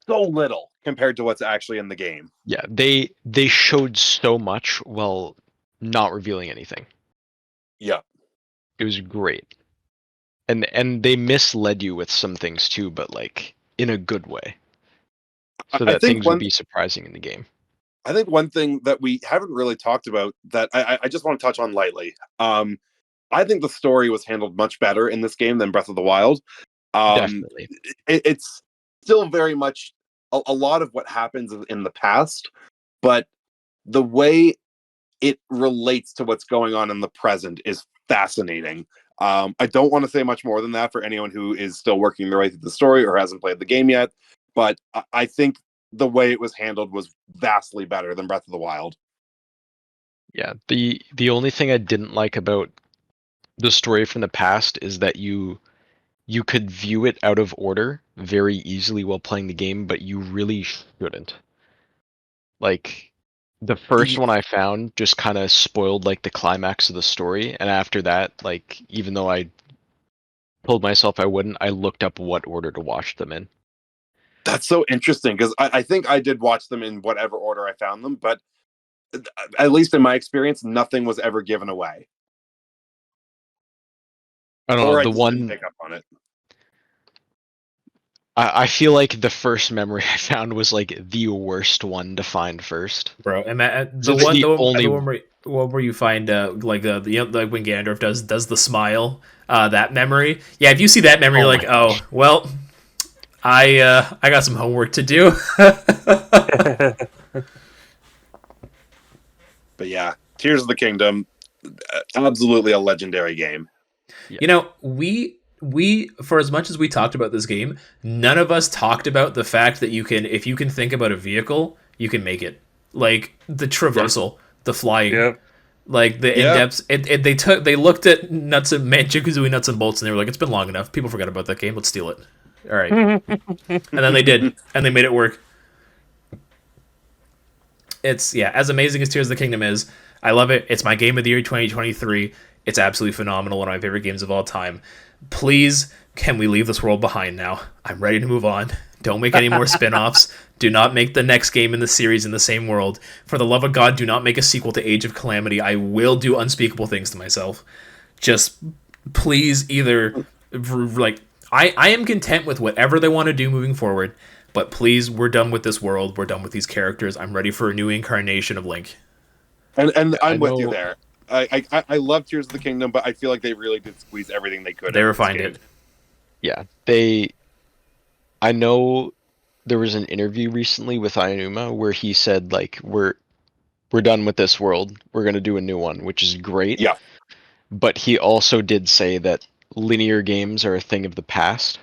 so little compared to what's actually in the game. Yeah, they showed so much while not revealing anything. Yeah. It was great. And they misled you with some things too, but like in a good way. So I that think things would be surprising in the game. I think one thing that we haven't really talked about that I just want to touch on lightly. I think the story was handled much better in this game than Breath of the Wild. Definitely. It's still very much a lot of what happens in the past, but the way it relates to what's going on in the present is fascinating. I don't want to say much more than that for anyone who is still working their way through the story or hasn't played the game yet, but I think the way it was handled was vastly better than Breath of the Wild. Yeah. The only thing I didn't like about the story from the past is that you could view it out of order very easily while playing the game, but you really shouldn't. Like the first one I found just kind of spoiled like the climax of the story, and after that, like even though I told myself I wouldn't, I looked up what order to watch them in. That's so interesting because I think I did watch them in whatever order I found them, but at least in my experience, nothing was ever given away. I don't Or know, I the just didn't one pick up on it. I feel like the first memory I found was like the worst one to find first. Bro, and So it's the only- the one where you find like like when Gandalf does the smile, that memory. Yeah, if you see that memory, Oh you're like, my oh well, I got some homework to do. But yeah, Tears of the Kingdom, absolutely a legendary game. Yeah. You know, we for as much as we talked about this game, none of us talked about the fact that if you can think about a vehicle, you can make it. Like the traversal, the flying, Yep. like the in-depth. They looked at Banjo-Kazooie nuts and bolts, and they were like, it's been long enough. People forgot about that game. Let's steal it. All right, and then they did, and they made it work. It's as amazing as Tears of the Kingdom is. I love it. It's my game of the year 2023. It's absolutely phenomenal. One of my favorite games of all time. Please, can we leave this world behind now? I'm ready to move on. Don't make any more spin-offs. Do not make the next game in the series in the same world. For the love of God, do not make a sequel to Age of Calamity. I will do unspeakable things to myself. just please either like I am content with whatever they want to do moving forward, but please, we're done with this world. We're done with these characters. I'm ready for a new incarnation of Link. And I I'm with you know- there. I love Tears of the Kingdom, but I feel like they really did squeeze everything they could. They out of this refined game. it. Yeah, I know there was an interview recently with Aonuma where he said like we're done with this world. We're gonna do a new one, which is great. Yeah. But he also did say that linear games are a thing of the past,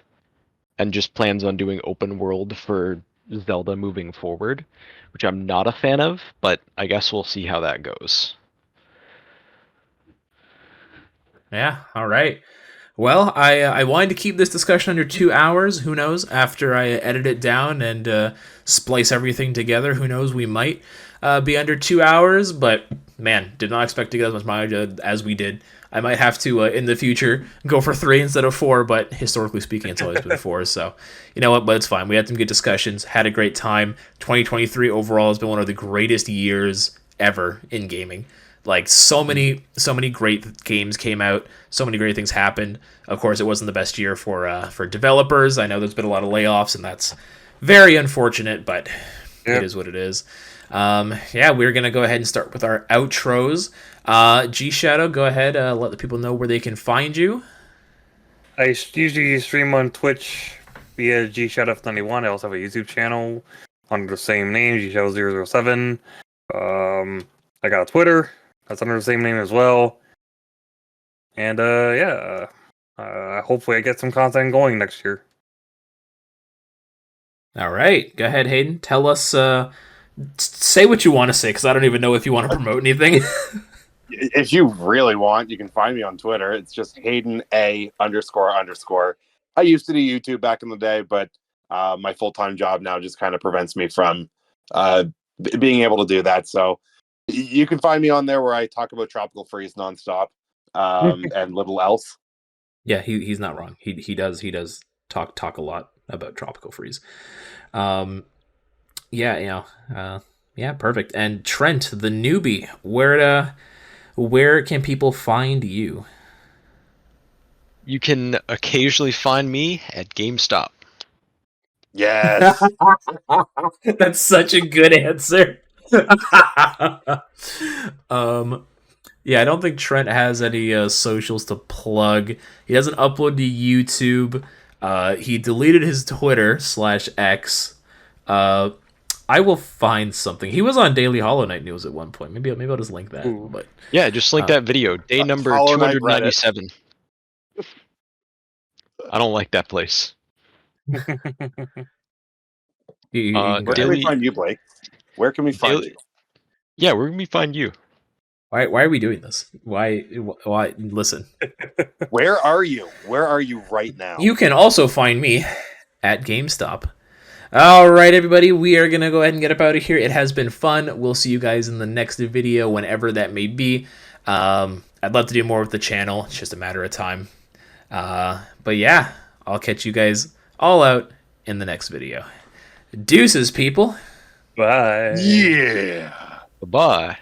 and just plans on doing open world for Zelda moving forward, which I'm not a fan of. But I guess we'll see how that goes. Yeah. All right. Well, I wanted to keep this discussion under 2 hours. Who knows? After I edit it down and splice everything together, who knows? We might be under 2 hours. But man, did not expect to get as much mileage as we did. I might have to in the future go for 3 instead of 4. But historically speaking, it's always been 4. So you know what? But it's fine. We had some good discussions. Had a great time. 2023 overall has been one of the greatest years ever in gaming. Like so many great games came out, so many great things happened. Of course, it wasn't the best year for developers. I know there's been a lot of layoffs, and that's very unfortunate, but It is what it is. Yeah, we're gonna go ahead and start with our outros. Gshadow, go ahead, let the people know where they can find you. I usually stream on Twitch via Gshadow91. I also have a YouTube channel under the same name, Gshadow007. I got a Twitter that's under the same name as well. And hopefully I get some content going next year. All right, go ahead, Hayden. Tell us, say what you want to say, because I don't even know if you want to promote anything. If you really want, you can find me on Twitter. It's just HaydenA__. I used to do YouTube back in the day, but my full-time job now just kind of prevents me from being able to do that. So you can find me on there where I talk about Tropical Freeze nonstop and little else. Yeah, he's not wrong. He does talk a lot about Tropical Freeze. Yeah, yeah, perfect. And Trent, the newbie, where can people find you? You can occasionally find me at GameStop. Yes. That's such a good answer. Yeah, I don't think Trent has any socials to plug. He doesn't upload to YouTube. He deleted his Twitter /X. I will find something. He was on Daily Hollow Knight News at one point. Maybe I'll just link that. Ooh. But Yeah, just link that video. Day number Hollow Knight 297. I don't like that place. you can Where go can we Daily- find you, Blake? Where can we find you? Yeah, where can we find you? Why are we doing this? Why? Listen. Where are you? Where are you right now? You can also find me at GameStop. All right, everybody, we are going to go ahead and get up out of here. It has been fun. We'll see you guys in the next video, whenever that may be. I'd love to do more with the channel. It's just a matter of time. But yeah, I'll catch you guys all out in the next video. Deuces, people. Bye. Yeah. Bye-bye.